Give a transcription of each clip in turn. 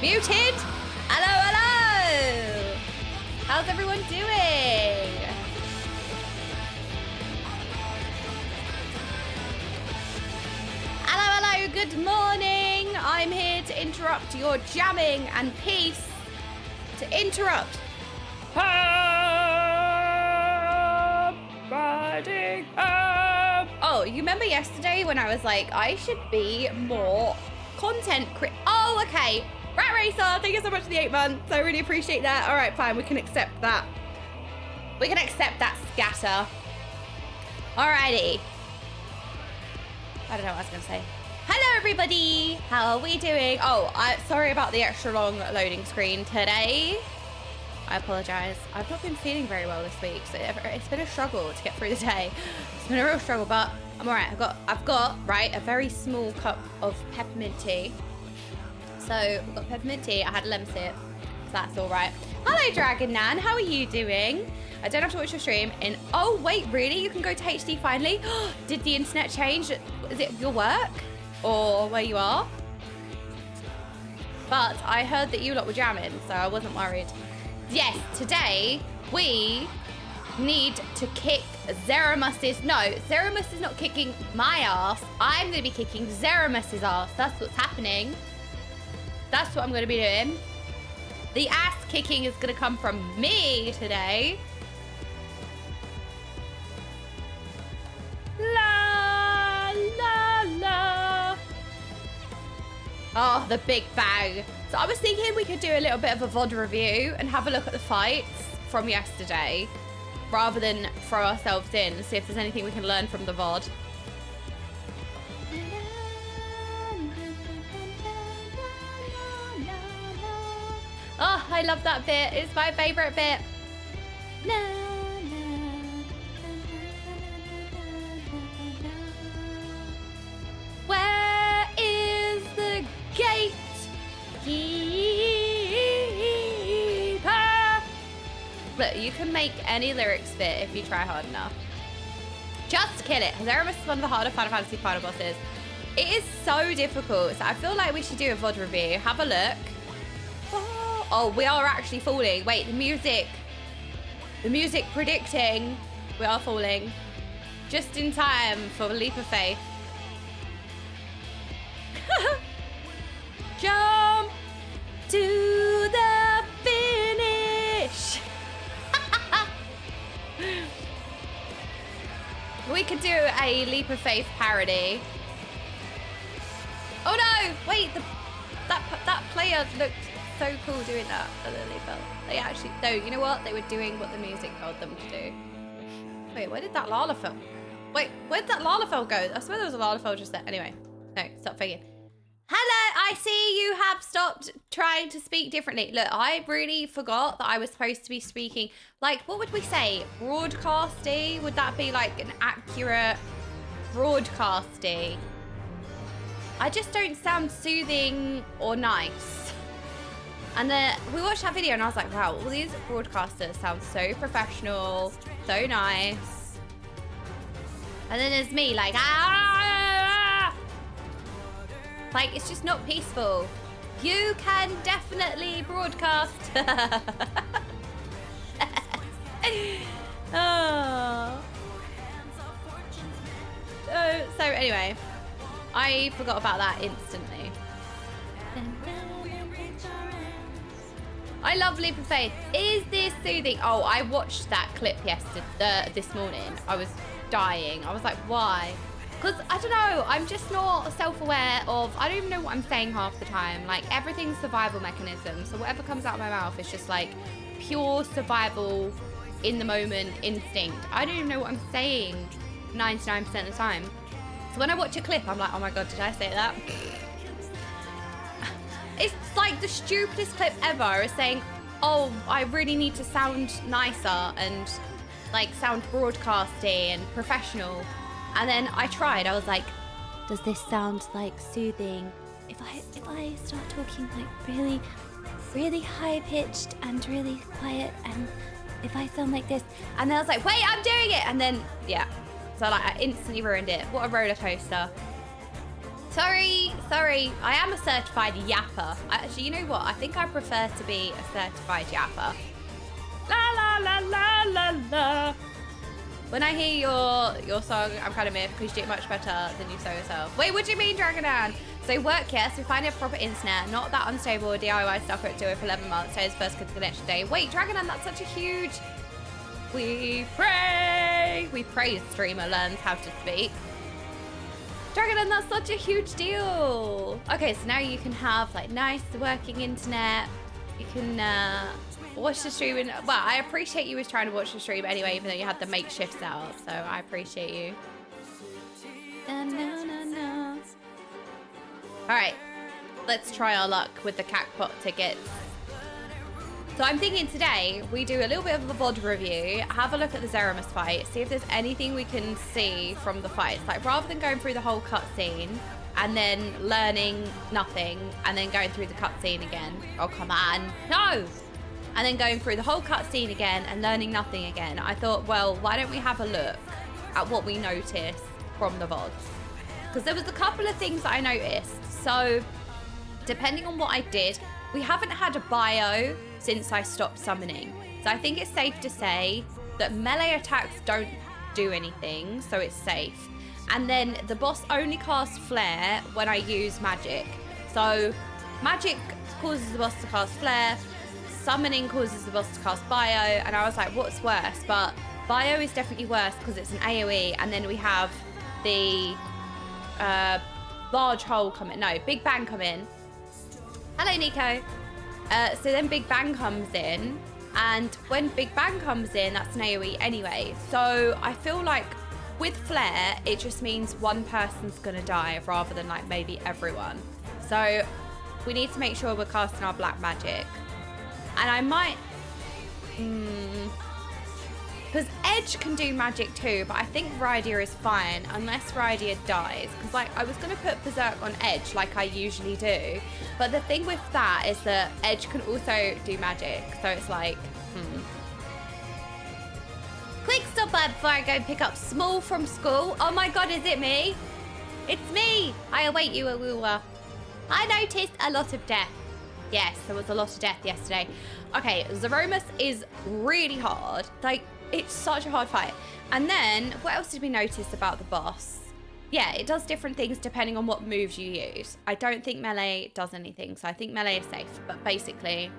Muted? Hello, hello! How's everyone doing? Hello, hello, good morning. I'm here to interrupt your jamming and peace. To interrupt. Oh, you remember yesterday when I was like, I should be more content oh, okay. Rat Racer, thank you so much for the 8 months. I really appreciate that. All right, fine, we can accept that. We can accept that scatter. Alrighty. I don't know what I was gonna say. Hello, everybody. How are we doing? Oh, sorry about the extra long loading screen today. I apologize. I've not been feeling very well this week, so it's been a struggle to get through the day. It's been a real struggle, but I'm all right. I've got right, a very small cup of peppermint tea. So I've got peppermint tea. I had a lemon sip, so that's all right. Hello, Dragon Nan. How are you doing? I don't have to watch your stream. Oh wait, really? You can go to HD finally? Did the internet change? Is it your work or where you are? But I heard that you lot were jamming, so I wasn't worried. Yes, today we need to kick Zeramus's. No, Zeramus is not kicking my ass. I'm going to be kicking Zeramus's ass. That's what's happening. That's what I'm going to be doing. The ass kicking is going to come from me today. La, la, la. Oh, the big bang. So I was thinking we could do a little bit of a VOD review and have a look at the fights from yesterday rather than throw ourselves in and see if there's anything we can learn from the VOD. Oh, I love that bit. It's my favorite bit. Where is the gatekeeper? Look, you can make any lyrics fit if you try hard enough. Just kill it. Zeramus is one of the harder Final Fantasy final bosses. It is so difficult. So I feel like we should do a VOD review. Have a look. Oh, we are actually falling. Wait, the music predicting we are falling. Just in time for a leap of faith. Jump to the finish. We could do a leap of faith parody. Oh no, wait, that player looked so cool doing that. They actually, no, you know what? They were doing what the music told them to do. Wait, where did that Lalafell? Wait, where did that Lalafell go? I swear there was a Lalafell just there. Anyway, no, stop faking. Hello, I see you have stopped trying to speak differently. Look, I really forgot that I was supposed to be speaking, like, what would we say? Broadcasty? Would that be like an accurate broadcasty? I just don't sound soothing or nice. And then we watched that video and I was like, wow, all these broadcasters sound so professional, so nice. And then there's me like, like, it's just not peaceful. You can definitely broadcast. Oh. So anyway, I forgot about that instantly. I love Leap of Faith. Is this soothing? Oh, I watched that clip this morning. I was dying. I was like, why? Because, I don't know, I'm just not self-aware of, I don't even know what I'm saying half the time. Like, everything's survival mechanism. So whatever comes out of my mouth is just like pure survival in the moment instinct. I don't even know what I'm saying 99% of the time. So when I watch a clip, I'm like, oh my God, did I say that? It's like the stupidest clip ever is saying, oh, I really need to sound nicer and like sound broadcasty and professional. And then I tried, I was like, does this sound like soothing? If I start talking like really, really high pitched and really quiet, and if I sound like this, and then I was like, wait, I'm doing it. And then, yeah. So like I instantly ruined it. What a roller coaster. Sorry. I am a certified yapper. Actually, you know what? I think I prefer to be a certified yapper. La la la la la la. When I hear your song, I'm kind of miffed because you do it much better than you saw yourself. Wait, what do you mean, Dragonan? So work, yes, we find a proper internet, not that unstable DIY stuff we're doing for 11 months. Today's first good connection day. Wait, Dragonan, that's such a huge... We pray streamer learns how to speak. Dragonan, that's such a huge deal. Okay, so now you can have like nice working internet. You can watch the stream. Well, I appreciate you was trying to watch the stream anyway, even though you had the makeshift set up. So I appreciate you. All right, let's try our luck with the Cacpot tickets. So I'm thinking today we do a little bit of a VOD review, have a look at the Zeramus fight, see if there's anything we can see from the fights. Like rather than going through the whole cutscene and then learning nothing and then going through the cutscene again. Oh, come on. No! And then going through the whole cutscene again and learning nothing again. I thought, well, why don't we have a look at what we noticed from the VODs? Because there was a couple of things that I noticed. So depending on what I did, we haven't had a bio since I stopped summoning. So I think it's safe to say that melee attacks don't do anything, so it's safe. And then the boss only casts flare when I use magic. So magic causes the boss to cast flare, summoning causes the boss to cast bio, and I was like, what's worse? But bio is definitely worse because it's an AoE, and then we have the large hole come in. No, Big Bang come in. Hello, Nico. So then Big Bang comes in, and when Big Bang comes in, that's an AoE anyway. So I feel like with flare, it just means one person's gonna die rather than like maybe everyone. So we need to make sure we're casting our black magic. And I might... Because Edge can do magic too, but I think Rydia is fine unless Rydia dies. Because like I was going to put Berserk on Edge like I usually do. But the thing with that is that Edge can also do magic. So it's like, Quick stop by before I go pick up Small from school. Oh my god, is it me? It's me. I await you, Awuwa. I noticed a lot of death. Yes, there was a lot of death yesterday. Okay, Zeramus is really hard. Like, it's such a hard fight. And then, what else did we notice about the boss? Yeah, it does different things depending on what moves you use. I don't think melee does anything, so I think melee is safe. But basically,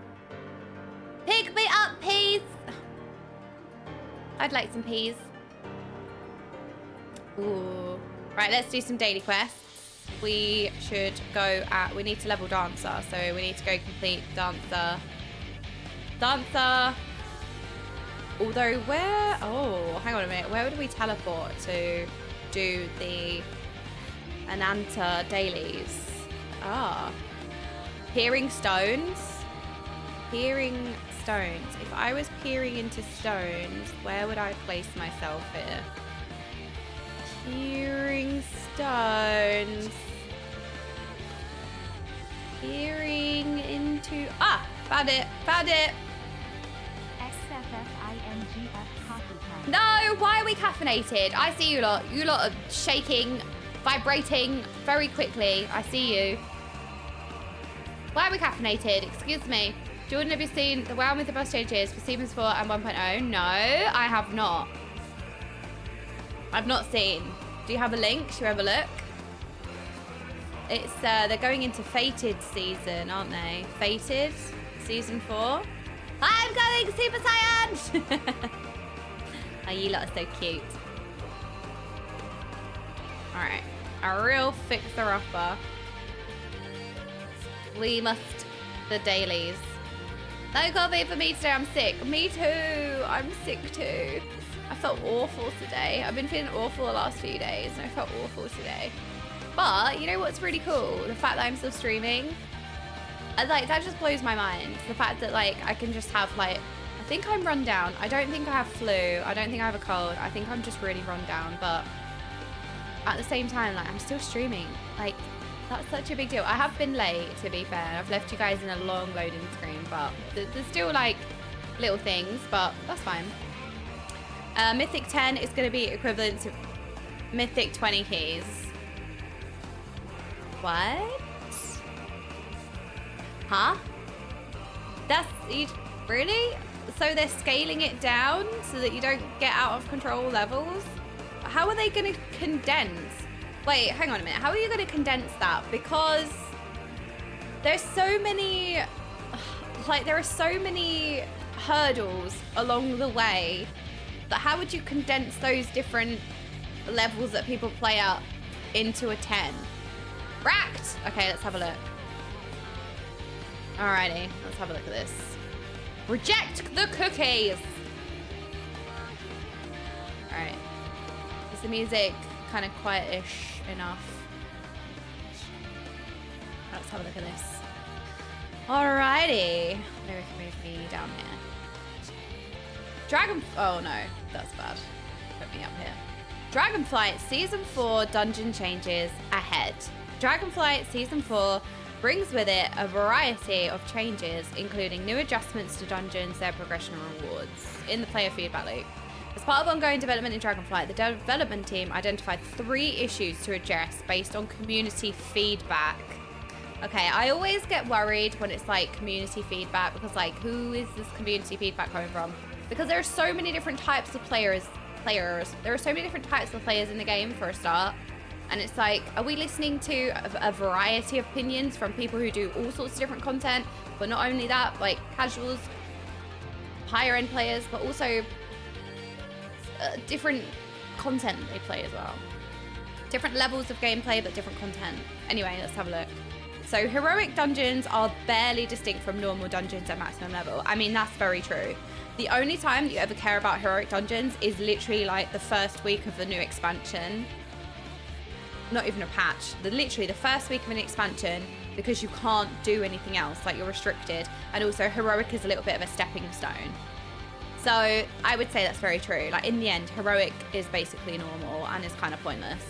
pick me up, peas. I'd like some peas. Ooh. Right, let's do some daily quests. We should go at... We need to level Dancer, so we need to go complete Dancer. Dancer. Although where... Oh, hang on a minute. Where would we teleport to do the Ananta dailies? Ah. Peering stones. Peering stones. If I was peering into stones, where would I place myself here? Peering stones. Peering into... Ah! Found it! Found it! No! Why are we caffeinated? I see you lot. You lot are shaking, vibrating very quickly. I see you. Why are we caffeinated? Excuse me. Jordan, have you seen the WoW with the bus changes for Season 4 and 1.0? No, I have not. I've not seen. Do you have a link? Should we have a look? It's they're going into Fated season, aren't they? Fated Season 4. I'm going Super Saiyan! Oh, you lot are so cute. Alright. A real fixer-upper. We must... The dailies. No coffee for me today, I'm sick. Me too. I'm sick too. I felt awful today. I've been feeling awful the last few days, and I felt awful today. But, you know what's really cool? The fact that I'm still streaming. Like, that just blows my mind. The fact that, like, I can just have, like... I think I'm run down. I don't think I have flu. I don't think I have a cold. I think I'm just really run down. But at the same time, like, I'm still streaming. Like, that's such a big deal. I have been late, to be fair. I've left you guys in a long loading screen. But there's still, like, little things. But that's fine. Mythic 10 is going to be equivalent to Mythic 20 keys. What? Huh? That's really? So they're scaling it down so that you don't get out of control levels? How are they going to condense? Wait, hang on a minute. How are you going to condense that? Because there's so many, like there are so many hurdles along the way that how would you condense those different levels that people play up into a 10? Racked! Okay, let's have a look. Alrighty, let's have a look at this. Reject the cookies! Alright. Is the music kind of quietish enough? Let's have a look at this. Alrighty. Maybe we can move me down here. Oh no, that's bad. Put me up here. Dragonflight Season 4 dungeon changes ahead. Dragonflight Season 4 brings with it a variety of changes, including new adjustments to dungeons, their progression and rewards in the player feedback loop. As part of ongoing development in Dragonflight, the development team identified 3 issues to address based on community feedback. Okay, I always get worried when it's like community feedback because like, who is this community feedback coming from? Because there are so many different types of players. There are so many different types of players in the game for a start. And it's like, are we listening to a variety of opinions from people who do all sorts of different content? But not only that, like casuals, higher end players, but also different content they play as well. Different levels of gameplay, but different content. Anyway, let's have a look. So heroic dungeons are barely distinct from normal dungeons at maximum level. I mean, that's very true. The only time you ever care about heroic dungeons is literally like the first week of the new expansion. Not even a patch. Literally the first week of an expansion, because you can't do anything else, like you're restricted. And also heroic is a little bit of a stepping stone. So I would say that's very true. Like in the end, heroic is basically normal and is kind of pointless.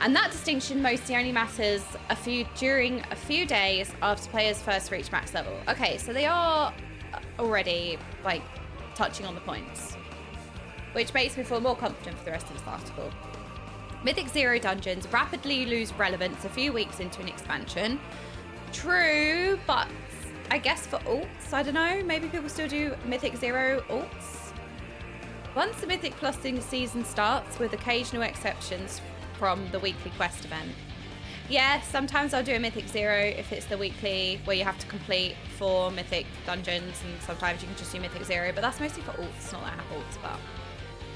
And that distinction mostly only matters during a few days after players first reach max level. Okay, so they are already like touching on the points, which makes me feel more confident for the rest of this article. Mythic 0 dungeons rapidly lose relevance a few weeks into an expansion. True, but I guess for alts, I don't know, maybe people still do Mythic 0 alts. Once the Mythic Plus season starts, with occasional exceptions from the weekly quest event. Yeah, sometimes I'll do a Mythic 0 if it's the weekly where you have to complete 4 Mythic dungeons, and sometimes you can just do Mythic 0, but that's mostly for alts, not that I have alts, but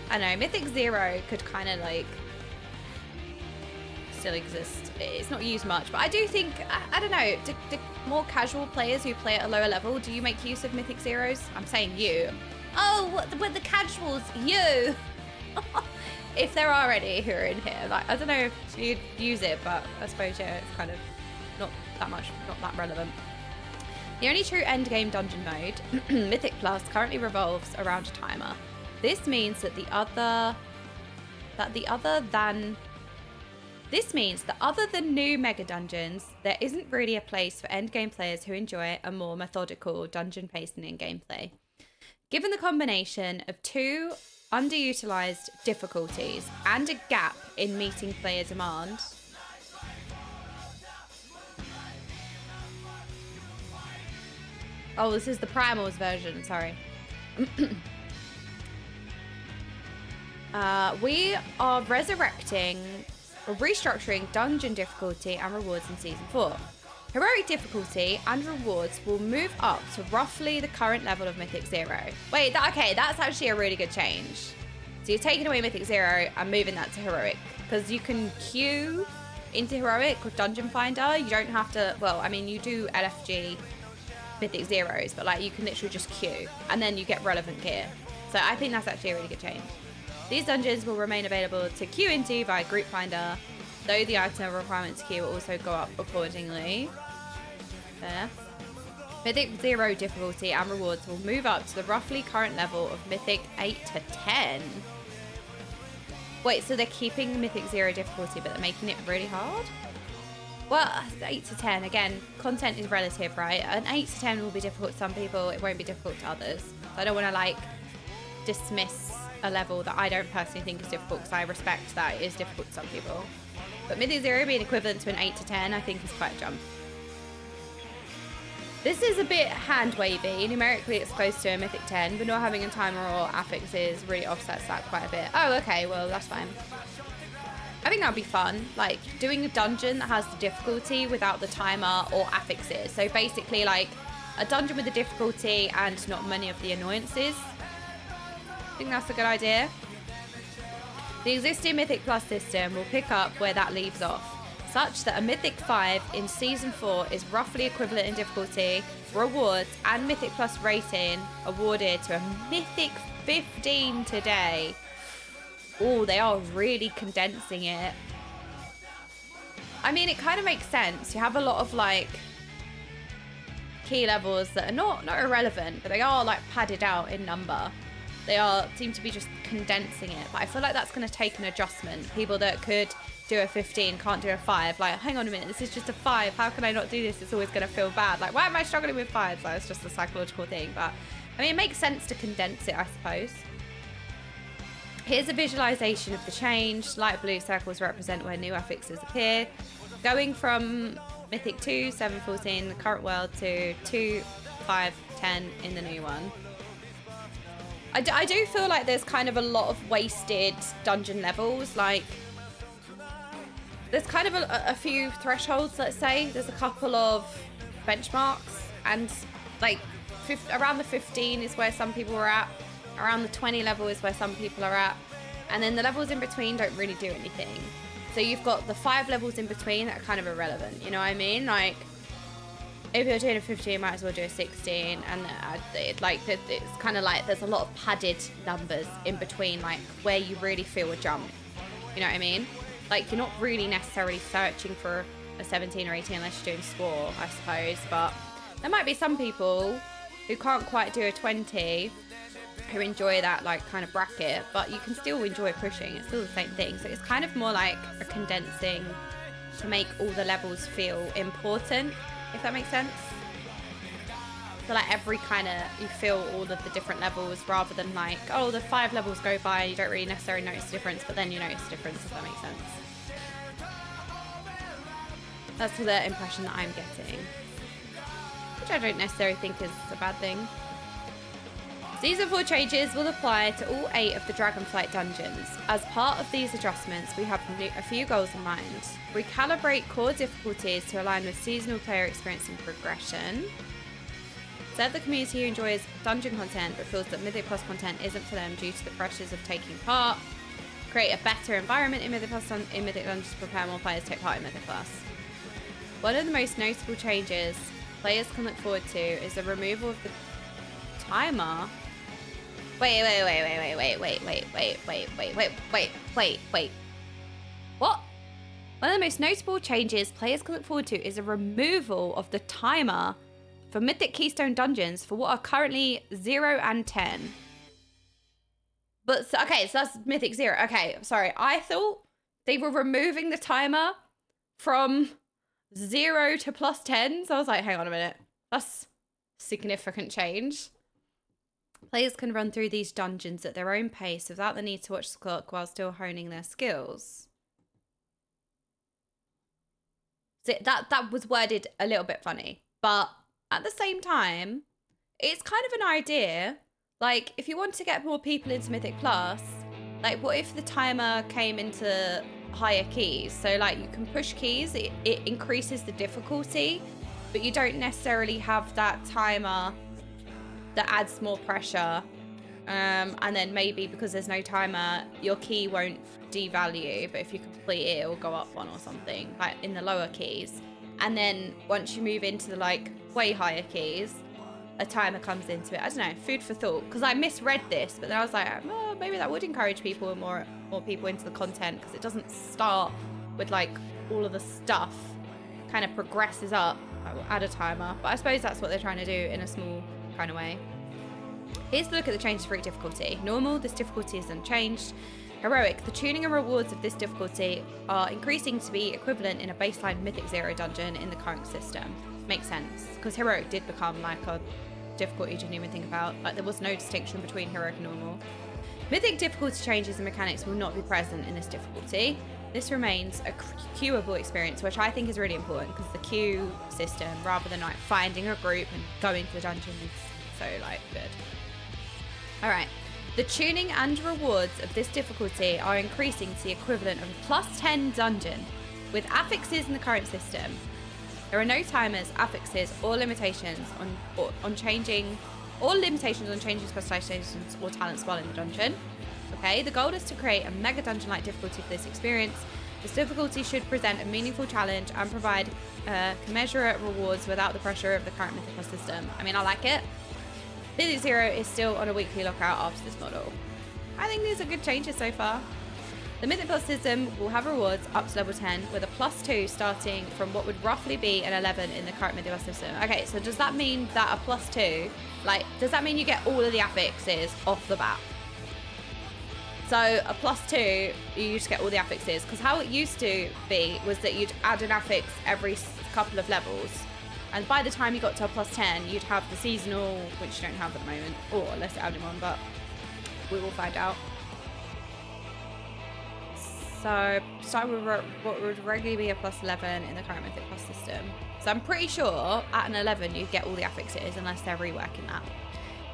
I don't know, Mythic 0 could kind of like still exist. It's not used much, but I do think, I don't know, do more casual players who play at a lower level, do you make use of Mythic Zeros? I'm saying you. Oh, with the casuals, you. If there are any who are in here, like, I don't know if you'd use it, but I suppose, yeah, it's kind of not that relevant. The only true endgame dungeon mode, Mythic Plus, currently revolves around a timer. This means that other than new mega dungeons, there isn't really a place for endgame players who enjoy a more methodical dungeon pacing and gameplay. Given the combination of 2 underutilized difficulties and a gap in meeting player demand, oh, this is the Primals version, sorry. We are restructuring dungeon difficulty and rewards in Season 4. Heroic difficulty and rewards will move up to roughly the current level of Mythic 0. Wait, okay, that's actually a really good change. So you're taking away Mythic 0 and moving that to Heroic, because you can queue into Heroic with Dungeon Finder. You don't have to, well, I mean, you do LFG Mythic 0s, but like you can literally just queue and then you get relevant gear. So I think that's actually a really good change. These dungeons will remain available to queue into via Group Finder, though the item requirement to queue will also go up accordingly. There. Mythic 0 difficulty and rewards will move up to the roughly current level of Mythic 8 to 10. Wait, so they're keeping Mythic 0 difficulty, but they're making it really hard? Well, 8 to 10, again, content is relative, right? An 8 to 10 will be difficult to some people, it won't be difficult to others. So I don't want to, like, dismiss a level that I don't personally think is difficult, because I respect that it is difficult to some people. But Mythic 0 being equivalent to an 8 to 10, I think is quite a jump. This is a bit hand-wavy. Numerically, it's close to a Mythic 10, but not having a timer or affixes really offsets that quite a bit. Oh, okay, well, that's fine. I think that would be fun, like doing a dungeon that has the difficulty without the timer or affixes. So basically like a dungeon with the difficulty and not many of the annoyances. I think that's a good idea. The existing Mythic Plus system will pick up where that leaves off, such that a Mythic 5 in Season 4 is roughly equivalent in difficulty, rewards, and Mythic Plus rating awarded to a Mythic 15 today. Oh, they are really condensing it. I mean, it kind of makes sense. You have a lot of, like, key levels that are not irrelevant, but they are, like, padded out in number. They seem to be just condensing it. But I feel like that's going to take an adjustment. People that could do a 15 can't do a 5. Like, hang on a minute, this is just a 5. How can I not do this? It's always going to feel bad. Like, why am I struggling with 5s? Like, it's just a psychological thing. But, I mean, it makes sense to condense it, I suppose. Here's a visualization of the change. Light blue circles represent where new affixes appear. Going from Mythic 2, 7, 14, the current world, to 2, 5, 10 in the new one. I do feel like there's kind of a lot of wasted dungeon levels. Like, there's kind of a few thresholds, let's say. There's a couple of benchmarks, and like around the 15 is where some people are at. Around the 20 level is where some people are at. And then the levels in between don't really do anything. So you've got the 5 levels in between that are kind of irrelevant. You know what I mean? Like, if you're doing a 15, you might as well do a 16. And it's kind of like there's a lot of padded numbers in between, like where you really feel a jump. You know what I mean? Like, you're not really necessarily searching for a 17 or 18 unless you're doing score, I suppose. But there might be some people who can't quite do a 20 who enjoy that, like, kind of bracket, but you can still enjoy pushing. It's still the same thing. So it's kind of more like a condensing to make all the levels feel important, if that makes sense. So like every kind of, you feel all of the different levels, rather than like, oh, the 5 levels go by and you don't really necessarily notice the difference, but then you notice the difference, if that makes sense. That's the impression that I'm getting, which I don't necessarily think is a bad thing. Season 4 changes will apply to all 8 of the Dragonflight dungeons. As part of these adjustments, we have a few goals in mind. Recalibrate core difficulties to align with seasonal player experience and progression. Serve the community who enjoys dungeon content but feels that Mythic Plus content isn't for them due to the pressures of taking part. Create a better environment in Mythic Dungeons to prepare more players to take part in Mythic Plus. One of the most notable changes players can look forward to is the removal of the timer. Wait. What? One of the most notable changes players can look forward to is a removal of the timer for Mythic Keystone dungeons for what are currently 0 and 10. But, okay, so that's Mythic 0. Okay, sorry. I thought they were removing the timer from 0 to plus 10. So I was like, hang on a minute. That's significant change. Players can run through these dungeons at their own pace without the need to watch the clock while still honing their skills. So that was worded a little bit funny, but at the same time, it's kind of an idea. Like, if you want to get more people into Mythic Plus, like, what if the timer came into higher keys? So, like, you can push keys, it increases the difficulty, but you don't necessarily have that timer that adds more pressure, and then maybe because there's no timer, your key won't devalue, but if you complete it, it will go up 1 or something, like in the lower keys. And then once you move into the, like, way higher keys, a timer comes into it. I don't know, food for thought, because I misread this, but then I was like, oh, maybe that would encourage people and more people into the content, because it doesn't start with, like, all of the stuff, kind of progresses up. I will add a timer, but I suppose that's what they're trying to do in a small kind of way. Here's a look at the changes for each difficulty. Normal, this difficulty is unchanged. Heroic, the tuning and rewards of this difficulty are increasing to be equivalent in a baseline Mythic 0 dungeon in the current system. Makes sense, because Heroic did become like a difficulty you didn't even think about. Like, there was no distinction between Heroic and Normal. Mythic difficulty changes and mechanics will not be present in this difficulty. This remains a queuable experience, which I think is really important because the queue system, rather than like finding a group and going to the dungeon, is so like good. All right. The tuning and rewards of this difficulty are increasing to the equivalent of a +10 dungeon. With affixes in the current system, there are no timers, affixes, or limitations on changing specializations or talents while in the dungeon. Okay, the goal is to create a mega dungeon-like difficulty for this experience. This difficulty should present a meaningful challenge and provide commensurate rewards without the pressure of the current Mythic Plus system. I mean, I like it. Mythic Zero is still on a weekly lockout after this model. I think these are good changes so far. The Mythic Plus system will have rewards up to level 10 with a +2 starting from what would roughly be an 11 in the current Mythic Plus system. Okay, so does that mean that a +2, like, does that mean you get all of the affixes off the bat? So a +2, you just get all the affixes. Because how it used to be was that you'd add an affix every couple of levels. And by the time you got to a +10, you'd have the seasonal, which you don't have at the moment. Or unless it added one, but we will find out. So start with what would regularly be a +11 in the current Mythic Plus system. So I'm pretty sure at an 11 you get all the affixes unless they're reworking that.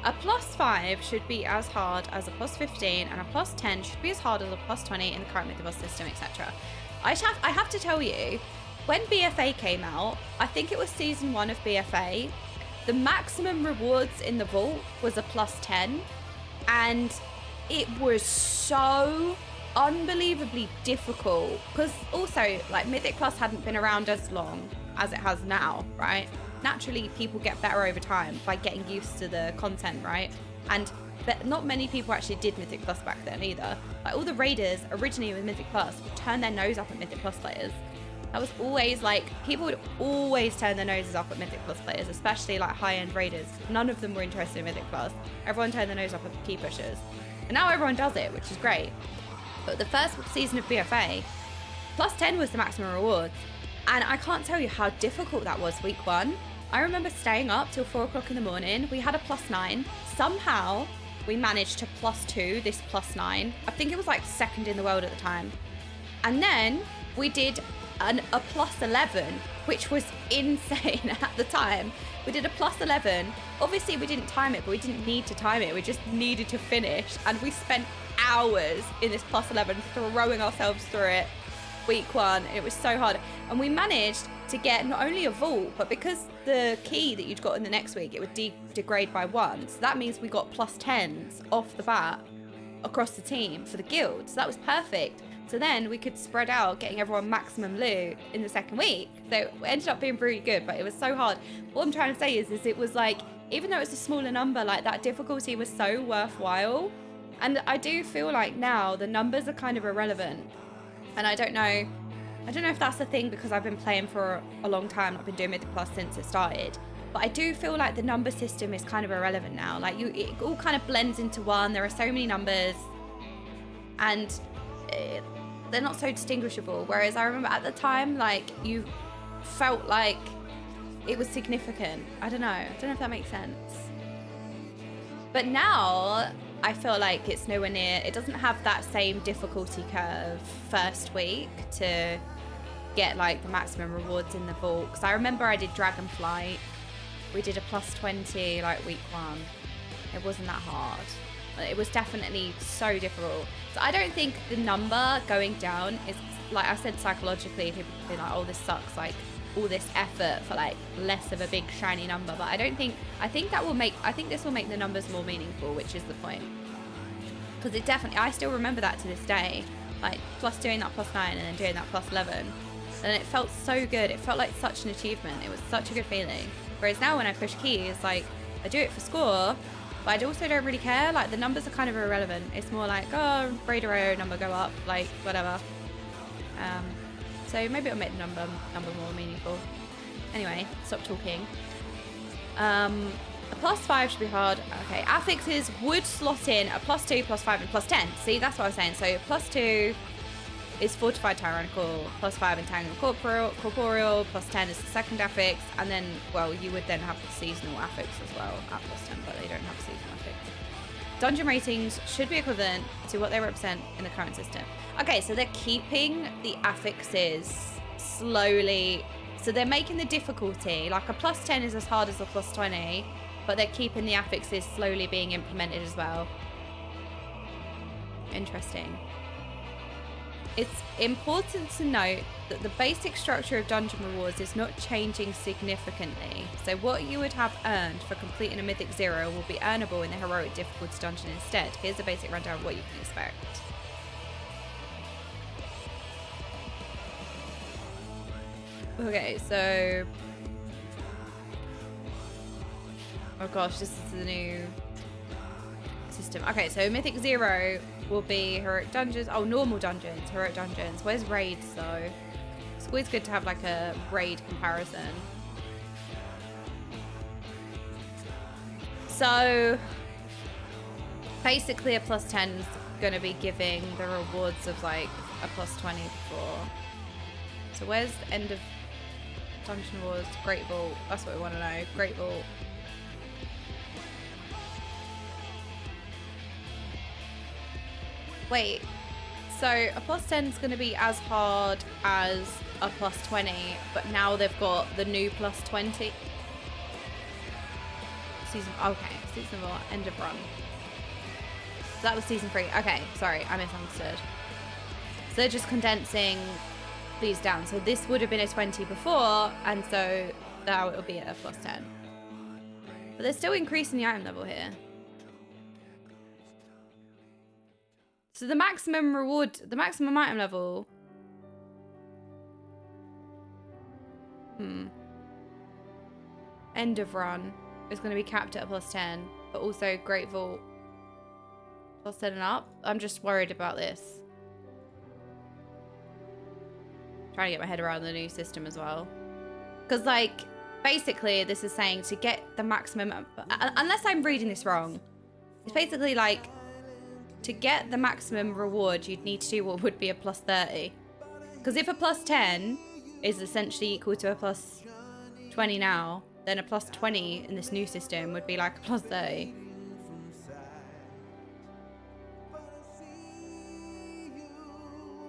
A +5 should be as hard as a +15, and a +10 should be as hard as a +20 in the current Mythic Plus system, etc. I have to tell you, when BFA came out, I think it was season 1 of BFA, the maximum rewards in the vault was a +10, and it was so unbelievably difficult because also like Mythic Plus hadn't been around as long as it has now, right? Naturally people get better over time by getting used to the content, right? And not many people actually did Mythic Plus back then either. Like all the raiders originally with Mythic Plus would turn their nose up at Mythic Plus players. That was always like, people would always turn their noses up at Mythic Plus players, especially like high-end raiders. None of them were interested in Mythic Plus. Everyone turned their nose up at the key pushers. And now everyone does it, which is great. But the first season of BFA, +10 was the maximum rewards. And I can't tell you how difficult that was week 1. I remember staying up till 4 o'clock in the morning. We had a +9. Somehow we managed to +2 this +9. I think it was like second in the world at the time. And then we did a +11, which was insane at the time. We did a +11. Obviously we didn't time it, but we didn't need to time it. We just needed to finish. And we spent hours in this +11 throwing ourselves through it week 1. It was so hard. And we managed to get not only a vault, but because the key that you'd got in the next week, it would degrade by 1. So that means we got +10s off the bat across the team for the guild. So that was perfect. So then we could spread out getting everyone maximum loot in the second week. So it ended up being really good, but it was so hard. What I'm trying to say is it was like, even though it's a smaller number, like that difficulty was so worthwhile. And I do feel like now the numbers are kind of irrelevant. And I don't know if that's the thing because I've been playing for a long time. I've been doing Mythic Plus since it started. But I do feel like the number system is kind of irrelevant now. Like it all kind of blends into one. There are so many numbers and they're not so distinguishable. Whereas I remember at the time, like you felt like it was significant. I don't know if that makes sense. But now I feel like it's nowhere near, it doesn't have that same difficulty curve first week to get like the maximum rewards in the vault. Because I remember I did Dragonflight. We did a +20 like week 1. It wasn't that hard. It was definitely so difficult. So I don't think the number going down is, like I said, psychologically, people be like, oh, this sucks, like all this effort for like less of a big shiny number. But I think this will make the numbers more meaningful, which is the point. Because it definitely, I still remember that to this day, like doing that +9 and then doing that +11. And it felt so good. It felt like such an achievement. It was such a good feeling. Whereas now when I push keys, like I do it for score, but I also don't really care. Like the numbers are kind of irrelevant. It's more like, oh, Raider number go up, like whatever. So maybe it'll make the number more meaningful. Anyway, stop talking. A +5 should be hard. Okay, affixes would slot in a +2, +5, and +10. See, that's what I was saying. So +2 is Fortified Tyrannical, +5 Entangled Corporeal, +10 is the second affix, and then, well, you would then have the seasonal affix as well at +10, but they don't have seasonal affix. Dungeon ratings should be equivalent to what they represent in the current system. Okay, so they're keeping the affixes slowly. So they're making the difficulty, like a +10 is as hard as a +20, but they're keeping the affixes slowly being implemented as well. Interesting. It's important to note that the basic structure of dungeon rewards is not changing significantly. So what you would have earned for completing a Mythic 0 will be earnable in the heroic difficulty dungeon instead. Here's a basic rundown of what you can expect. Okay, so... oh gosh, this is the new system. Okay, so Mythic 0 will be heroic dungeons. Oh, normal dungeons, heroic dungeons. Where's raids though? It's always good to have like a raid comparison. So basically a +10 is going to be giving the rewards of like a +20 before. So where's the end of Dungeon Wars? Great Vault. That's what we want to know. Great Vault. Wait, so a +10 is going to be as hard as a +20, but now they've got the new +20. Season, okay, season 4, end of run. So that was season 3. Okay, sorry, I misunderstood. So they're just condensing these down. So this would have been a 20 before, and so now it'll be at a +10. But they're still increasing the item level here. So the maximum reward, the maximum item level. End of run is going to be capped at a +10, but also Great Vault +10 and up. I'm just worried about this. Trying to get my head around the new system as well. Because, like, basically this is saying to get the maximum, unless I'm reading this wrong, it's basically like, to get the maximum reward, you'd need to do what would be a +30. Because if a +10 is essentially equal to a +20 now, then a +20 in this new system would be like a +30.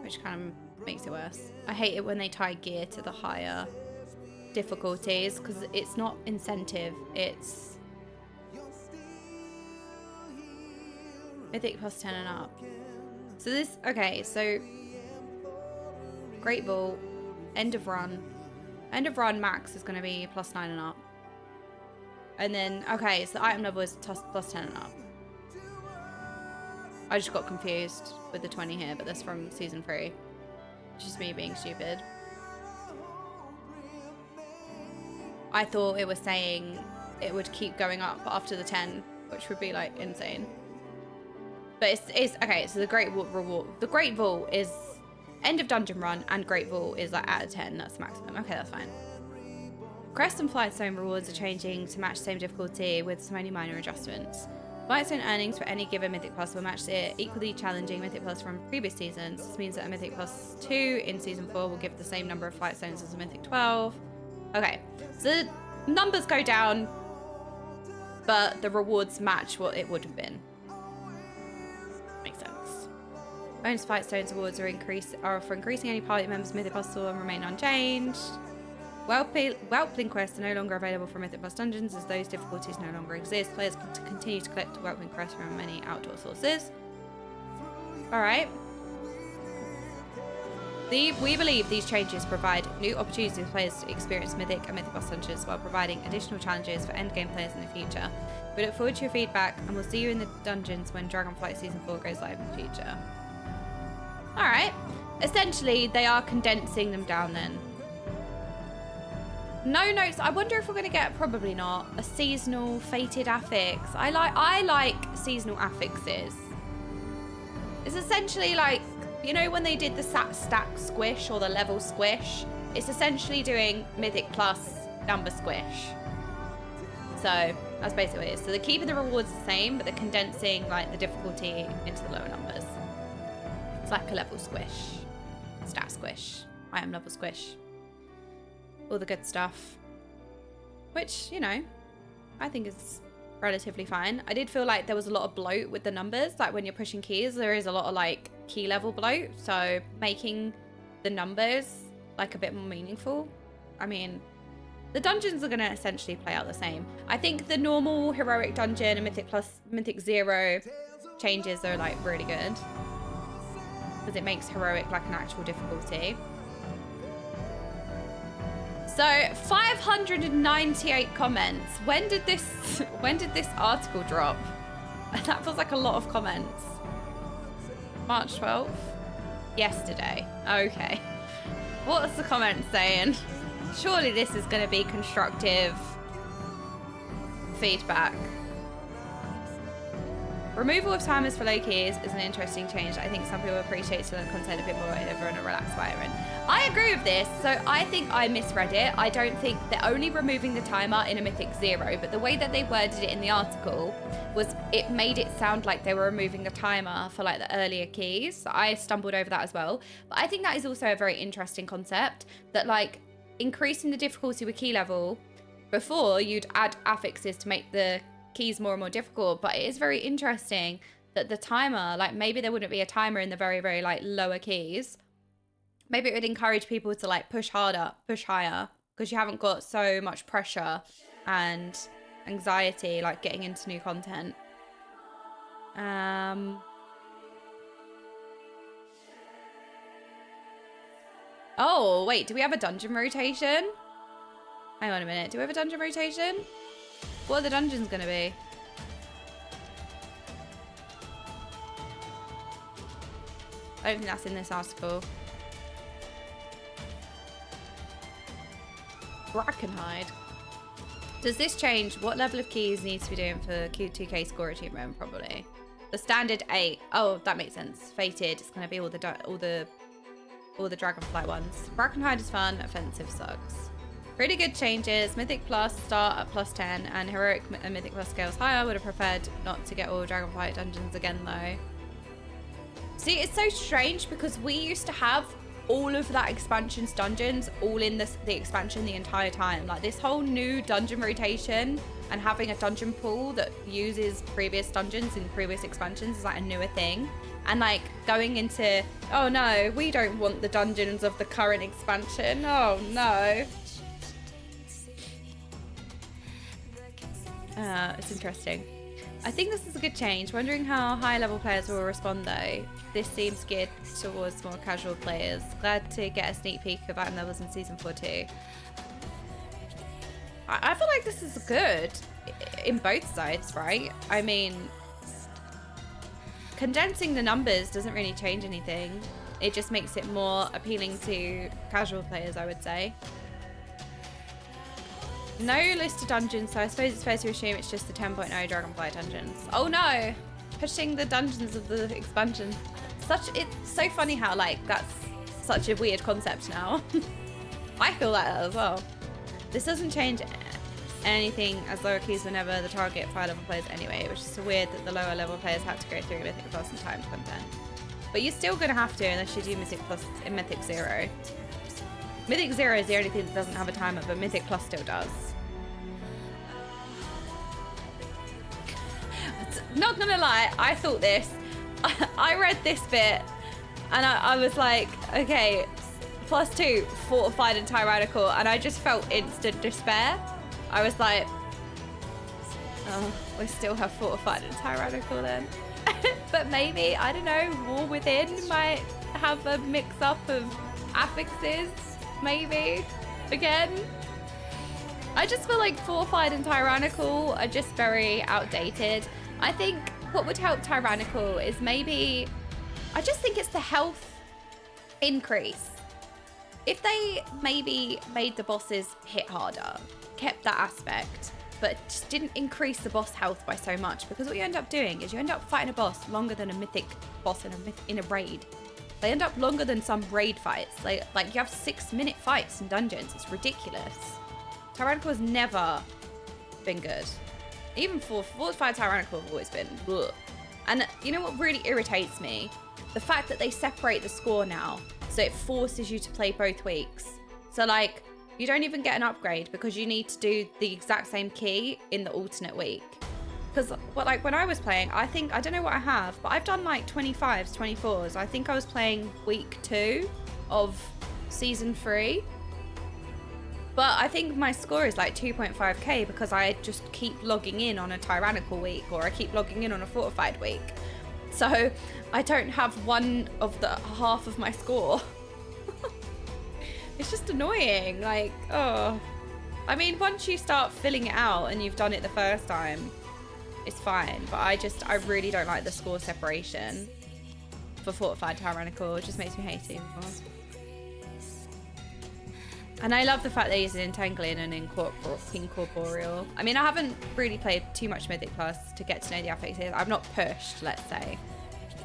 Which kind of makes it worse. I hate it when they tie gear to the higher difficulties, because it's not incentive, it's Mythic +10 and up. So this, okay, so Great Vault, end of run. End of run max is going to be +9 and up. And then, okay, so the item level is +10 and up. I just got confused with the 20 here, but that's from season 3. It's just me being stupid. I thought it was saying it would keep going up after the 10, which would be like insane. But it's okay, so the Great Vault reward. The Great Vault is end of dungeon run, and Great Vault is like out of 10, that's the maximum. Okay, that's fine. Crest and Flightstone rewards are changing to match the same difficulty with some only minor adjustments. Flightstone earnings for any given Mythic Plus will match the equally challenging Mythic Plus from previous seasons. This means that a Mythic Plus 2 in Season 4 will give the same number of Flightstones as a Mythic 12. Okay, so the numbers go down, but the rewards match what it would have been. Makes sense. Bonus Flightstones awards are for increasing any party members' Mythic Plus will remain unchanged. Whelpling quests are no longer available for Mythic Plus dungeons as those difficulties no longer exist. Players can continue to collect Whelpling quests from many outdoor sources. Alright. We believe these changes provide new opportunities for players to experience Mythic and Mythic Plus dungeons while providing additional challenges for endgame players in the future. We look forward to your feedback and we'll see you in the dungeons when Dragonflight Season 4 goes live in the future. Alright. Essentially, they are condensing them down then. No notes. I wonder if we're going to get, probably not, a seasonal fated affix. I like seasonal affixes. It's essentially like, you know when they did the stack squish or the level squish? It's essentially doing Mythic Plus number squish. So that's basically what it is. So they're keeping the rewards the same, but they're condensing like the difficulty into the lower numbers. It's like a level squish, stat squish, item level squish. All the good stuff, which, you know, I think is relatively fine. I did feel like there was a lot of bloat with the numbers. Like when you're pushing keys, there is a lot of like key level bloat. So making the numbers like a bit more meaningful. I mean, the dungeons are going to essentially play out the same. I think the normal heroic dungeon and Mythic Plus, Mythic Zero changes are like really good. Because it makes heroic like an actual difficulty. So 598 comments. When did this article drop? That feels like a lot of comments. March 12th? Yesterday. Okay. What's the comment saying? Surely this is going to be constructive feedback. Removal of timers for low keys is an interesting change. I think some people appreciate the content a bit more over in a relaxed environment. I agree with this. So I think I misread it. I don't think they're only removing the timer in a Mythic Zero, but the way that they worded it in the article was it made it sound like they were removing the timer for like the earlier keys. So I stumbled over that as well. But I think that is also a very interesting concept, that like increasing the difficulty with key level. Before you'd add affixes to make the keys more and more difficult, but it is very interesting that the timer, like maybe there wouldn't be a timer in the very, very like lower keys. Maybe it would encourage people to like push harder, push higher, because you haven't got so much pressure and anxiety like getting into new content. Oh wait, do we have a dungeon rotation? Hang on a minute, do we have a dungeon rotation? What are the dungeons gonna be? I don't think that's in this article. Brackenhide. Does this change what level of keys needs to be doing for Q2K score achievement? Probably. The standard 8. Oh, that makes sense. Fated. It's gonna be all the Dragonflight ones. Brackenhide is fun. Offensive sucks. Pretty good changes. Mythic Plus start at +10 and Heroic and Mythic Plus scales higher. Would have preferred not to get all Dragonflight dungeons again though. See, it's so strange because we used to have all of that expansion's dungeons all in the expansion the entire time. Like this whole new dungeon rotation and having a dungeon pool that uses previous dungeons in previous expansions is like a newer thing. And like going into, oh no, we don't want the dungeons of the current expansion. Oh no. It's interesting. I think this is a good change. Wondering how high level players will respond though. This seems geared towards more casual players. Glad to get a sneak peek of item levels in season 4 too. I feel like this is good in both sides, right? I mean, condensing the numbers doesn't really change anything. It just makes it more appealing to casual players, I would say. No listed dungeons, so I suppose it's fair to assume it's just the 10.0 Dragonfly dungeons. Oh no! Pushing the dungeons of the expansion. It's so funny how like that's such a weird concept now. I feel like that as well. This doesn't change anything as lower keys whenever the target high level players anyway. It was just so weird that the lower level players had to go through Mythic Plus and timed content. But you're still gonna have to unless you do Mythic Plus in Mythic Zero. Mythic Zero is the only thing that doesn't have a timer, but Mythic Plus still does. Not gonna lie, I thought this. I read this bit and I was like, okay, +2 fortified and tyrannical, and I just felt instant despair. I was like, oh, we still have fortified and tyrannical then. But maybe, I don't know, War Within might have a mix-up of affixes, maybe, again. I just feel like fortified and tyrannical are just very outdated. I think what would help tyrannical is maybe, I just think it's the health increase. If they maybe made the bosses hit harder, kept that aspect, but just didn't increase the boss health by so much, because what you end up doing is you end up fighting a boss longer than a mythic boss in a raid. They end up longer than some raid fights. Like you have 6-minute fights in dungeons. It's ridiculous. Tyrannical has never been good. Even fortified tyrannical have always been ugh. And you know what really irritates me? The fact that they separate the score now, so it forces you to play both weeks. So like, you don't even get an upgrade because you need to do the exact same key in the alternate week. because like when I was playing, I don't know what I have, but I've done like 25s, 24s. I think I was playing week 2 of season 3. But I think my score is like 2.5k because I just keep logging in on a tyrannical week, or I keep logging in on a fortified week. So I don't have one of the half of my score. It's just annoying. Like, oh. I mean, once you start filling it out and you've done it the first time, it's fine. But I really don't like the score separation for fortified tyrannical. It just makes me hate it more. And I love the fact they're using Entangling and Incorporeal. I mean, I haven't really played too much Mythic Plus to get to know the affixes. I've not pushed, let's say,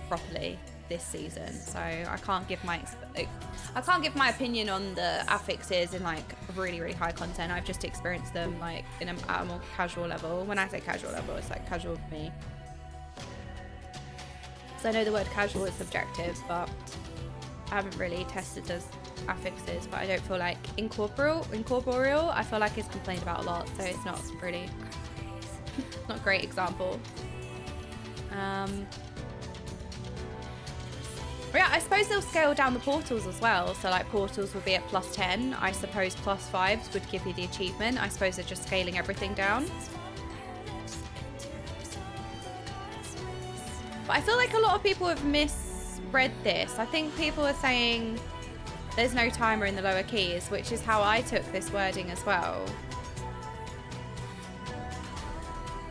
properly this season, so I can't give my opinion on the affixes in like really, really high content. I've just experienced them like at a more casual level. When I say casual level, it's like casual for me. So I know the word casual is subjective, but I haven't really tested those affixes. But I don't feel like Incorporeal, I feel like it's complained about a lot, so it's not really not a great example. Yeah, I suppose they'll scale down the portals as well. So like portals would be at +10. I suppose +5s would give you the achievement. I suppose they're just scaling everything down. But I feel like a lot of people have misread this. I think people are saying there's no timer in the lower keys, which is how I took this wording as well.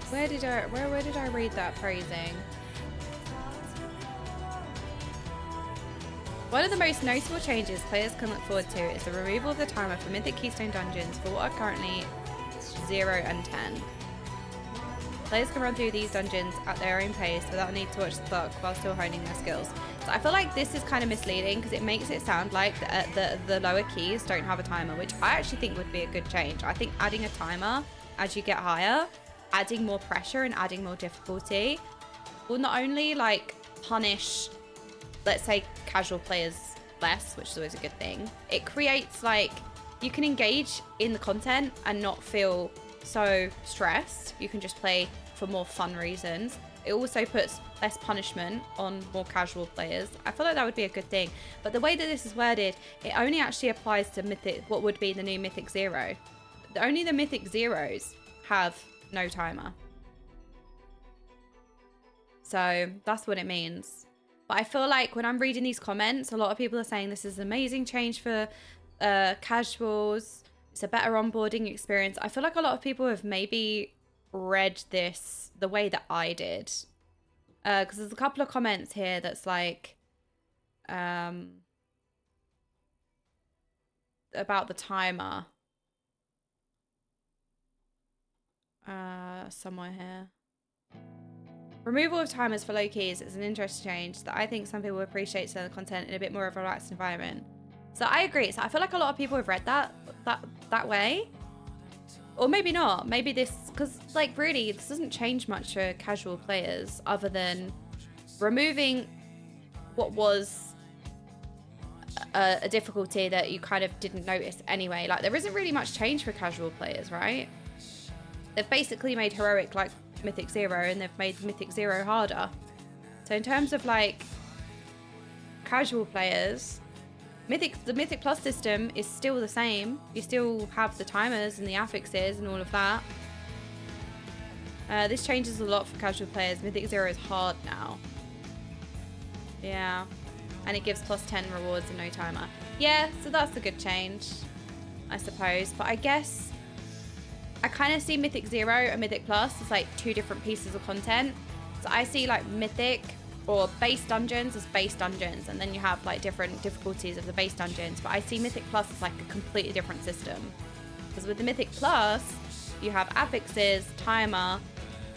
Where did I read that phrasing? One of the most notable changes players can look forward to is the removal of the timer for Mythic Keystone dungeons for what are currently 0 and 10. Players can run through these dungeons at their own pace without the need to watch the clock while still honing their skills. So I feel like this is kind of misleading because it makes it sound like the lower keys don't have a timer, which I actually think would be a good change. I think adding a timer as you get higher, adding more pressure and adding more difficulty will not only like punish, let's say, casual players less, which is always a good thing. It creates like, you can engage in the content and not feel so stressed. You can just play for more fun reasons. It also puts less punishment on more casual players. I feel like that would be a good thing. But the way that this is worded, it only actually applies to Mythic, what would be the new Mythic 0. Only the Mythic 0s have no timer. So that's what it means. But I feel like when I'm reading these comments, a lot of people are saying this is an amazing change for casuals. It's a better onboarding experience. I feel like a lot of people have maybe read this the way that I did. Because there's a couple of comments here that's like about the timer. Somewhere here. Removal of timers for low keys is an interesting change that I think some people appreciate to the content in a bit more of a relaxed environment. So I agree. So I feel like a lot of people have read that way. Or maybe not. Maybe this, because like really, this doesn't change much for casual players other than removing what was a difficulty that you kind of didn't notice anyway. Like there isn't really much change for casual players, right? They've basically made heroic like Mythic 0 and they've made Mythic 0 harder. So in terms of like casual players, the Mythic Plus system is still the same. You still have the timers and the affixes and all of that. This changes a lot for casual players. Mythic 0 is hard now. Yeah. And it gives +10 rewards and no timer. Yeah, so that's a good change, I suppose. But I guess I kind of see Mythic 0 and Mythic Plus as like two different pieces of content. So I see like Mythic or base dungeons as base dungeons, and then you have like different difficulties of the base dungeons. But I see Mythic Plus as like a completely different system. Because with the Mythic Plus, you have affixes, timer,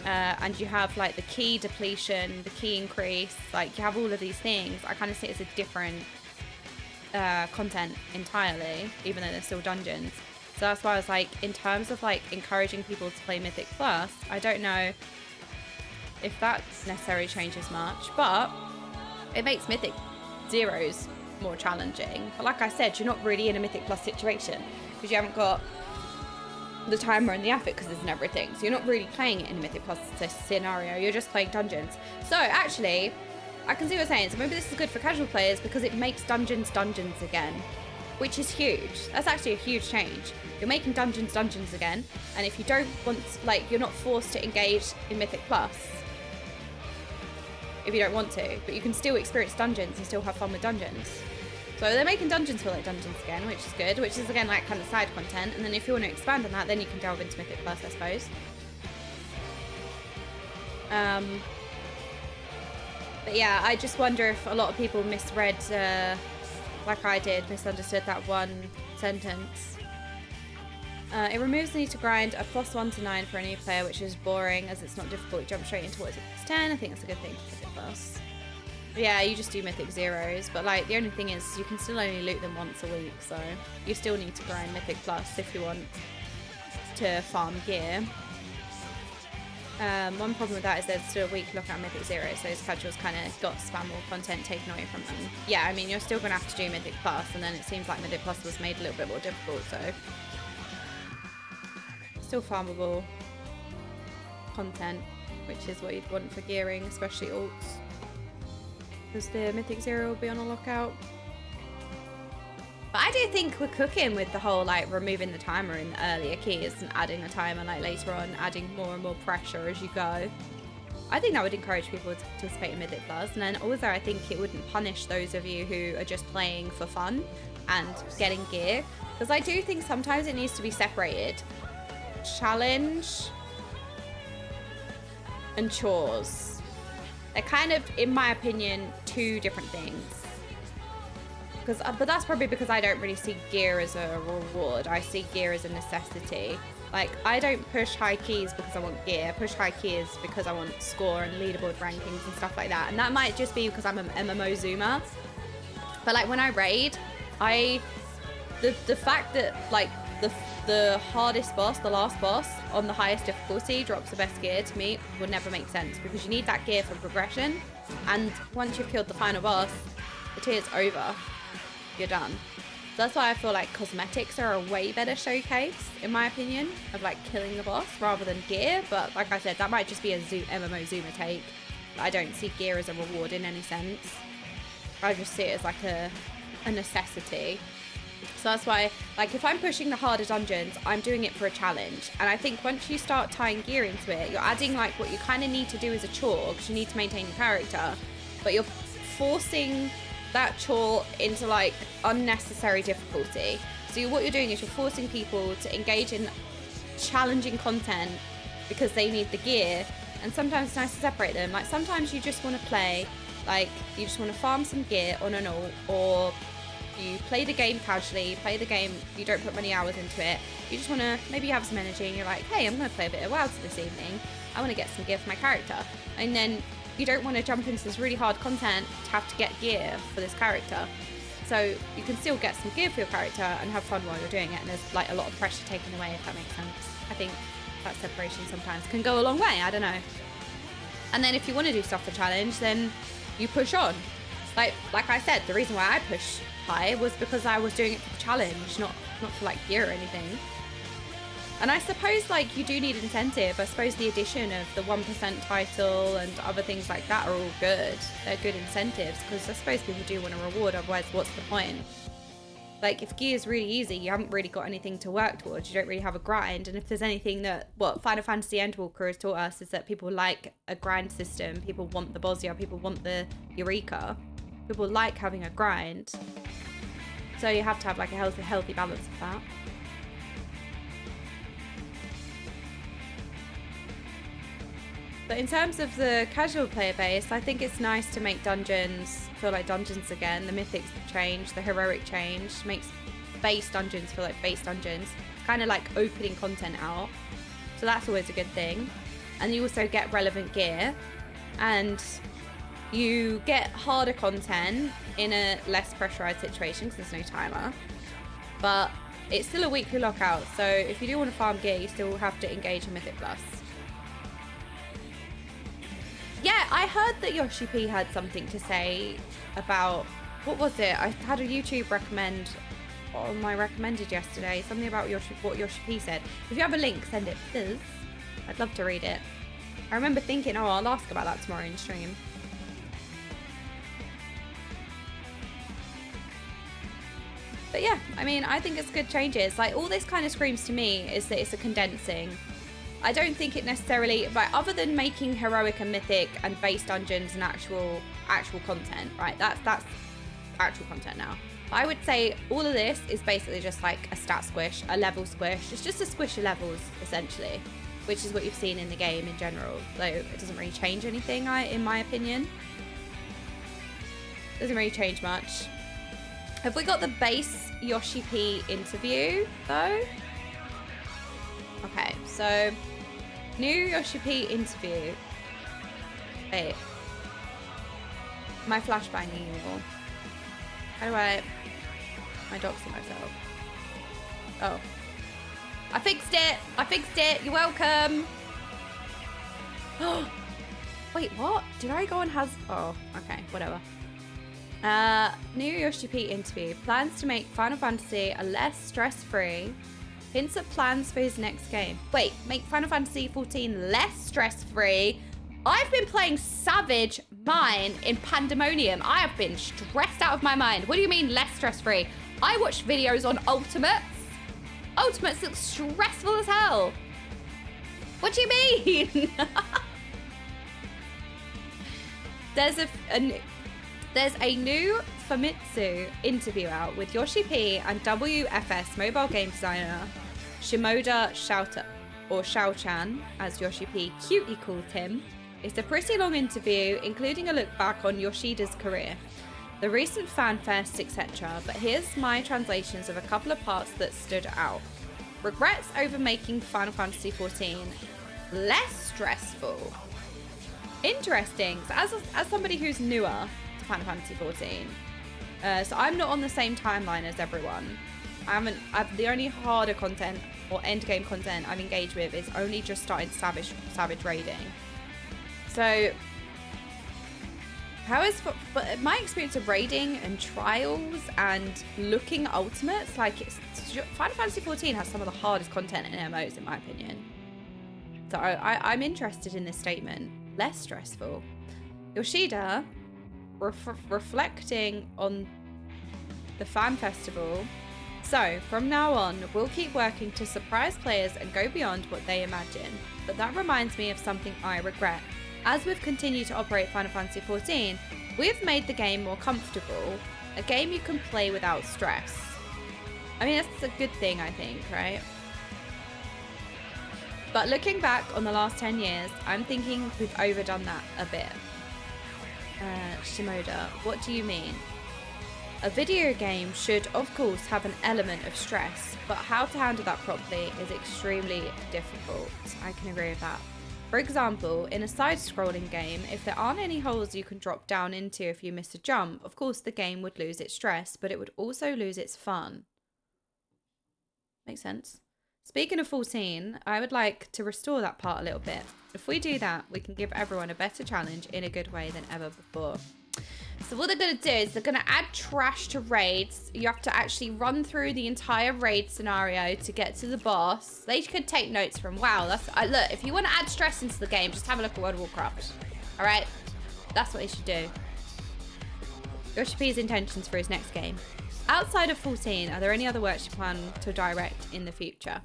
and you have like the key depletion, the key increase, like you have all of these things. I kind of see it as a different content entirely, even though they're still dungeons. So that's why I was like, in terms of like encouraging people to play Mythic Plus, I don't know if that necessarily changes much, but it makes Mythic 0s more challenging. But like I said, you're not really in a Mythic Plus situation because you haven't got the timer and the affixes and everything. So you're not really playing it in a Mythic Plus scenario. You're just playing dungeons. So actually, I can see what you're saying. So maybe this is good for casual players because it makes dungeons again, which is huge. That's actually a huge change. You're making dungeons again. And if you don't want, like, you're not forced to engage in Mythic Plus if you don't want to, but you can still experience dungeons and still have fun with dungeons. So they're making dungeons feel like dungeons again, which is good, which is again like kind of side content. And then if you want to expand on that, then you can delve into Mythic Plus, I suppose. But yeah, I just wonder if a lot of people misread, like I did, misunderstood that one sentence. It removes the need to grind a +1 to 9 for a new player, which is boring as it's not difficult. You jump straight into what is it, +10. I think that's a good thing for Mythic Plus. Yeah, you just do Mythic Zeros, but like the only thing is you can still only loot them once a week, so you still need to grind Mythic Plus if you want to farm gear. One problem with that is there's still a week lookout Mythic Zeros, so those casuals kind of got spam or content taken away from them. Yeah, I mean, you're still going to have to do Mythic Plus, and then it seems like Mythic Plus was made a little bit more difficult, so still farmable content, which is what you'd want for gearing, especially alts, because the Mythic Zero will be on a lookout. But I do think we're cooking with the whole like removing the timer in the earlier keys and adding a timer like later on, adding more and more pressure as you go. I think that would encourage people to participate in Mythic Plus, and then also I think it wouldn't punish those of you who are just playing for fun and getting gear, because I do think sometimes it needs to be separated. Challenge and chores, they're kind of, in my opinion, two different things. But that's probably because I don't really see gear as a reward. I see gear as a necessity. Like, I don't push high keys because I want gear. I push high keys because I want score and leaderboard rankings and stuff like that. And that might just be because I'm an MMO zoomer. But like when I raid, the fact that like the hardest boss, the last boss on the highest difficulty drops the best gear, to me would never make sense, because you need that gear for progression, and once you've killed the final boss, the tier's over, you're done. So that's why I feel like cosmetics are a way better showcase, in my opinion, of like killing the boss rather than gear. But like I said, that might just be a MMO zoomer take. I don't see gear as a reward in any sense. I just see it as like a necessity. So that's why, like, if I'm pushing the harder dungeons, I'm doing it for a challenge. And I think once you start tying gear into it, you're adding like what you kind of need to do as a chore, because you need to maintain your character, but you're forcing that chore into like unnecessary difficulty. So what you're doing is you're forcing people to engage in challenging content because they need the gear. And sometimes it's nice to separate them. Like sometimes you just want to play, like you just want to farm some gear on an alt, or you play the game casually, play the game, you don't put many hours into it, you just want to, maybe you have some energy and you're like, hey, I'm going to play a bit of WoW this evening, I want to get some gear for my character. And then you don't want to jump into this really hard content to have to get gear for this character. So you can still get some gear for your character and have fun while you're doing it, and there's like a lot of pressure taken away, if that makes sense. I think that separation sometimes can go a long way, I don't know. And then if you want to do stuff for challenge, then you push on. Like I said, the reason why I push high was because I was doing it for the challenge, not for like gear or anything. And I suppose like you do need incentive. I suppose the addition of the 1% title and other things like that are all good. They're good incentives, because I suppose people do want a reward, otherwise what's the point? Like if gear is really easy, you haven't really got anything to work towards, you don't really have a grind. And if there's anything that what Final Fantasy Endwalker has taught us, is that people like a grind system, people want the Bosnia, people want the Eureka. People like having a grind, so you have to have like a healthy balance of that. But in terms of the casual player base, I think it's nice to make dungeons feel like dungeons again. The mythics change, the heroic change makes base dungeons feel like base dungeons. It's kind of like opening content out, so that's always a good thing. And you also get relevant gear, and you get harder content in a less pressurized situation because there's no timer, but it's still a weekly lockout, so if you do want to farm gear, you still have to engage in Mythic Plus. Yeah, I heard that Yoshi P had something to say about, what was it? I had a YouTube recommend on my recommended yesterday. Something about what Yoshi P said. If you have a link, send it, please. I'd love to read it. I remember thinking, oh, I'll ask about that tomorrow in stream. But yeah, I mean, I think it's good changes. Like, all this kind of screams to me is that it's a condensing. I don't think it necessarily, like, other than making heroic and mythic and base dungeons and actual content, right? That's actual content now. But I would say all of this is basically just like a stat squish, a level squish. It's just a squish of levels, essentially, which is what you've seen in the game in general. Though it doesn't really change anything, in my opinion. Doesn't really change much. Have we got the base Yoshi P interview, though? Okay, so new Yoshi P interview. Wait. Am I flashbanging you all? How do I doxing myself? Oh. I fixed it! I fixed it! You're welcome! Wait, what? Did I go on Oh, okay, whatever. New Yoshi P interview. Plans to make Final Fantasy a less stress-free. Hints at plans for his next game. Wait, make Final Fantasy XIV less stress-free? I've been playing Savage Mine in Pandemonium. I have been stressed out of my mind. What do you mean less stress-free? I watched videos on Ultimates. Ultimates look stressful as hell. What do you mean? There's a new Famitsu interview out with Yoshi P and WFS mobile game designer Shimoda Shao-chan, as Yoshi P cutely called him. It's a pretty long interview, including a look back on Yoshida's career, the recent fan fest, etc. But here's my translations of a couple of parts that stood out. Regrets over making Final Fantasy XIV less stressful. Interesting. So as somebody who's newer to Final Fantasy XIV, so I'm not on the same timeline as everyone. The only harder content or end game content I've engaged with is only just starting Savage raiding. So, but my experience of raiding and trials and looking ultimates, like Final Fantasy XIV has some of the hardest content in MMOs, in my opinion. So I'm interested in this statement. Less stressful. Yoshida, reflecting on the fan festival. So, from now on, we'll keep working to surprise players and go beyond what they imagine. But that reminds me of something I regret. As we've continued to operate Final Fantasy XIV, we've made the game more comfortable, a game you can play without stress. I mean, that's a good thing, I think, right? But looking back on the last 10 years, I'm thinking we've overdone that a bit. Shimoda, what do you mean? A video game should, of course, have an element of stress, but how to handle that properly is extremely difficult. I can agree with that. For example, in a side-scrolling game, if there aren't any holes you can drop down into if you miss a jump, of course the game would lose its stress, but it would also lose its fun. Makes sense. Speaking of 14, I would like to restore that part a little bit. If we do that, we can give everyone a better challenge in a good way than ever before. So what they're going to do is they're going to add trash to raids. You have to actually run through the entire raid scenario to get to the boss. They could take notes from, wow, look, if you want to add stress into the game, just have a look at World of Warcraft. All right? That's what they should do. Yoshi P's intentions for his next game. Outside of 14, are there any other works you plan to direct in the future?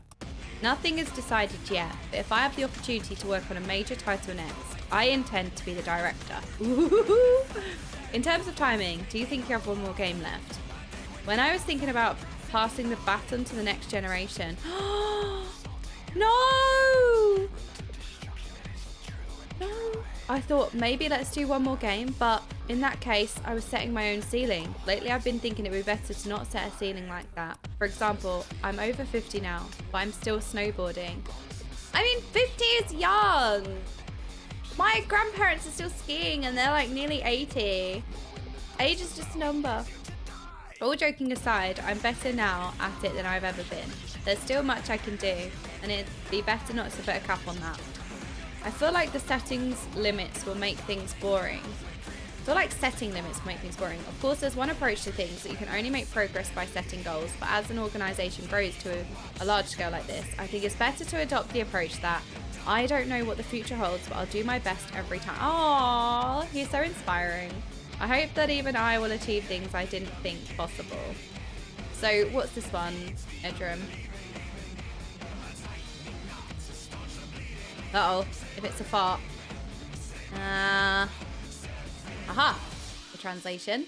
Nothing is decided yet, but if I have the opportunity to work on a major title next, I intend to be the director. Ooh. In terms of timing, do you think you have one more game left? When I was thinking about passing the baton to the next generation... No! No! I thought maybe let's do one more game, but in that case, I was setting my own ceiling. Lately, I've been thinking it would be better to not set a ceiling like that. For example, I'm over 50 now, but I'm still snowboarding. I mean, 50 is young! My grandparents are still skiing and they're like nearly 80. Age is just a number. All joking aside, I'm better now at it than I've ever been. There's still much I can do, and it'd be better not to put a cap on that. I feel like the settings limits will make things boring. I feel like setting limits will make things boring. Of course, there's one approach to things that you can only make progress by setting goals, but as an organisation grows to a large scale like this, I think it's better to adopt the approach that I don't know what the future holds, but I'll do my best every time. Aww, he's so inspiring. I hope that even I will achieve things I didn't think possible. So what's this one, Edram? Uh-oh, if it's a fart. Aha! The translation.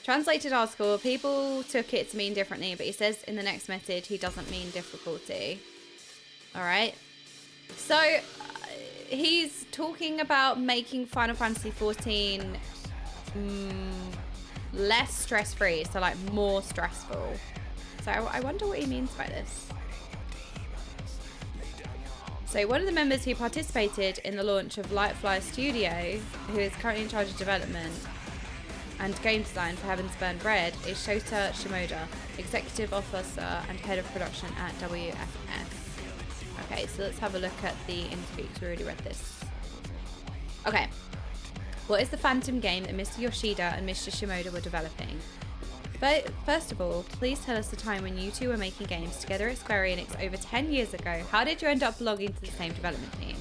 Translated article. People took it to mean differently, but he says in the next message he doesn't mean difficulty. Alright. So, he's talking about making Final Fantasy XIV less stress-free, so like more stressful. So I wonder what he means by this. So one of the members who participated in the launch of Lightfly Studio, who is currently in charge of development and game design for Heaven's Burned Red, is Shota Shimoda, Executive Officer and Head of Production at WFS. Okay, so let's have a look at the interview because we already read this. Okay. What is the Phantom game that Mr. Yoshida and Mr. Shimoda were developing? But first of all, please tell us the time when you two were making games together at Square Enix over 10 years ago. How did you end up belonging to the same development team?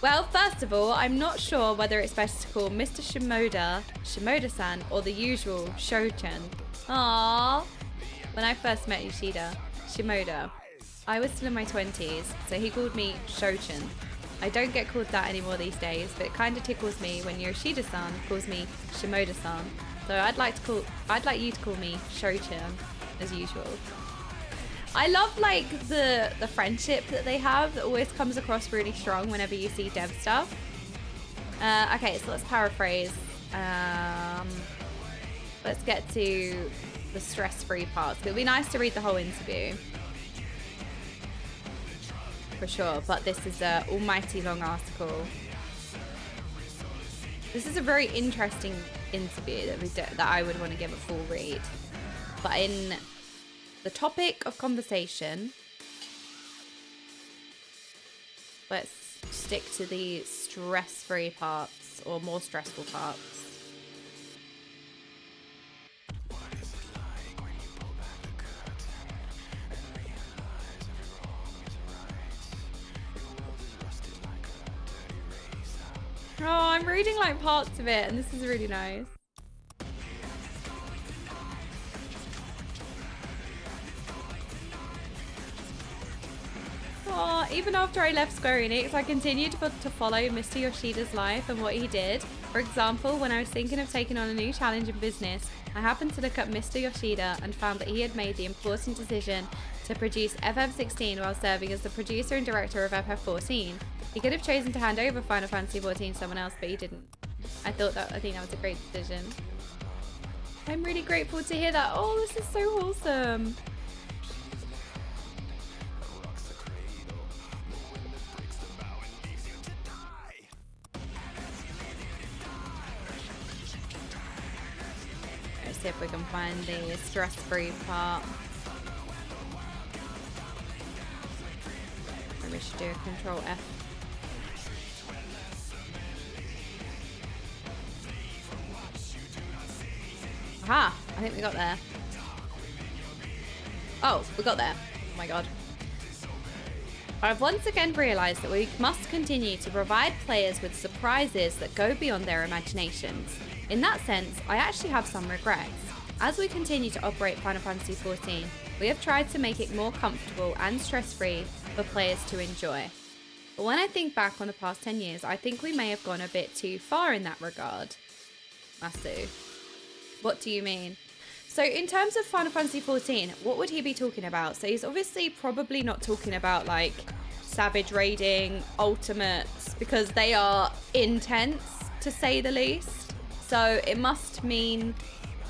Well, first of all, I'm not sure whether it's better to call Mr. Shimoda Shimoda-san or the usual Shochan. Aww. When I first met Yoshida Shimoda, I was still in my 20s, so he called me Shochan. I don't get called that anymore these days, but it kind of tickles me when Yoshida-san calls me Shimoda-san. So I'd like you to call me Shochan as usual. I love like the friendship that they have that always comes across really strong whenever you see dev stuff. Okay, so let's paraphrase. Let's get to the stress-free parts. It'll be nice to read the whole interview. For sure, but this is an almighty long article. This is a very interesting interview that I would want to give a full read. But in the topic of conversation, let's stick to the stress-free parts or more stressful parts. Oh, I'm reading like parts of it and this is really nice. Oh, even after I left Square Enix, I continued to follow Mr. Yoshida's life and what he did. For example, when I was thinking of taking on a new challenge in business, I happened to look up Mr. Yoshida and found that he had made the important decision to produce FF16 while serving as the producer and director of FF14. He could have chosen to hand over Final Fantasy XIV to someone else, but he didn't. I think that was a great decision. I'm really grateful to hear that. Oh, this is so wholesome. Let's see if we can find the stress-free part. Maybe we should do a Control F. Aha! I think we got there. Oh, we got there. Oh my god. I've once again realised that we must continue to provide players with surprises that go beyond their imaginations. In that sense, I actually have some regrets. As we continue to operate Final Fantasy XIV, we have tried to make it more comfortable and stress-free for players to enjoy. But when I think back on the past 10 years, I think we may have gone a bit too far in that regard. Masu. What do you mean? So in terms of Final Fantasy XIV, what would he be talking about? So he's obviously probably not talking about like savage raiding, ultimates, because they are intense to say the least. So it must mean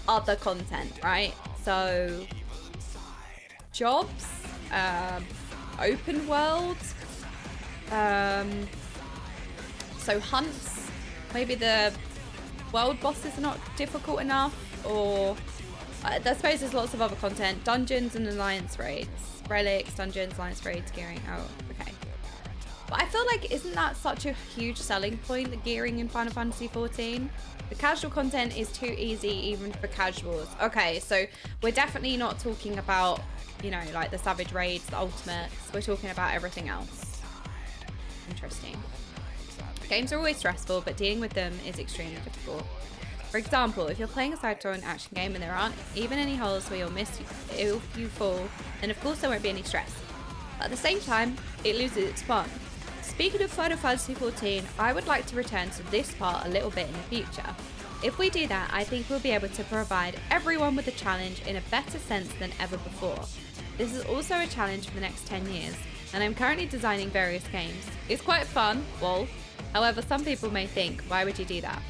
other content, right? So jobs, open world, so hunts, maybe the world bosses are not difficult enough, or I suppose there's lots of other content. Dungeons and alliance raids, relics, dungeons, alliance raids, gearing. Oh, okay. But I feel like, isn't that such a huge selling point, the gearing in Final Fantasy XIV? The casual content is too easy even for casuals. Okay, so we're definitely not talking about, you know, like the Savage Raids, the Ultimates. We're talking about everything else. Interesting. Games are always stressful, but dealing with them is extremely difficult. For example, if you're playing a side-scrolling action game and there aren't even any holes where you'll miss if you fall, then of course there won't be any stress. But at the same time, it loses its fun. Speaking of Final Fantasy XIV, I would like to return to this part a little bit in the future. If we do that, I think we'll be able to provide everyone with a challenge in a better sense than ever before. This is also a challenge for the next 10 years, and I'm currently designing various games. It's quite fun, lol. However, some people may think, why would you do that?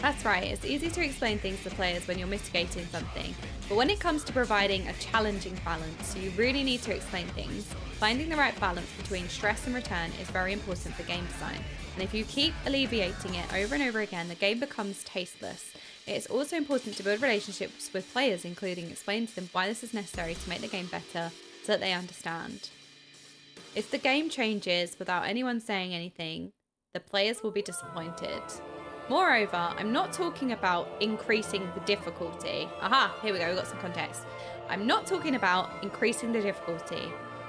That's right, it's easy to explain things to players when you're mitigating something, but when it comes to providing a challenging balance, you really need to explain things. Finding the right balance between stress and return is very important for game design, and if you keep alleviating it over and over again, the game becomes tasteless. It is also important to build relationships with players, including explaining to them why this is necessary to make the game better so that they understand. If the game changes without anyone saying anything, the players will be disappointed. Moreover, I'm not talking about increasing the difficulty. Aha, here we go, we got some context. I'm not talking about increasing the difficulty.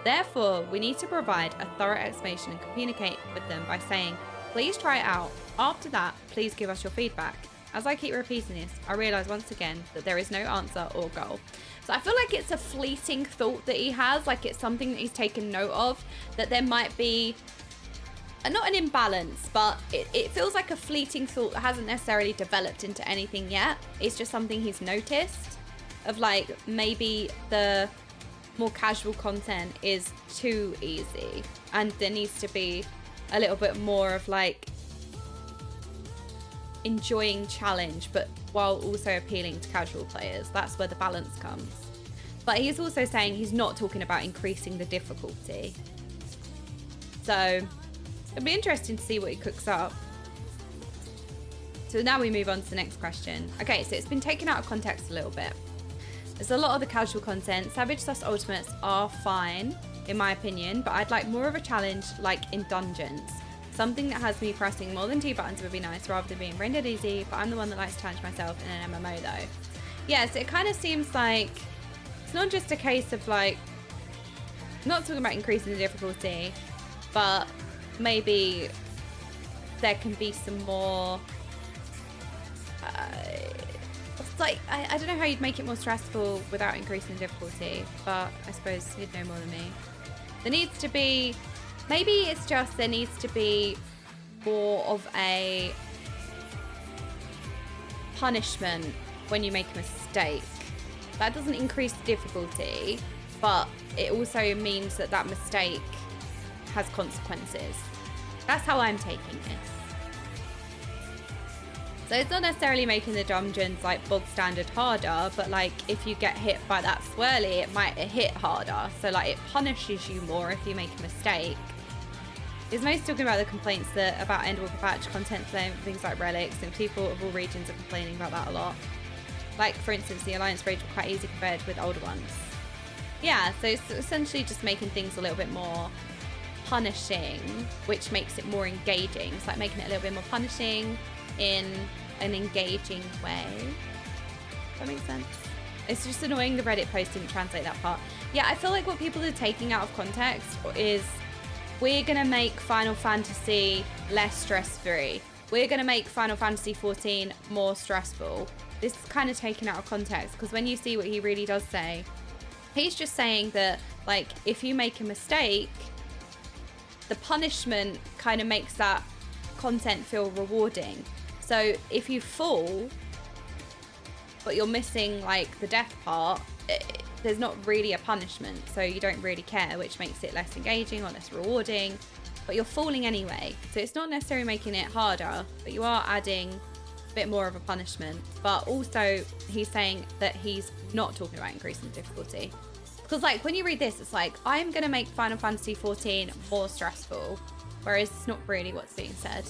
Therefore, we need to provide a thorough explanation and communicate with them by saying, please try it out. After that, please give us your feedback. As I keep repeating this, I realise once again that there is no answer or goal. So I feel like it's a fleeting thought that he has, like it's something that he's taken note of, that there might be not an imbalance, but it feels like a fleeting thought that hasn't necessarily developed into anything yet. It's just something he's noticed of, like, maybe the more casual content is too easy and there needs to be a little bit more of like enjoying challenge, but while also appealing to casual players. That's where the balance comes. But he's also saying he's not talking about increasing the difficulty. So it'll be interesting to see what he cooks up. So now we move on to the next question. Okay, so it's been taken out of context a little bit. There's a lot of the casual content. Savage / Ultimates are fine, in my opinion, but I'd like more of a challenge like in dungeons. Something that has me pressing more than 2 buttons would be nice rather than being rendered easy, but I'm the one that likes to challenge myself in an MMO though. Yes, it kind of seems like it's not just a case of like, not talking about increasing the difficulty, but maybe there can be some more, it's like, I don't know how you'd make it more stressful without increasing the difficulty, but I suppose you'd know more than me. There needs to be, maybe it's just there needs to be more of a punishment when you make a mistake. That doesn't increase the difficulty, but it also means that that mistake has consequences. That's how I'm taking this. So it's not necessarily making the dungeons like bog standard harder, but like if you get hit by that swirly, it might hit harder. So like it punishes you more if you make a mistake. He's mostly talking about the complaints that about Endwalker patch content, things like relics, and people of all regions are complaining about that a lot. Like for instance, the Alliance raids were quite easy compared with older ones. Yeah, so it's essentially just making things a little bit more punishing, which makes it more engaging. It's like making it a little bit more punishing in an engaging way. Does that make sense? It's just annoying the Reddit post didn't translate that part. Yeah, I feel like what people are taking out of context is we're gonna make Final Fantasy less stress-free. We're gonna make Final Fantasy XIV more stressful. This is kind of taken out of context, because when you see what he really does say, he's just saying that like if you make a mistake, the punishment kind of makes that content feel rewarding. So if you fall, but you're missing like the death part, there's not really a punishment, so you don't really care, which makes it less engaging or less rewarding, but you're falling anyway. So it's not necessarily making it harder, but you are adding a bit more of a punishment. But also he's saying that he's not talking about increasing the difficulty. Because like when you read this, it's like, I'm gonna make Final Fantasy XIV more stressful, whereas it's not really what's being said.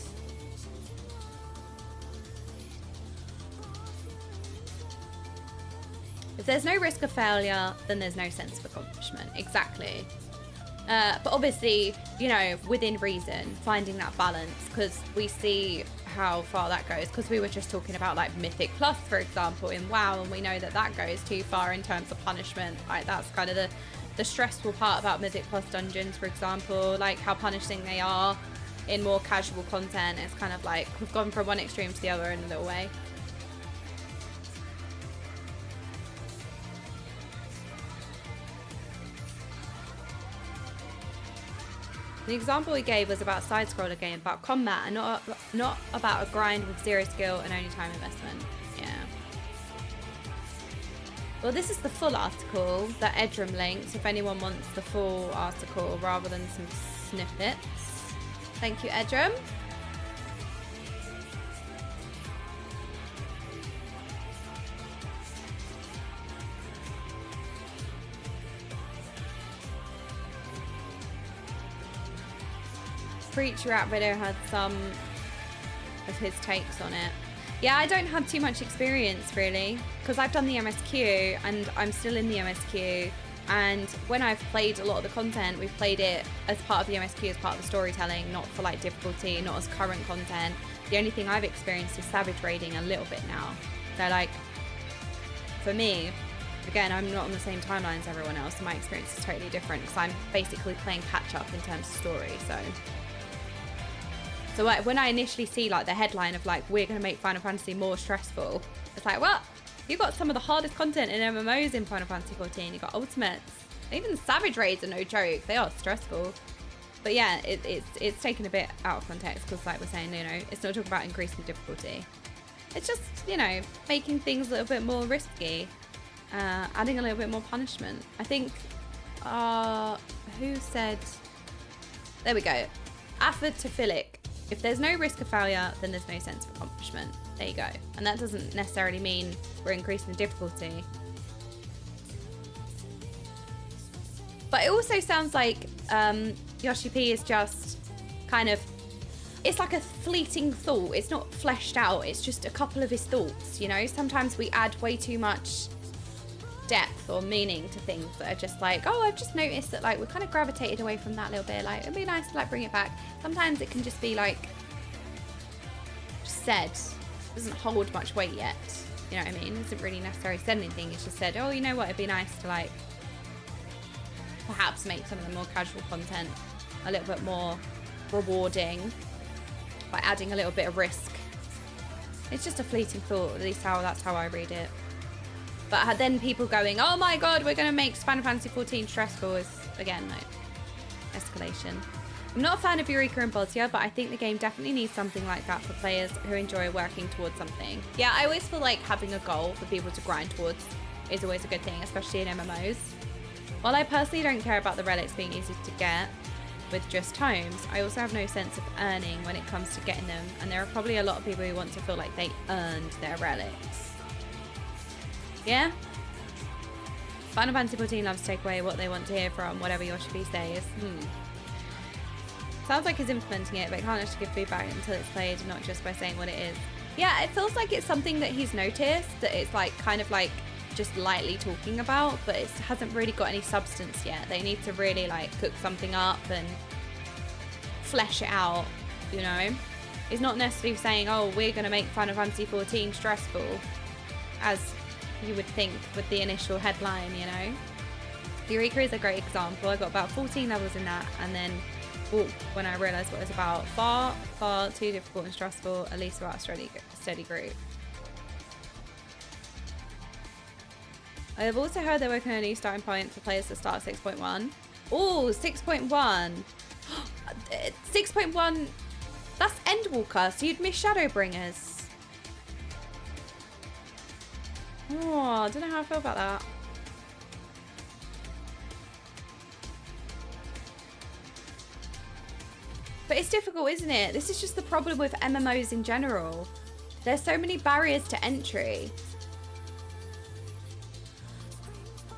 If there's no risk of failure, then there's no sense of accomplishment. Exactly. But obviously, you know, within reason, finding that balance, because we see how far that goes, because we were just talking about like Mythic Plus, for example, in WoW, and we know that that goes too far in terms of punishment. Like, that's kind of the stressful part about Mythic Plus dungeons, for example, like how punishing they are in more casual content. It's kind of like we've gone from one extreme to the other in a little way. The example we gave was about side-scroller game, about combat, and not about a grind with zero skill and only time investment. Yeah. Well, this is the full article that Edrum links, if anyone wants the full article rather than some snippets. Thank you, Edrum. Preacher Rap video had some of his takes on it. Yeah, I don't have too much experience really, because I've done the MSQ and I'm still in the MSQ, and when I've played a lot of the content, we've played it as part of the MSQ, as part of the storytelling, not for like difficulty, not as current content. The only thing I've experienced is savage raiding a little bit now. So like, for me, again, I'm not on the same timeline as everyone else, so my experience is totally different, because I'm basically playing catch up in terms of story. So like, when I initially see like the headline of like, we're going to make Final Fantasy more stressful, it's like, what? You got some of the hardest content in MMOs in Final Fantasy 14. You got ultimates. Even savage raids are no joke. They are stressful. But yeah, it's taken a bit out of context, because like we're saying, you know, it's not talking about increasing difficulty. It's just, you know, making things a little bit more risky, adding a little bit more punishment. I think, who said, there we go, Afford-to-Philic. If there's no risk of failure, then there's no sense of accomplishment. There you go. And that doesn't necessarily mean we're increasing the difficulty. But it also sounds like Yoshi P is just kind of, it's like a fleeting thought. It's not fleshed out. It's just a couple of his thoughts, you know? Sometimes we add way too much depth or meaning to things that are just like, oh, I've just noticed that like we kind of gravitated away from that a little bit, like it'd be nice to like bring it back. Sometimes it can just be like just said, doesn't hold much weight yet, you know what I mean? It doesn't really necessarily said anything. It's just said, oh, you know what, it'd be nice to like perhaps make some of the more casual content a little bit more rewarding by adding a little bit of risk. It's just a fleeting thought, at least that's how I read it. But then people going, oh my god, we're going to make Final Fantasy 14 stressful, is, again, like, escalation. I'm not a fan of Eureka and Botia, but I think the game definitely needs something like that for players who enjoy working towards something. Yeah, I always feel like having a goal for people to grind towards is always a good thing, especially in MMOs. While I personally don't care about the relics being easy to get with just tomes, I also have no sense of earning when it comes to getting them, and there are probably a lot of people who want to feel like they earned their relics. Yeah? Final Fantasy 14 loves to take away what they want to hear from whatever Yoshi P says. Sounds like he's implementing it, but can't actually give feedback until it's played, not just by saying what it is. Yeah, it feels like it's something that he's noticed, that it's like kind of like just lightly talking about, but it hasn't really got any substance yet. They need to really like cook something up and flesh it out, you know? It's not necessarily saying, oh, we're going to make Final Fantasy 14 stressful, as you would think with the initial headline, you know. Eureka is a great example. I got about 14 levels in that, and then when I realised what it was about, far too difficult and stressful, at least about a steady group. I have also heard they're working on a new starting point for players to start 6.1. Oh, 6.1. 6.1, that's Endwalker, so you'd miss Shadowbringers. Oh, I don't know how I feel about that. But it's difficult, isn't it? This is just the problem with MMOs in general. There's so many barriers to entry.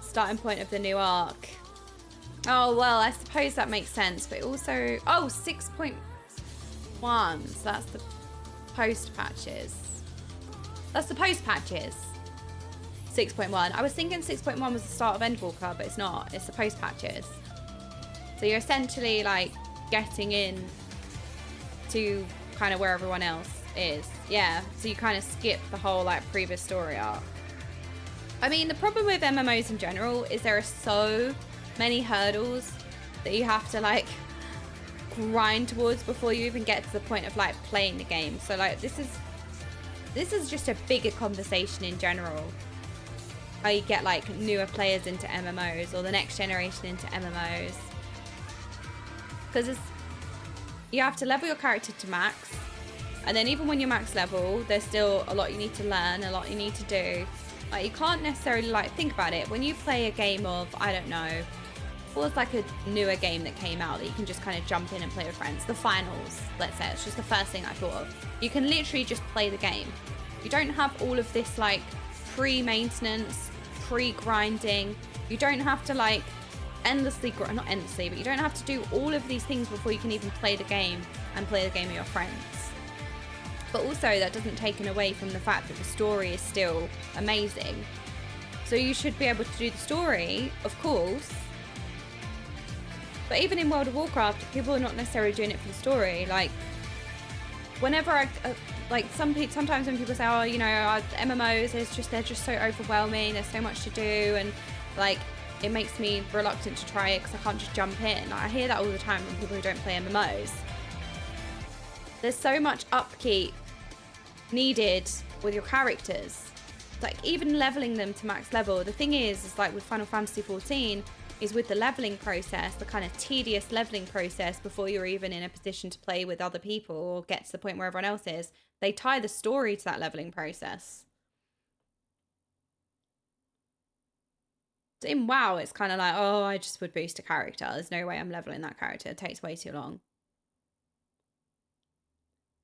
Starting point of the new arc. Oh, well, I suppose that makes sense, but also... Oh, 6.1. So that's the post patches. That's the post patches. 6.1. I was thinking 6.1 was the start of Endwalker, but it's not. It's the post patches. So you're essentially like getting in to kind of where everyone else is. Yeah, so you kind of skip the whole like previous story arc. I mean, the problem with MMOs in general is there are so many hurdles that you have to like grind towards before you even get to the point of like playing the game. So like this is just a bigger conversation in general. How you get like newer players into MMOs or the next generation into MMOs. Because you have to level your character to max. And then even when you're max level, there's still a lot you need to learn, a lot you need to do. Like you can't necessarily like think about it. When you play a game of, I don't know, what was like a newer game that came out that you can just kind of jump in and play with friends? The finals, let's say. It's just the first thing I thought of. You can literally just play the game. You don't have all of this like pre-maintenance, pre-grinding. You don't have to like endlessly, not endlessly, but you don't have to do all of these things before you can even play the game and play the game with your friends. But also that doesn't take away from the fact that the story is still amazing. So you should be able to do the story, of course. But even in World of Warcraft, people are not necessarily doing it for the story. Like, whenever I, like sometimes when people say, oh, you know, MMOs, they're just so overwhelming. There's so much to do, and like it makes me reluctant to try it because I can't just jump in. Like, I hear that all the time from people who don't play MMOs. There's so much upkeep needed with your characters. Like even leveling them to max level. The thing is like with Final Fantasy XIV, is with the leveling process, the kind of tedious leveling process before you're even in a position to play with other people or get to the point where everyone else is, they tie the story to that leveling process. So in WoW, it's kind of like, oh, I just would boost a character. There's no way I'm leveling that character. It takes way too long.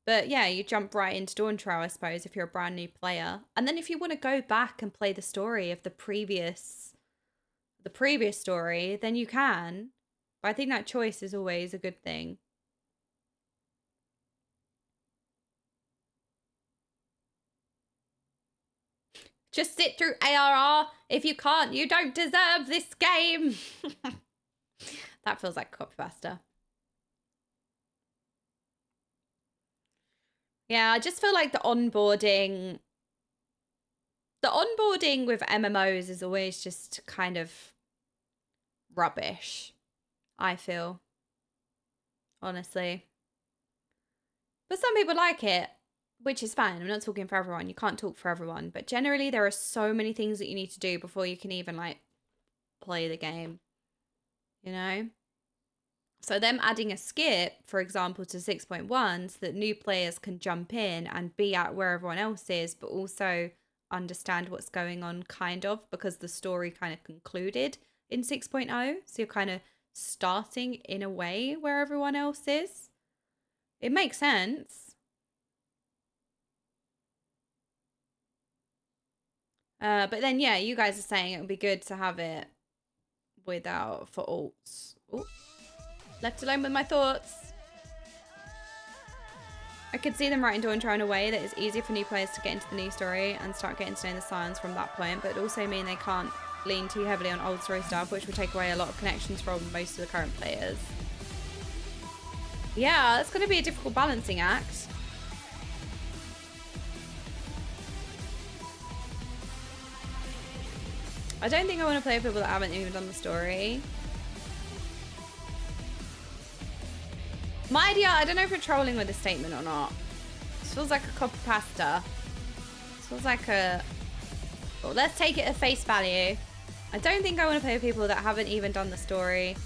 But yeah, you jump right into Dawntrail, I suppose, if you're a brand new player. And then if you want to go back and play the story of the previous story, then you can. But I think that choice is always a good thing. Just sit through ARR. If you can't, you don't deserve this game. That feels like copypasta. Yeah, I just feel like the onboarding with MMOs is always just kind of rubbish, I feel, honestly. But some people like it, which is fine. I'm not talking for everyone. You can't talk for everyone. But generally, there are so many things that you need to do before you can even, like, play the game, you know? So them adding a skip, for example, to 6.1 so that new players can jump in and be at where everyone else is, but also understand what's going on, kind of, because the story kind of concluded in 6.0. So you're kind of starting in a way where everyone else is. It makes sense. But then, yeah, you guys are saying it would be good to have it without for alts. Ooh. Left alone with my thoughts. I could see them writing Dawntrail in a way that is easier for new players to get into the new story and start getting to know the science from that point, but it also mean they can't lean too heavily on old story stuff, which would take away a lot of connections from most of the current players. Yeah, it's going to be a difficult balancing act. I don't think I want to play with people that haven't even done the story. My idea, I don't know if we're trolling with this statement or not. This feels like a copy pasta. This feels like a... Well, let's take it at face value. I don't think I want to play with people that haven't even done the story.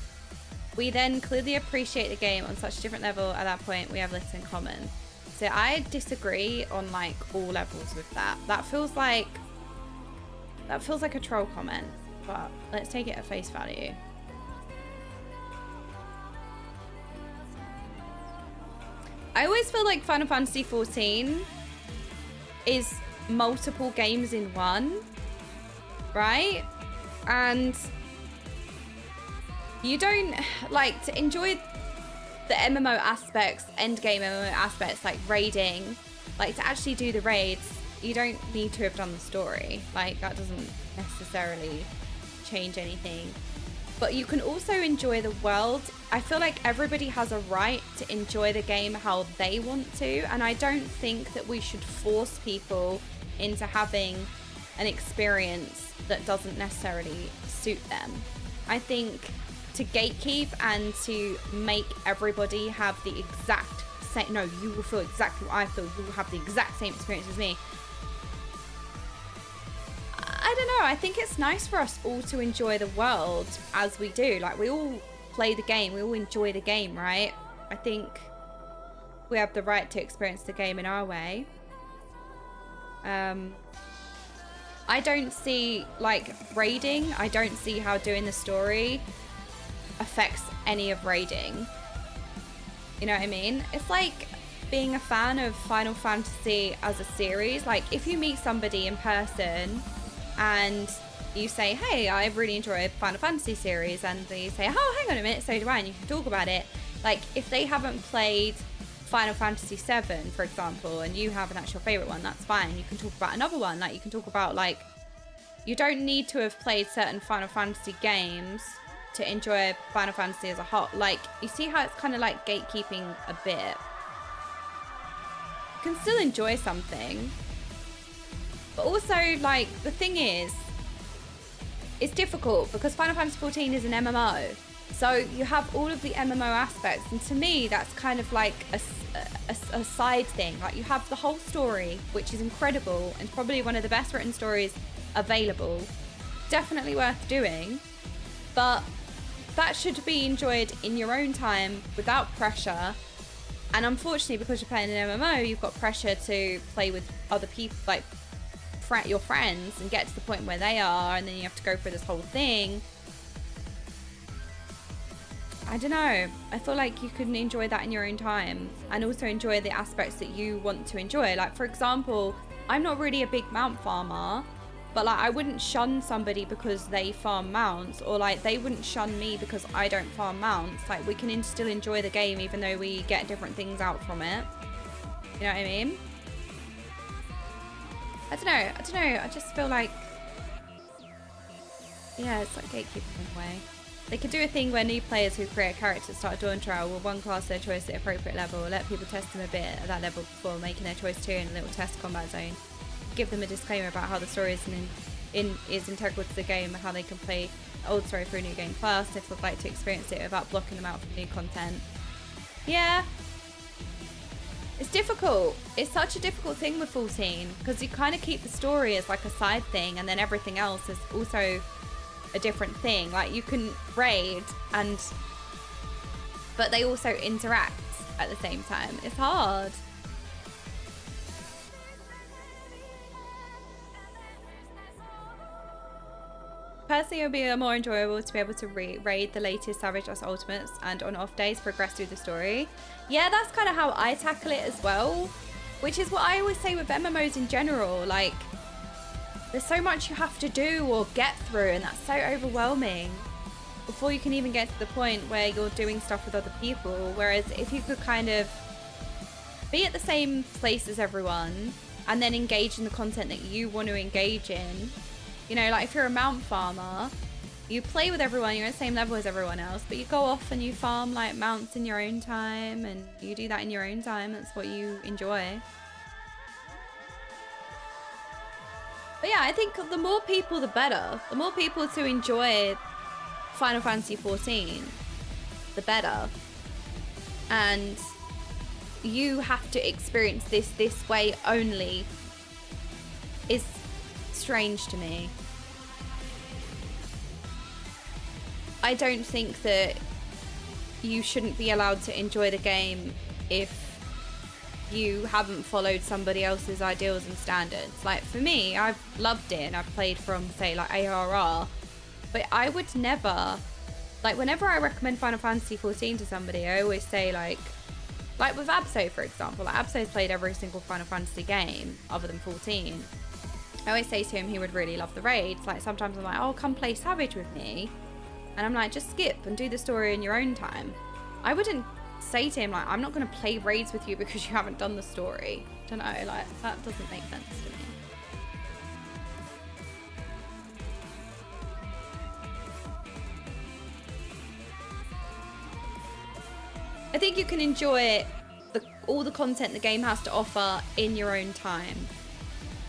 We then clearly appreciate the game on such a different level. At that point, we have little in common. So I disagree on like all levels with that. That feels like a troll comment, but let's take it at face value. I always feel like Final Fantasy XIV is multiple games in one, right? And you don't, like, to enjoy the MMO aspects, endgame MMO aspects, like raiding, like to actually do the raids, you don't need to have done the story. Like, that doesn't necessarily change anything. But you can also enjoy the world I feel like everybody has a right to enjoy the game how they want to, and I don't think that we should force people into having an experience that doesn't necessarily suit them. I think to gatekeep and to make everybody have the exact same, no, you will feel exactly what I feel, you will have the exact same experience as me. I don't know, I think it's nice for us all to enjoy the world as we do. Like, we all play the game, we all enjoy the game, right? I think we have the right to experience the game in our way. I don't see, like, raiding, I don't see how doing the story affects any of raiding. You know what I mean? It's like being a fan of Final Fantasy as a series. Like, if you meet somebody in person and you say, hey, I really enjoy Final Fantasy series, and they say, oh, hang on a minute, so do I, and you can talk about it. Like, if they haven't played Final Fantasy VII, for example, and you have an actual favorite one, that's fine. You can talk about another one. Like, you can talk about, like, you don't need to have played certain Final Fantasy games to enjoy Final Fantasy as a whole. Like, you see how it's kind of like gatekeeping a bit. You can still enjoy something, but also, like, the thing is, it's difficult because Final Fantasy XIV is an MMO. So you have all of the MMO aspects, and to me, that's kind of like a side thing. Like, you have the whole story, which is incredible and probably one of the best written stories available. Definitely worth doing, but that should be enjoyed in your own time without pressure. And unfortunately, because you're playing an MMO, you've got pressure to play with other people, like your friends, and get to the point where they are, and then you have to go through this whole thing. I don't know. I feel like you can enjoy that in your own time and also enjoy the aspects that you want to enjoy. Like, for example, I'm not really a big mount farmer, but like, I wouldn't shun somebody because they farm mounts, or like they wouldn't shun me because I don't farm mounts. Like, we can still enjoy the game even though we get different things out from it. You know what I mean? I don't know. I just feel like, yeah, it's like gatekeeping in a way. They could do a thing where new players who create a character start a Dawntrail will one class their choice at the appropriate level, let people test them a bit at that level before making their choice too in a little test combat zone. Give them a disclaimer about how the story is integral to the game and how they can play the old story for a new game first if they'd like to experience it without blocking them out from new content. Yeah. It's difficult. It's such a difficult thing with 14 because you kind of keep the story as like a side thing, and then everything else is also a different thing. Like, you can raid but they also interact at the same time. It's hard. Personally, it would be more enjoyable to be able to raid the latest Savage Us Ultimates and on off days progress through the story. Yeah, that's kind of how I tackle it as well, which is what I always say with MMOs in general. Like, there's so much you have to do or get through, and that's so overwhelming before you can even get to the point where you're doing stuff with other people. Whereas if you could kind of be at the same place as everyone and then engage in the content that you want to engage in, you know, like if you're a mount farmer, you play with everyone, you're at the same level as everyone else, but you go off and you farm like mounts in your own time, and you do that in your own time. That's what you enjoy. But yeah, I think the more people, the better. The more people to enjoy Final Fantasy XIV, the better. And you have to experience this way only is strange to me. I don't think that you shouldn't be allowed to enjoy the game if you haven't followed somebody else's ideals and standards. Like, for me, I've loved it and I've played from, say, like ARR, but I would never, like, whenever I recommend Final Fantasy XIV to somebody, I always say, like with Absol, for example, like Absol's played every single Final Fantasy game other than 14. I always say to him he would really love the raids. Like, sometimes I'm like, oh, come play Savage with me, and I'm like, just skip and do the story in your own time. I wouldn't say to him, like, I'm not going to play raids with you because you haven't done the story. I don't know, like, that doesn't make sense to me. I think you can enjoy all the content the game has to offer in your own time.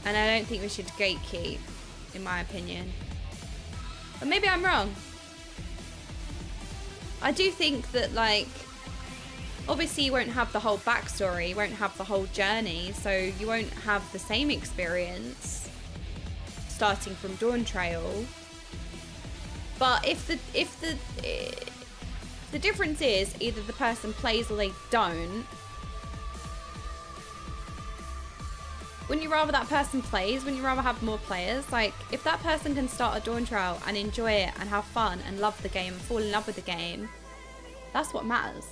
And I don't think we should gatekeep, in my opinion. But maybe I'm wrong. I do think that, like, obviously you won't have the whole backstory, you won't have the whole journey, so you won't have the same experience starting from Dawntrail. But if the difference is either the person plays or they don't, wouldn't you rather that person plays? Wouldn't you rather have more players? Like, if that person can start a Dawntrail and enjoy it and have fun and love the game and fall in love with the game, that's what matters.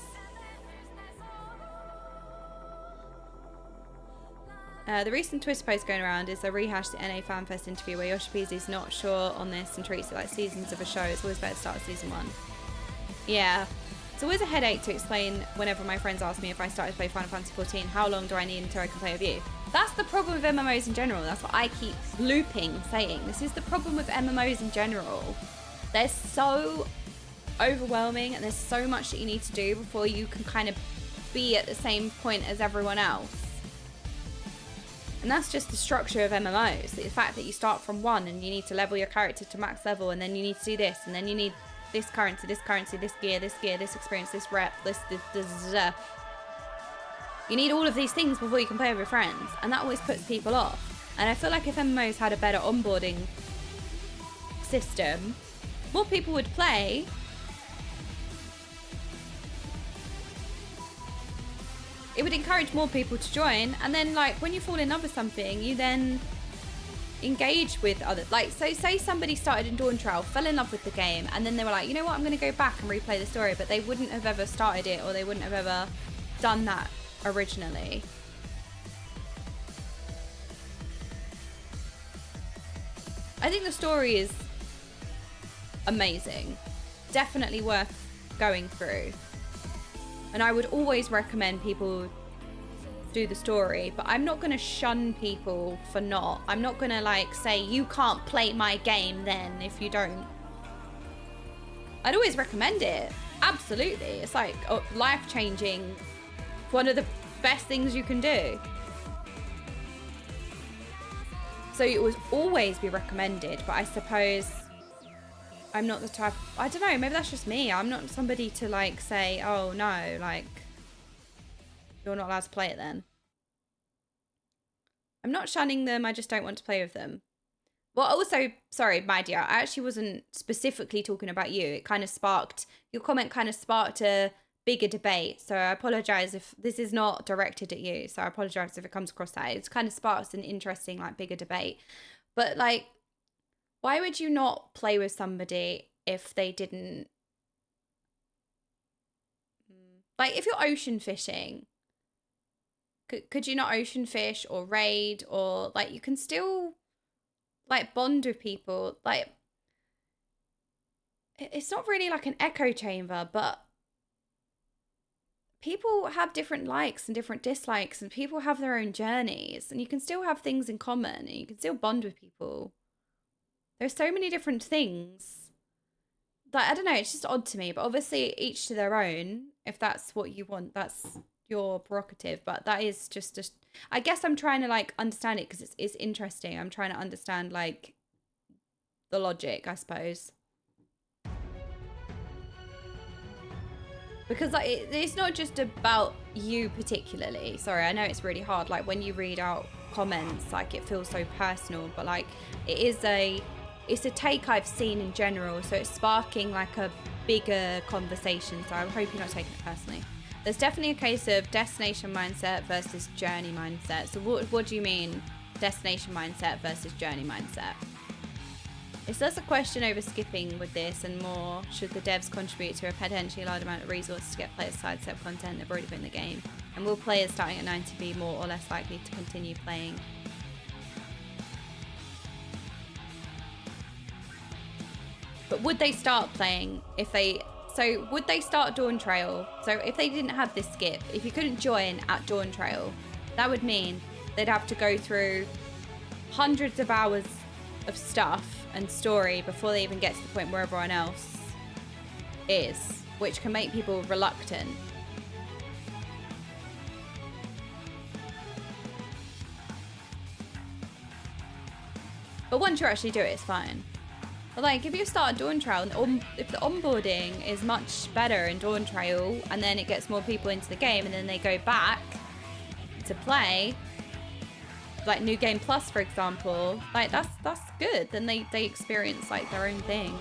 The recent Twitter post going around is a rehash the NA FanFest interview where Yoshi P's not sure on this and treats it like seasons of a show. It's always better to start with season 1. Yeah. It's always a headache to explain whenever my friends ask me if I started to play Final Fantasy XIV, how long do I need until I can play with you? That's the problem with MMOs in general. That's what I keep looping saying. This is the problem with MMOs in general. They're so overwhelming and there's so much that you need to do before you can kind of be at the same point as everyone else. And that's just the structure of MMOs. The fact that you start from 1 and you need to level your character to max level, and then you need to do this, and then you need this currency, this gear, this experience, this rep, this. You need all of these things before you can play with your friends, and that always puts people off. And I feel like if MMOs had a better onboarding system, more people would play. It would encourage more people to join, and then, like, when you fall in love with something, you then engage with others. Like, so say somebody started in Dawntrail, fell in love with the game, and then they were like, you know what, I'm going to go back and replay the story, but they wouldn't have ever started it, or they wouldn't have ever done that originally. I think the story is amazing. Definitely worth going through. And I would always recommend people do the story, but I'm not going to shun people for not. I'm not going to, like, say, you can't play my game then if you don't. I'd always recommend it. Absolutely. It's like life-changing. One of the best things you can do. So it would always be recommended, but I suppose I'm not the type, I don't know, maybe that's just me. I'm not somebody to, like, say, oh no, like, you're not allowed to play it then. I'm not shunning them, I just don't want to play with them. Well, also, sorry, my dear, I actually wasn't specifically talking about you. It kind of sparked, your comment kind of sparked a bigger debate. So I apologize if this is not directed at you. So I apologize if it comes across that. It's kind of sparks an interesting, like, bigger debate. But, like, why would you not play with somebody if they didn't... Like, if you're ocean fishing, could you not ocean fish or raid, or, like, you can still, like, bond with people. Like, it's not really like an echo chamber, but people have different likes and different dislikes, and people have their own journeys, and you can still have things in common, and you can still bond with people. There's so many different things. Like, I don't know, it's just odd to me, but obviously each to their own. If that's what you want, that's your prerogative, but that is just I guess I'm trying to, like, understand it because it's interesting. I'm trying to understand, like, the logic, I suppose. Because, like, it's not just about you particularly. Sorry, I know it's really hard. Like, when you read out comments, like, it feels so personal, but, like, it's a take I've seen in general, so it's sparking, like, a bigger conversation, so I hope you're not taking it personally. There's definitely a case of destination mindset versus journey mindset. So what do you mean, destination mindset versus journey mindset? Is there a question over skipping with this and more? Should the devs contribute to a potentially large amount of resources to get players sidestep content they've already put in the game? And will players starting at 90 be more or less likely to continue playing? But would they start playing if they... So would they start Dawntrail? So if they didn't have this skip, if you couldn't join at Dawntrail, that would mean they'd have to go through hundreds of hours of stuff and story before they even get to the point where everyone else is, which can make people reluctant. But once you actually do it, it's fine. But like, if you start Dawntrail, and if the onboarding is much better in Dawntrail, and then it gets more people into the game, and then they go back to play, like New Game Plus, for example, like that's good. Then they experience like their own thing.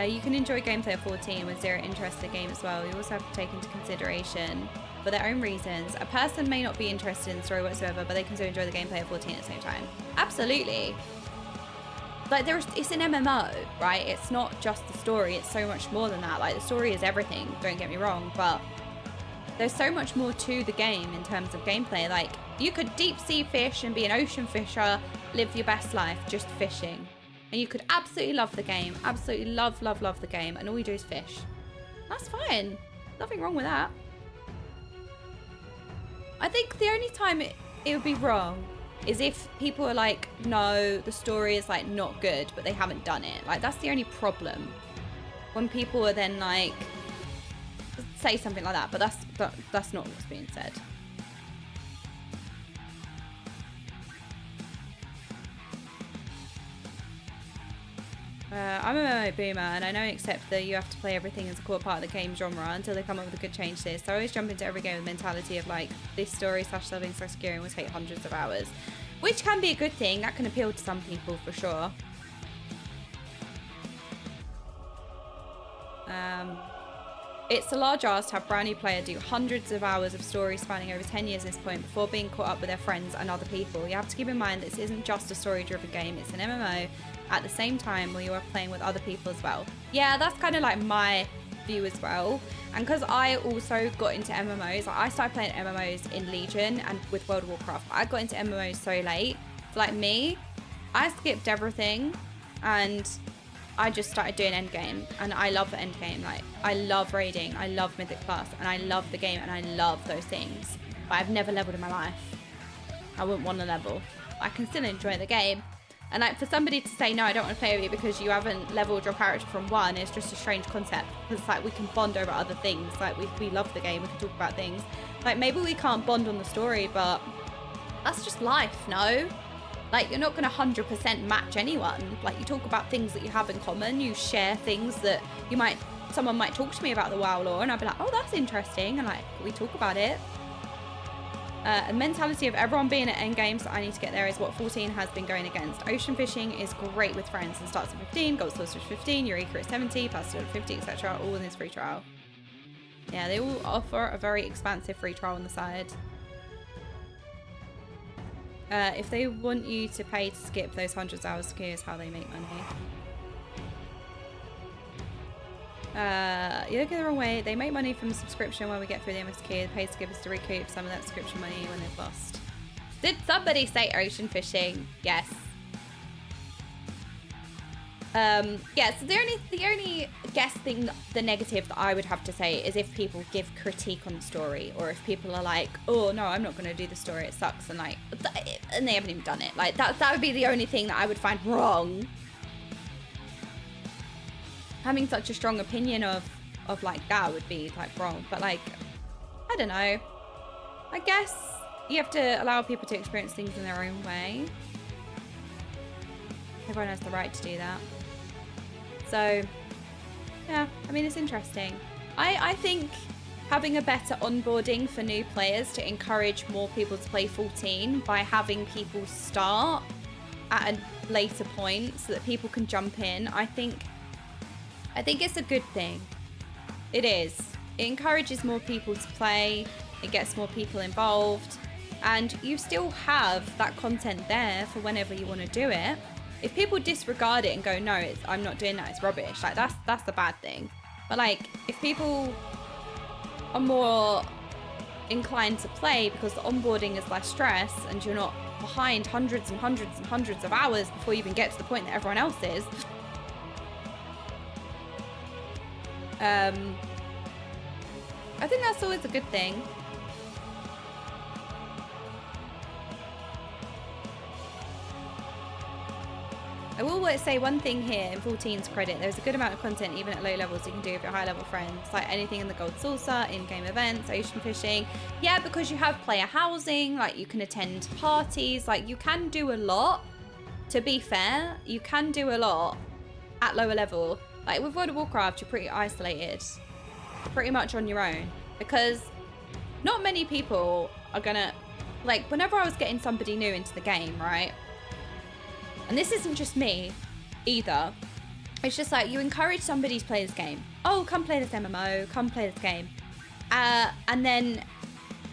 You can enjoy gameplay of 14 with zero interest in the game as well. You also have to take into consideration, for their own reasons, a person may not be interested in the story whatsoever, but they can still enjoy the gameplay of 14 at the same time. Absolutely. Like, it's an MMO, right? It's not just the story, it's so much more than that. Like, the story is everything, don't get me wrong, but there's so much more to the game in terms of gameplay. Like, you could deep sea fish and be an ocean fisher, live your best life just fishing. And you could absolutely love the game, absolutely love the game, and all you do is fish. That's fine. Nothing wrong with that. I think the only time it would be wrong is if people are like, no, the story is like not good, but they haven't done it. Like, that's the only problem. When people are then like, say something like that, but that's not what's being said. I'm a MMO boomer, and I don't accept that you have to play everything as a core part of the game genre until they come up with a good change to this. So I always jump into every game with the mentality of like, this story / loving / scaring will take hundreds of hours. Which can be a good thing, that can appeal to some people for sure. It's a large ask to have brand new player do hundreds of hours of story spanning over 10 years at this point before being caught up with their friends and other people. You have to keep in mind this isn't just a story-driven game, it's an MMO at the same time where you are playing with other people as well. Yeah, that's kind of like my view as well. And because I also got into MMOs, like I started playing MMOs in Legion and with World of Warcraft. I got into MMOs so late. So like me, I skipped everything and I just started doing endgame, and I love the endgame. Like, I love raiding, I love Mythic Plus, and I love the game, and I love those things. But I've never leveled in my life. I wouldn't want to level. I can still enjoy the game. And like, for somebody to say, no, I don't want to play with you because you haven't leveled your character from 1 is just a strange concept. Because it's like, we can bond over other things. Like, we love the game, we can talk about things. Like, maybe we can't bond on the story, but that's just life, no? Like, you're not going to 100% match anyone. Like, you talk about things that you have in common. You share things that someone might talk to me about the WoW lore, and I'll be like, oh, that's interesting. And like, we talk about it. The mentality of everyone being at endgame, so I need to get there, is what 14 has been going against. Ocean fishing is great with friends and starts at 15, gold source at 15, Eureka at 70, Pasta at 50, etc. All in this free trial. Yeah, they all offer a very expansive free trial on the side. If they want you to pay to skip those hundreds of hours, here's how they make money. You're looking the wrong way. They make money from the subscription when we get through the MSQ. The paid skip is to recoup some of that subscription money when they've lost. Did somebody say ocean fishing? Yes. Yeah, so the only guess thing, the negative that I would have to say is if people give critique on the story, or if people are like, oh no, I'm not going to do the story, it sucks, and like, and they haven't even done it. Like, that would be the only thing that I would find wrong. Having such a strong opinion of like that would be like wrong, but like, I don't know. I guess you have to allow people to experience things in their own way. Everyone has the right to do that. So, yeah, I mean, it's interesting. I think having a better onboarding for new players to encourage more people to play 14 by having people start at a later point so that people can jump in, I think it's a good thing. It is. It encourages more people to play, it gets more people involved, and you still have that content there for whenever you want to do it. If people disregard it and go, no, I'm not doing that, it's rubbish, like that's the bad thing. But like, if people are more inclined to play because the onboarding is less stress and you're not behind hundreds and hundreds and hundreds of hours before you even get to the point that everyone else is, I think that's always a good thing. I will say one thing here in 14's credit. There's a good amount of content even at low levels you can do with your high level friends, like anything in the gold saucer, in-game events, ocean fishing. Yeah, because you have player housing, like you can attend parties, like you can do a lot. To be fair, you can do a lot at lower level. Like with World of Warcraft, you're pretty isolated, pretty much on your own, because not many people are gonna, like whenever I was getting somebody new into the game, right? And this isn't just me either. It's just like you encourage somebody to play this game. Oh, come play this MMO, come play this game. And then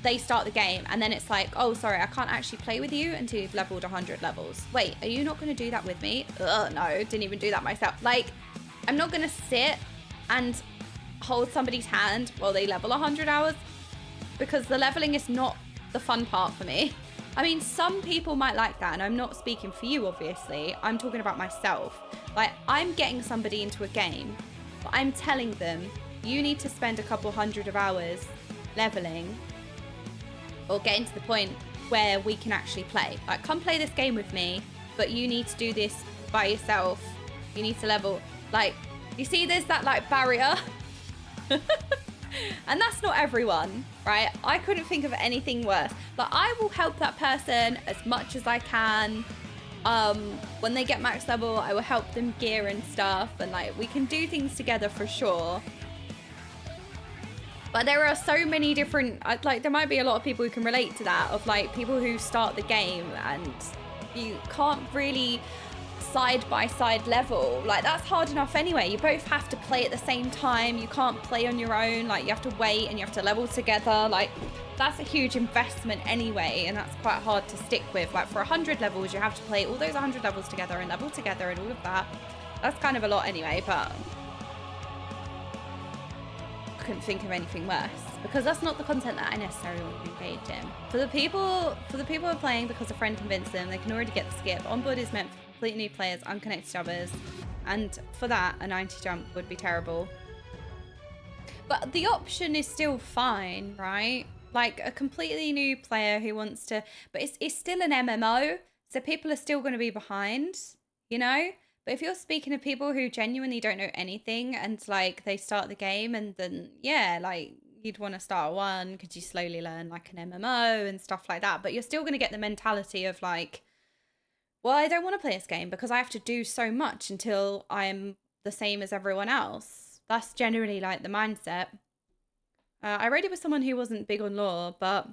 they start the game and then it's like, oh, sorry, I can't actually play with you until you've leveled 100 levels. Wait, are you not going to do that with me? Ugh, no, didn't even do that myself. Like, I'm not going to sit and hold somebody's hand while they level 100 hours because the leveling is not the fun part for me. I mean, some people might like that, and I'm not speaking for you, obviously. I'm talking about myself. Like, I'm getting somebody into a game, but I'm telling them, you need to spend a couple hundred of hours leveling or getting to the point where we can actually play. Like, come play this game with me, but you need to do this by yourself. You need to level. Like, you see there's that, like, barrier? And that's not everyone, right? I couldn't think of anything worse. But I will help that person as much as I can. When they get max level, I will help them gear and stuff. And like, we can do things together for sure. But there are so many different, like there might be a lot of people who can relate to that, of like people who start the game and you can't really side by side level. Like that's hard enough anyway. You both have to play at the same time. You can't play on your own. Like you have to wait and you have to level together. Like that's a huge investment anyway, and that's quite hard to stick with. Like for 100 levels, you have to play all those 100 levels together and level together and all of that. That's kind of a lot anyway, but I couldn't think of anything worse because that's not the content that I necessarily want to engage in. For the people who are playing because a friend convinced them, they can already get the skip. Onboard is meant for completely new players, unconnected others, and for that a 90 jump would be terrible. But the option is still fine, right? Like a completely new player who wants to, but it's still an MMO, so people are still going to be behind, you know? But if you're speaking to people who genuinely don't know anything and like they start the game and then yeah, like you'd want to start one because you slowly learn like an MMO and stuff like that, but you're still going to get the mentality of like, well, I don't want to play this game because I have to do so much until I'm the same as everyone else. That's generally like the mindset. I raided with someone who wasn't big on lore, but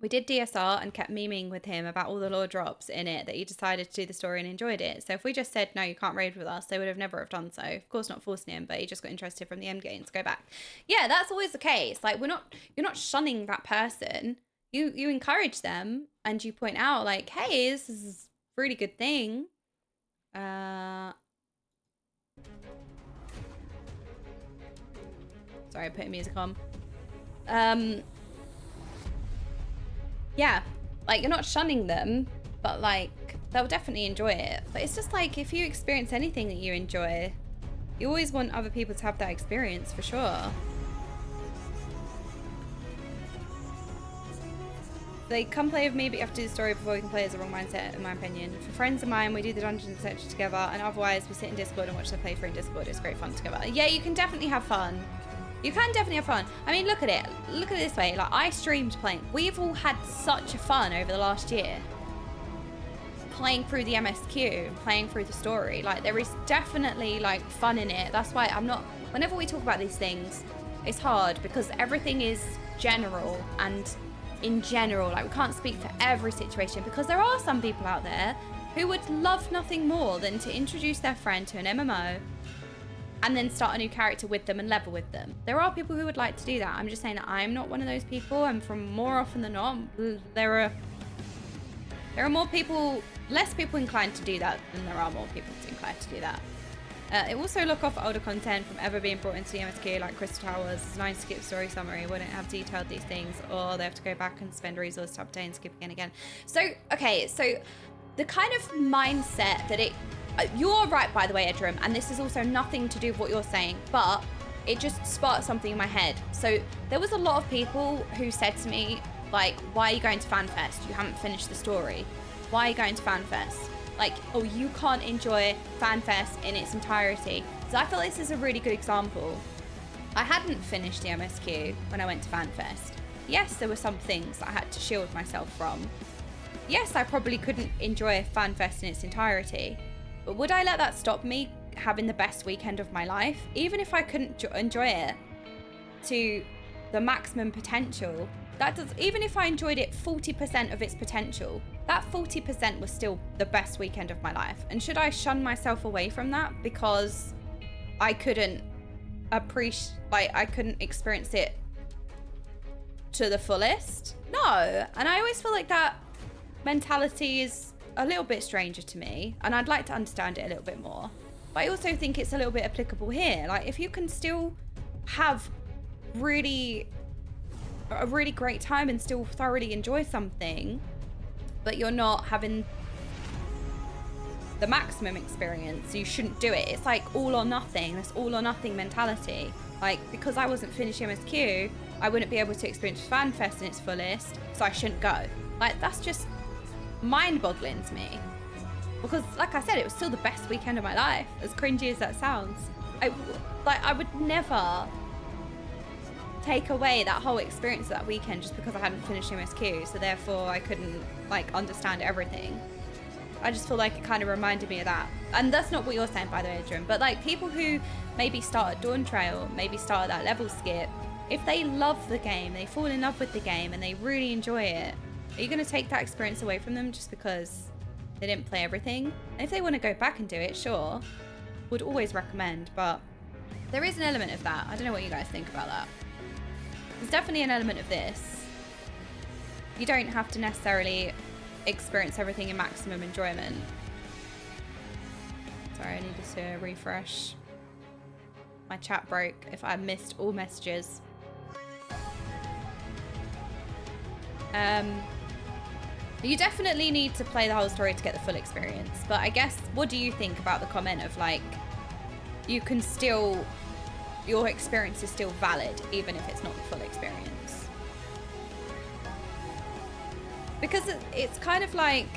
we did DSR and kept memeing with him about all the lore drops in it that he decided to do the story and enjoyed it. So if we just said, no, you can't raid with us, they would have never have done so. Of course, not forcing him, but he just got interested from the end game to go back. Yeah, that's always the case. Like you're not shunning that person. You encourage them and you point out like, hey, this is a really good thing. Sorry, I put music on. Yeah, like you're not shunning them, but like they'll definitely enjoy it. But it's just like if you experience anything that you enjoy, you always want other people to have that experience for sure. They come play with me, but you have to do the story before we can play, is the wrong mindset in my opinion. For friends of mine, we do the dungeons etc. together, and otherwise we sit in Discord and watch them play through in Discord. It's great fun together. Yeah, you can definitely have fun. You can definitely have fun. I mean, look at it. Look at it this way. Like, I streamed playing. We've all had such a fun over the last year. Playing through the MSQ, playing through the story. Like, there is definitely, like, fun in it. That's why I'm not... Whenever we talk about these things, it's hard because everything is general and in general. Like, we can't speak for every situation because there are some people out there who would love nothing more than to introduce their friend to an MMO and then start a new character with them and level with them. There are people who would like to do that. I'm just saying that I'm not one of those people, and from more often than not, there are more people, less people inclined to do that than there are more people inclined to do that. It also look off older content from ever being brought into the MSQ, like Crystal Towers, 9 skip story summary, wouldn't have detailed these things, or they have to go back and spend resources to update and skip again. So, okay, so the kind of mindset that it... You're right, by the way, Edrum, and this is also nothing to do with what you're saying, but it just sparked something in my head. So there was a lot of people who said to me, like, why are you going to FanFest? You haven't finished the story. Why are you going to FanFest? like, oh, you can't enjoy FanFest in its entirety. So I feel this is a really good example. I hadn't finished the MSQ when I went to FanFest. Yes, there were some things that I had to shield myself from. Yes, I probably couldn't enjoy FanFest in its entirety, but would I let that stop me having the best weekend of my life? Even if I couldn't enjoy it to the maximum potential, even if I enjoyed it 40% of its potential, that 40% was still the best weekend of my life. And should I shun myself away from that because I couldn't I couldn't experience it to the fullest? No. And I always feel like that mentality is a little bit stranger to me, and I'd like to understand it a little bit more. But I also think it's a little bit applicable here. Like, if you can still have a really great time and still thoroughly enjoy something, but you're not having the maximum experience, you shouldn't do it. It's like all or nothing. This all or nothing mentality. Like, because I wasn't finished MSQ, I wouldn't be able to experience FanFest in its fullest, so I shouldn't go. Like, that's just mind-boggling to me. Because, like I said, it was still the best weekend of my life, as cringy as that sounds. I would never take away that whole experience of that weekend just because I hadn't finished MSQ, so therefore I couldn't, like, understand everything. I just feel like it kind of reminded me of that. And that's not what you're saying, by the way, Adrian, but, like, people who maybe start at Dawntrail, maybe start at that level skip, if they love the game, they fall in love with the game, and they really enjoy it, are you going to take that experience away from them just because they didn't play everything? And if they want to go back and do it, sure, would always recommend, but there is an element of that. I don't know what you guys think about that. There's definitely an element of this. You don't have to necessarily experience everything in maximum enjoyment. Sorry, I needed to refresh. My chat broke if I missed all messages. You definitely need to play the whole story to get the full experience. But I guess, what do you think about the comment of, like, you can still, your experience is still valid even if it's not the full experience? Because it's kind of like,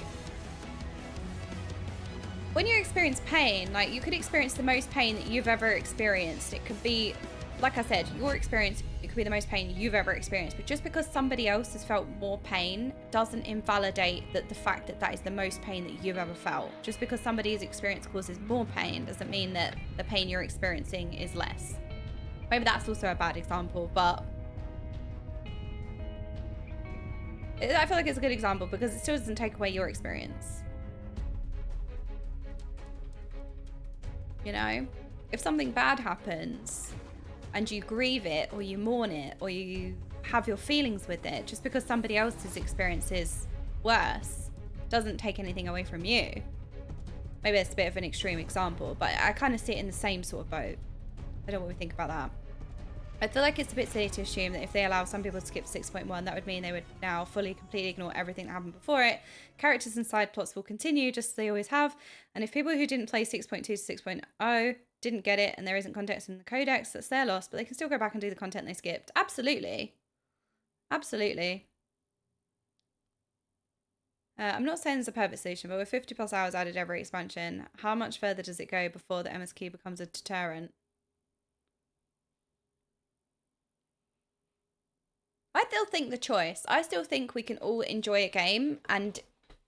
when you experience pain, like, you could experience the most pain that you've ever experienced. It could be, like I said, your experience, it could be the most pain you've ever experienced. But just because somebody else has felt more pain doesn't invalidate that the fact that that is the most pain that you've ever felt. Just because somebody's experience causes more pain doesn't mean that the pain you're experiencing is less. Maybe that's also a bad example, but I feel like it's a good example because it still doesn't take away your experience. You know, if something bad happens and you grieve it or you mourn it or you have your feelings with it, just because somebody else's experience is worse doesn't take anything away from you. Maybe it's a bit of an extreme example, but I kind of see it in the same sort of boat. I don't know what we think about that. I feel like it's a bit silly to assume that if they allow some people to skip 6.1, that would mean they would now fully, completely ignore everything that happened before it. Characters and side plots will continue just as they always have. And if people who didn't play 6.2 to 6.0 didn't get it and there isn't context in the codex, that's their loss, but they can still go back and do the content they skipped. Absolutely. Absolutely. I'm not saying it's a perfect solution, but with 50 plus hours added every expansion, how much further does it go before the MSQ becomes a deterrent? I still think the choice. I still think we can all enjoy a game and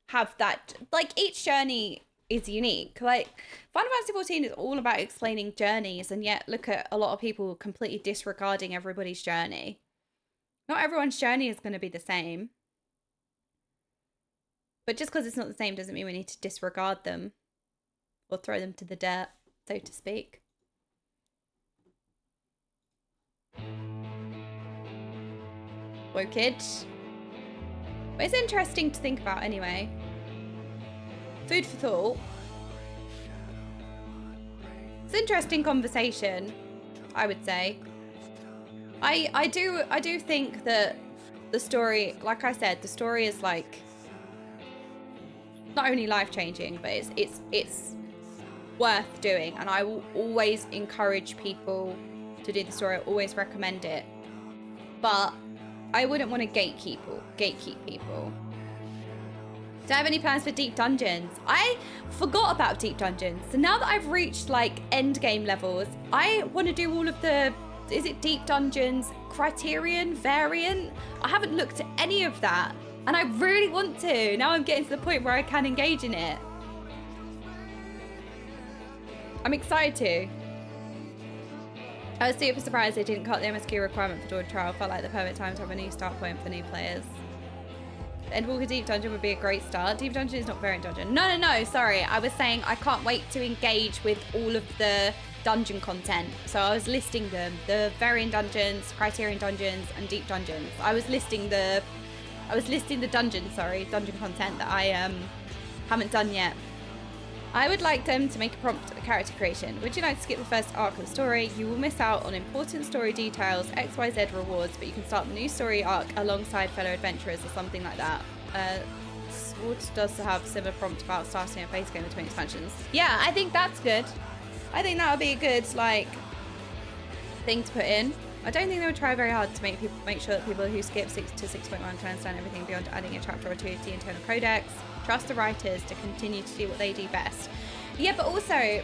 have that, like, each journey is unique. Like, Final Fantasy 14 is all about explaining journeys, and yet look at a lot of people completely disregarding everybody's journey. Not everyone's journey is going to be the same. But just because it's not the same doesn't mean we need to disregard them or throw them to the dirt, so to speak. Whoa, kid. But it's interesting to think about anyway. Food for thought. It's an interesting conversation, I would say. I do think that the story, like I said, the story is, like, not only life-changing, but it's worth doing, and I will always encourage people to do the story. I always recommend it, but I wouldn't want to gatekeep people. Do I have any plans for deep dungeons? I forgot about deep dungeons. So now that I've reached like end game levels, I want to do all of the, is it deep dungeons, criterion, variant? I haven't looked at any of that. And I really want to. Now I'm getting to the point where I can engage in it. I'm excited to. I was super surprised they didn't cut the MSQ requirement for Dawntrail. Felt like the perfect time to have a new start point for new players. Endwalker Deep Dungeon would be a great start. Deep Dungeon is not variant dungeon. No, sorry. I was saying I can't wait to engage with all of the dungeon content. So I was listing them. The variant dungeons, criterion dungeons, and deep dungeons. I was listing the dungeon content that I haven't done yet. I would like them to make a prompt of character creation. Would you like to skip the first arc of the story? You will miss out on important story details, XYZ rewards, but you can start the new story arc alongside fellow adventurers or something like that. Swords does have similar prompt about starting a base game between expansions. Yeah, I think that's good. I think that would be a good thing to put in. I don't think they would try very hard to make sure that people who skip 6 to 6.1 can understand everything beyond adding a chapter or two to the internal codex. Trust the writers to continue to do what they do best. Yeah, but also,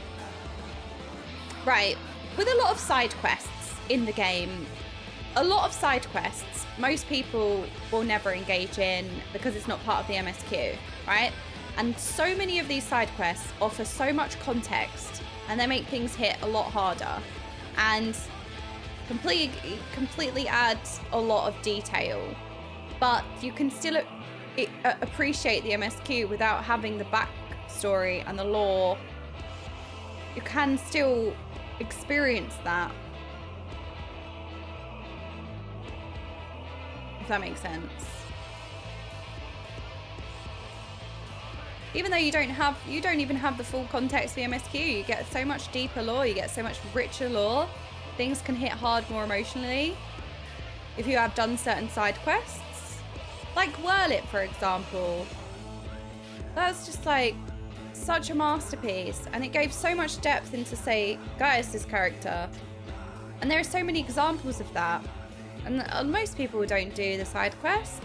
right, with a lot of side quests in the game, most people will never engage in because it's not part of the MSQ, right? And so many of these side quests offer so much context and they make things hit a lot harder and completely adds a lot of detail, but you can still appreciate the MSQ without having the backstory and the lore. You can still experience that, if that makes sense. Even though you don't even have the full context of the MSQ, you get so much deeper lore, you get so much richer lore. Things can hit hard more emotionally if you have done certain side quests. Like Whirlit, for example. That's just like such a masterpiece, and it gave so much depth into, say, Gaius' character. And there are so many examples of that. And most people don't do the side quests.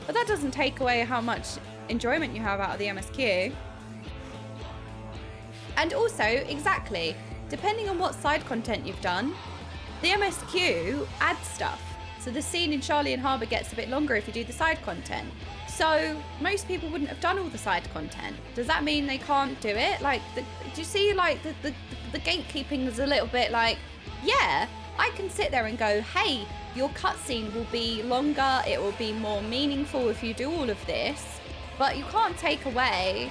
But that doesn't take away how much enjoyment you have out of the MSQ. And also, exactly, depending on what side content you've done, the MSQ adds stuff. So the scene in Charlie and Harbour gets a bit longer if you do the side content. So most people wouldn't have done all the side content. Does that mean they can't do it? Like, do you see, like, the gatekeeping is a little bit like, yeah, I can sit there and go, hey, your cutscene will be longer, it will be more meaningful if you do all of this, but you can't take away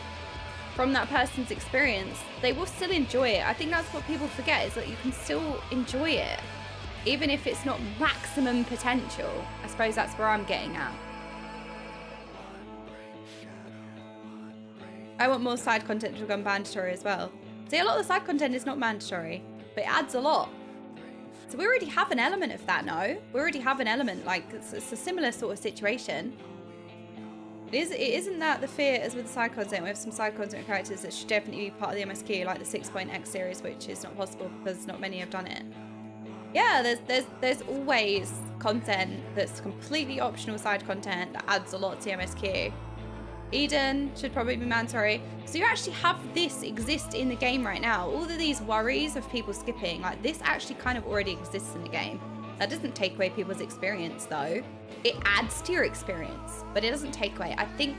from that person's experience. They will still enjoy it. I think that's what people forget, is that you can still enjoy it, even if it's not maximum potential. I suppose that's where I'm getting at. I want more side content to become mandatory as well. See, a lot of the side content is not mandatory, but it adds a lot. So we already have an element of that now. We already have an element, like, it's a similar sort of situation. It isn't that the fear as with the side content. We have some side content characters that should definitely be part of the MSQ, like the 6.x series, which is not possible because not many have done it. Yeah, there's always content that's completely optional side content that adds a lot to the MSQ. Eden should probably be mandatory. So you actually have this exist in the game right now. All of these worries of people skipping, like, this actually kind of already exists in the game. That doesn't take away people's experience, though. It adds to your experience, but it doesn't take away. I think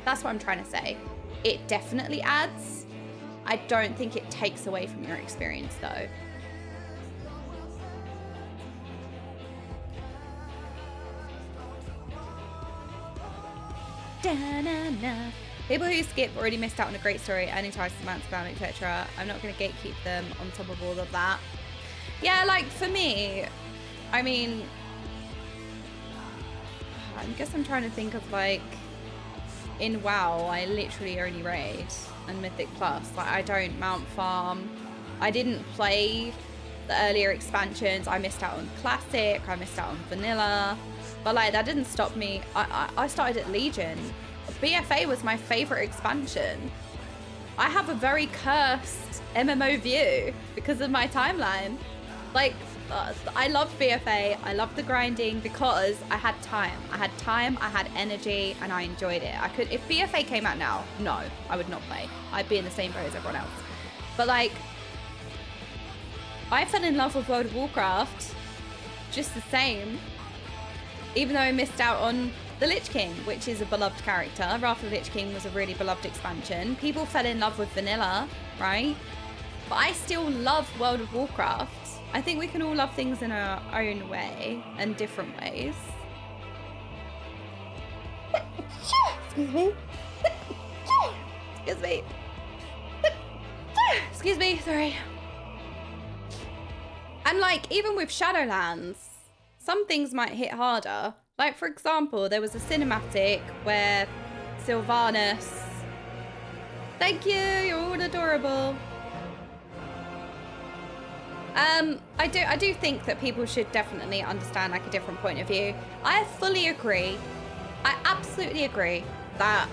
that's what I'm trying to say. It definitely adds. I don't think it takes away from your experience, though. Da-na-na. People who skip already missed out on a great story, earning twice the amount of spam, etc. I'm not going to gatekeep them on top of all of that. Yeah, like, for me, I mean, I guess I'm trying to think of, like, in WoW, I literally only raid and Mythic Plus. Like, I don't mount farm. I didn't play the earlier expansions. I missed out on Classic. I missed out on Vanilla. But, like, that didn't stop me. I started at Legion. BFA was my favorite expansion. I have a very cursed MMO view because of my timeline. Like, I love BFA. I love the grinding because I had time. I had energy, and I enjoyed it. I could, if BFA came out now, no, I would not play. I'd be in the same boat as everyone else. But like, I fell in love with World of Warcraft just the same, even though I missed out on the Lich King, which is a beloved character. Wrath of the Lich King was a really beloved expansion. People fell in love with vanilla, right? But I still love World of Warcraft. I think we can all love things in our own way and different ways. Excuse me. Excuse me. Excuse me, sorry. And like, even with Shadowlands, some things might hit harder. Like, for example, there was a cinematic where Sylvanas... Thank you, you're all adorable. I do think that people should definitely understand like a different point of view. I fully agree. I absolutely agree that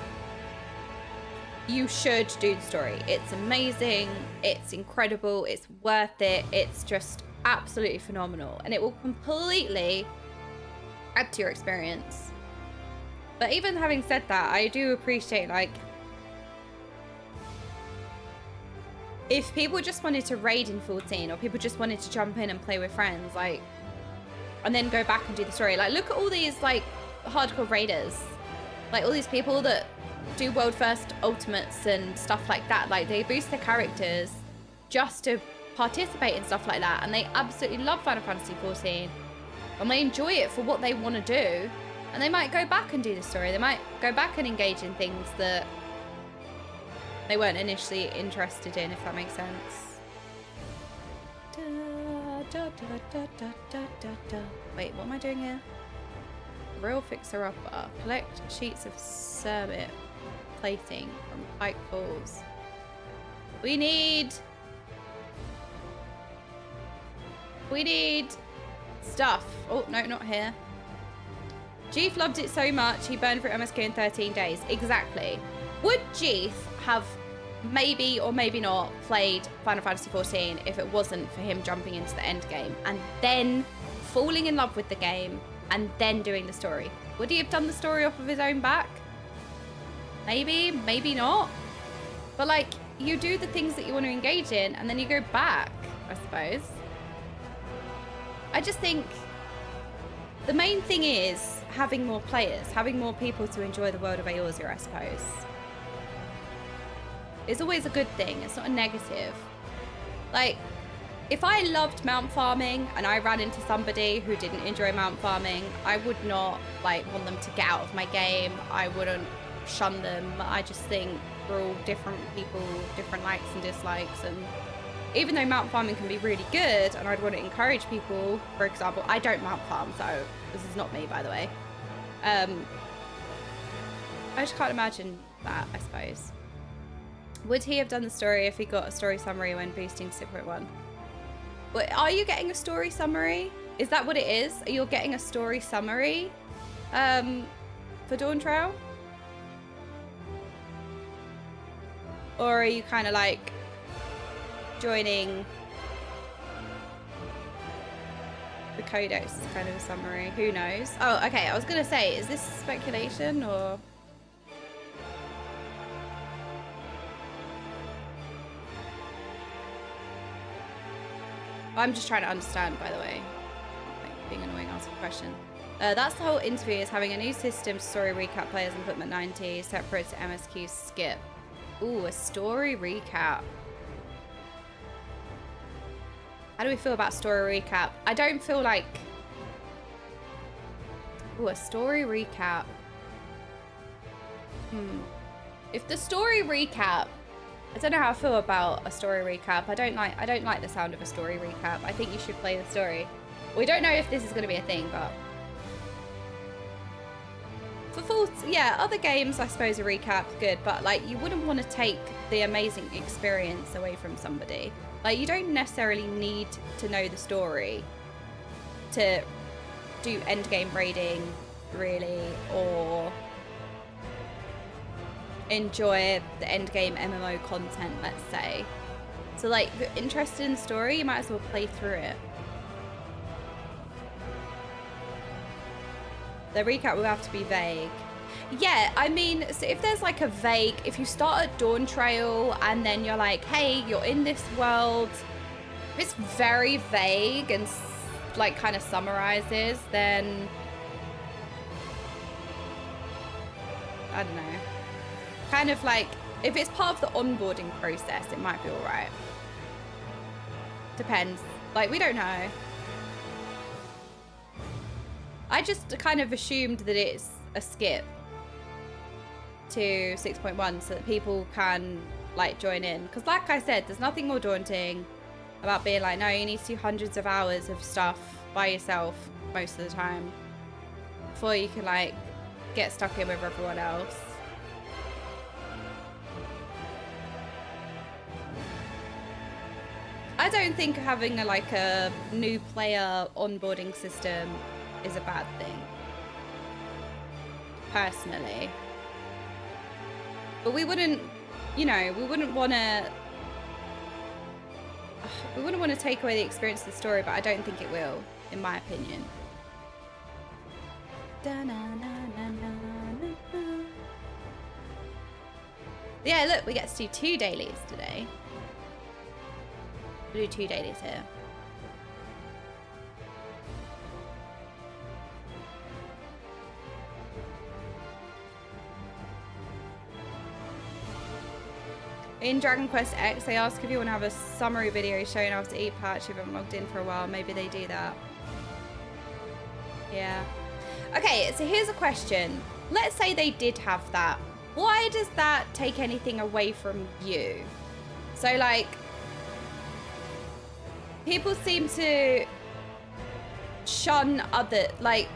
you should do the story. It's amazing. It's incredible. It's worth it. It's just absolutely phenomenal. And it will completely add to your experience. But even having said that, I do appreciate like, if people just wanted to raid in 14 or people just wanted to jump in and play with friends, like, and then go back and do the story. Like, look at all these like hardcore raiders, like all these people that do world first ultimates and stuff like that. Like, they boost their characters just to participate in stuff like that, and they absolutely love Final Fantasy 14 and they enjoy it for what they want to do, and they might go back and do the story. They might go back and engage in things that they weren't initially interested in, if that makes sense. Wait, what am I doing here? Real fixer-upper. Collect sheets of Cerbit plating from Pike Falls. We need stuff. Oh, no, not here. Jeeth loved it so much, he burned through MSQ in 13 days. Exactly. Would Jeeth have maybe or maybe not played Final Fantasy 14 if it wasn't for him jumping into the end game and then falling in love with the game and then doing the story? Would he have done the story off of his own back? Maybe, maybe not. But like, you do the things that you want to engage in and then you go back, I suppose. I just think the main thing is having more players, having more people to enjoy the world of Eorzea, I suppose. It's always a good thing. It's not a negative. Like, if I loved mount farming and I ran into somebody who didn't enjoy mount farming, I would not like want them to get out of my game. I wouldn't shun them. I just think we're all different people, different likes and dislikes. And even though mount farming can be really good, and I'd want to encourage people, for example, I don't mount farm, so this is not me, by the way. I just can't imagine that, I suppose. Would he have done the story if he got a story summary when boosting to 6.1? But are you getting a story summary? Is that what it is? Are you getting a story summary for Dawntrail? Or are you kind of like joining the Codex as kind of a summary? Who knows? Oh, okay. I was going to say, is this speculation or... I'm just trying to understand, by the way. Like, being annoying, ask a question. That's the whole interview, is having a new system, story recap players and put them at 90, separate to MSQ skip. Ooh, a story recap. How do we feel about story recap? I don't feel like... Ooh, a story recap. If the story recap... I don't know how I feel about a story recap. I don't like the sound of a story recap. I think you should play the story. We don't know if this is going to be a thing, but... For full... Yeah, other games, I suppose a recap's good, but like, you wouldn't want to take the amazing experience away from somebody. Like, you don't necessarily need to know the story to do endgame raiding, really, or enjoy the endgame MMO content, let's say. So, like, if you're interested in the story, you might as well play through it. The recap will have to be vague. Yeah, I mean, so if there's like a vague, if you start at Dawntrail and then you're like, hey, you're in this world, if it's very vague and like kind of summarizes, then I don't know. Kind of like, if it's part of the onboarding process, it might be all right. Depends. Like, we don't know. I just kind of assumed that it's a skip to 6.1 so that people can like join in. Because like I said, there's nothing more daunting about being like, no, you need to do hundreds of hours of stuff by yourself most of the time before you can like get stuck in with everyone else. I don't think having a new player onboarding system is a bad thing, personally. But we wouldn't, you know, we wouldn't want to take away the experience of the story, but I don't think it will, in my opinion. Yeah, look, we get to do 2 dailies today. We'll do 2 dailies here. In Dragon Quest X, they ask if you want to have a summary video showing how to eat patch if you haven't logged in for a while. Maybe they do that. Yeah. Okay, so here's a question. Let's say they did have that. Why does that take anything away from you? So, like, people seem to shun other, like,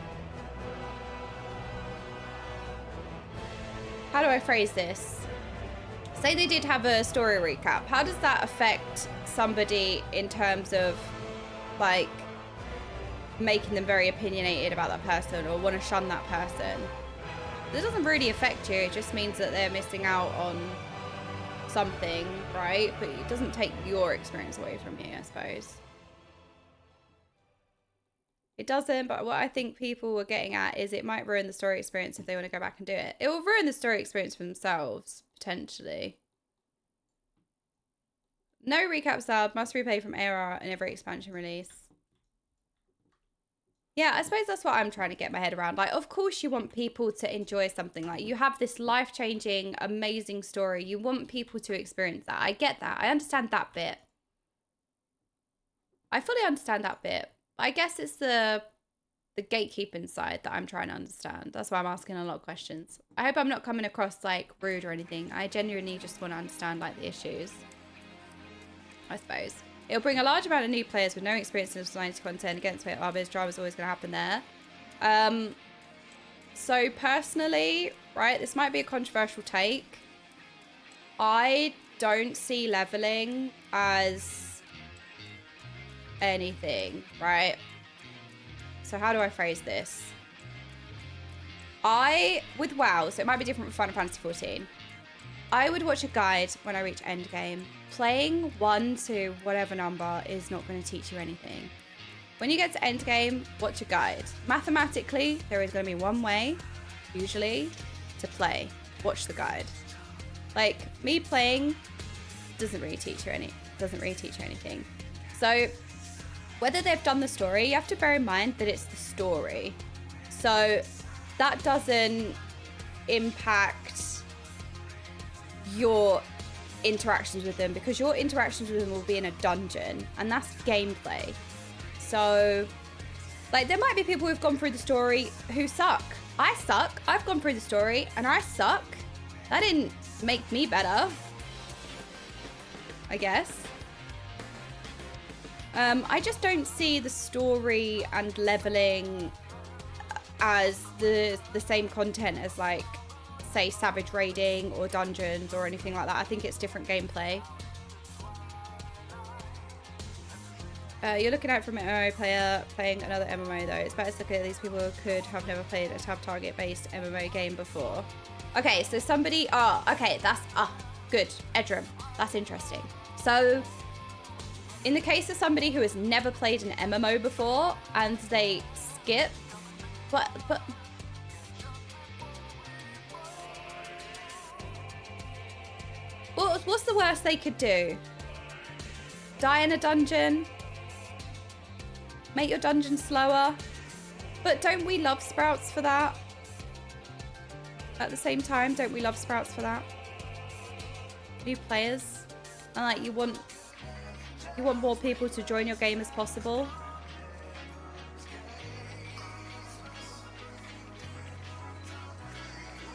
how do I phrase this? Say they did have a story recap. How does that affect somebody in terms of, like, making them very opinionated about that person or want to shun that person? It doesn't really affect you. It just means that they're missing out on something, right? But it doesn't take your experience away from you, I suppose. It doesn't, but what I think people were getting at is it might ruin the story experience if they want to go back and do it. It will ruin the story experience for themselves, potentially. No recap sub, must replay from ARR in every expansion release. Yeah, I suppose that's what I'm trying to get my head around. Like, of course you want people to enjoy something. Like, you have this life-changing, amazing story. You want people to experience that. I get that. I understand that bit. I fully understand that bit. I guess it's the gatekeeping side that I'm trying to understand. That's why I'm asking a lot of questions. I hope I'm not coming across like rude or anything. I genuinely just want to understand like the issues, I suppose. It'll bring a large amount of new players with no experience in design content against where obvious drama's always going to happen there. So personally, right, this might be a controversial take. I don't see leveling as anything, right? So how do I phrase this? With WoW, so it might be different with Final Fantasy 14. I would watch a guide when I reach endgame. Playing 1 to whatever number is not going to teach you anything. When you get to endgame, watch a guide. Mathematically, there is going to be one way, usually, to play. Watch the guide. Like, me playing doesn't really teach you anything. So, whether they've done the story, you have to bear in mind that it's the story. So that doesn't impact your interactions with them, because your interactions with them will be in a dungeon and that's gameplay. So, like, there might be people who've gone through the story who suck. I suck. I've gone through the story and I suck. That didn't make me better, I guess. I just don't see the story and leveling as the same content as, like, say, Savage Raiding or Dungeons or anything like that. I think it's different gameplay. You're looking out from an MMO player playing another MMO, though. It's better to look at these people who could have never played a tab target-based MMO game before. Okay, so somebody... Oh, okay, that's... Ah, good. Edrum. That's interesting. So... in the case of somebody who has never played an MMO before and they skip, but What's the worst they could do? Die in a dungeon? Make your dungeon slower? But don't we love Sprouts for that? At the same time, don't we love Sprouts for that? New players. And like you want more people to join your game as possible.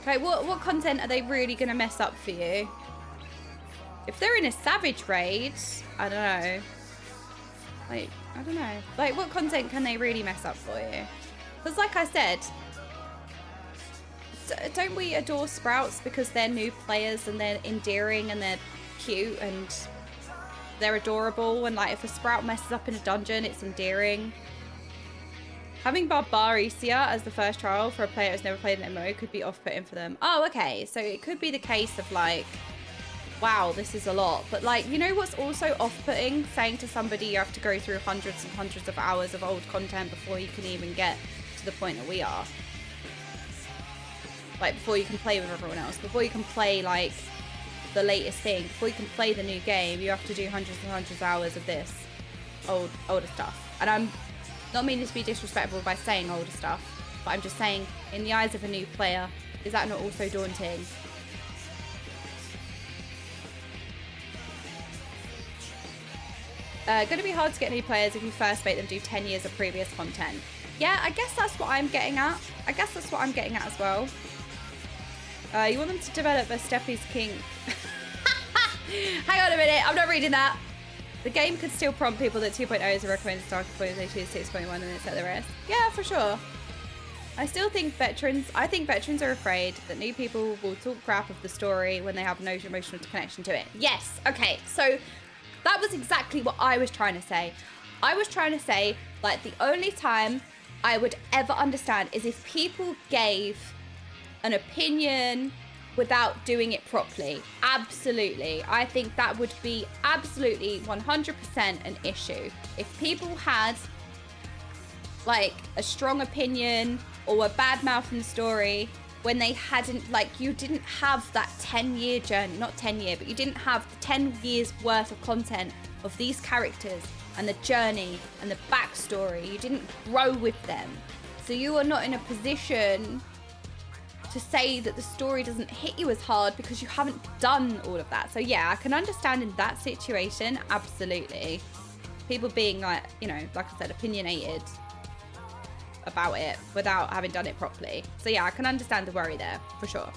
Okay, what content are they really gonna mess up for you? If they're in a savage raid, I don't know. Like, I don't know. Like, what content can they really mess up for you? Because like I said, don't we adore Sprouts because they're new players and they're endearing and they're cute and they're adorable, and like if a Sprout messes up in a dungeon, it's endearing. Having Barbarisia as the first trial for a player who's never played an MMO could be off-putting for them. Oh, okay. So it could be the case of like, wow, this is a lot. But like, you know what's also off-putting? Saying to somebody you have to go through hundreds and hundreds of hours of old content before you can even get to the point that we are. Like before you can play with everyone else, before you can play like the latest thing, before you can play the new game, you have to do hundreds and hundreds of hours of this older stuff. And I'm not meaning to be disrespectful by saying older stuff, but I'm just saying, in the eyes of a new player, is that not also daunting? Going to be hard to get new players if you first make them do 10 years of previous content. Yeah, I guess that's what I'm getting at. I guess that's what I'm getting at as well. You want them to develop a Steffi's King. Hang on a minute, I'm not reading that. The game could still prompt people that 2.0 is a recommended starting point if they choose 6.1 and then set the rest. Yeah, for sure. I think veterans are afraid that new people will talk crap of the story when they have no emotional connection to it. Yes, okay, so that was exactly what I was trying to say. I was trying to say, like, the only time I would ever understand is if people gave an opinion without doing it properly. Absolutely. I think that would be absolutely 100% an issue. If people had like a strong opinion or a bad mouth in the story when they hadn't, like, you didn't have that 10-year journey, not 10 year, but you didn't have the 10 years worth of content of these characters and the journey and the backstory. You didn't grow with them. So you are not in a position to say that the story doesn't hit you as hard because you haven't done all of that. So yeah, I can understand in that situation, absolutely. People being like, you know, like I said, opinionated about it without having done it properly. So yeah, I can understand the worry there, for sure.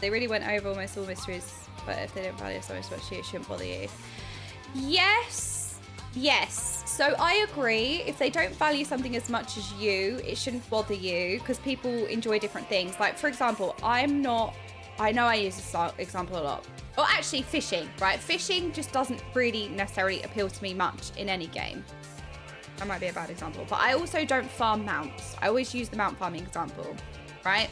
They really went over almost all mysteries, but if they don't value so much, it shouldn't bother you. Yes. So I agree. If they don't value something as much as you, it shouldn't bother you because people enjoy different things. Like, for example, I know I use this example a lot. Or actually fishing, right? Fishing just doesn't really necessarily appeal to me much in any game. That might be a bad example, but I also don't farm mounts. I always use the mount farming example, right?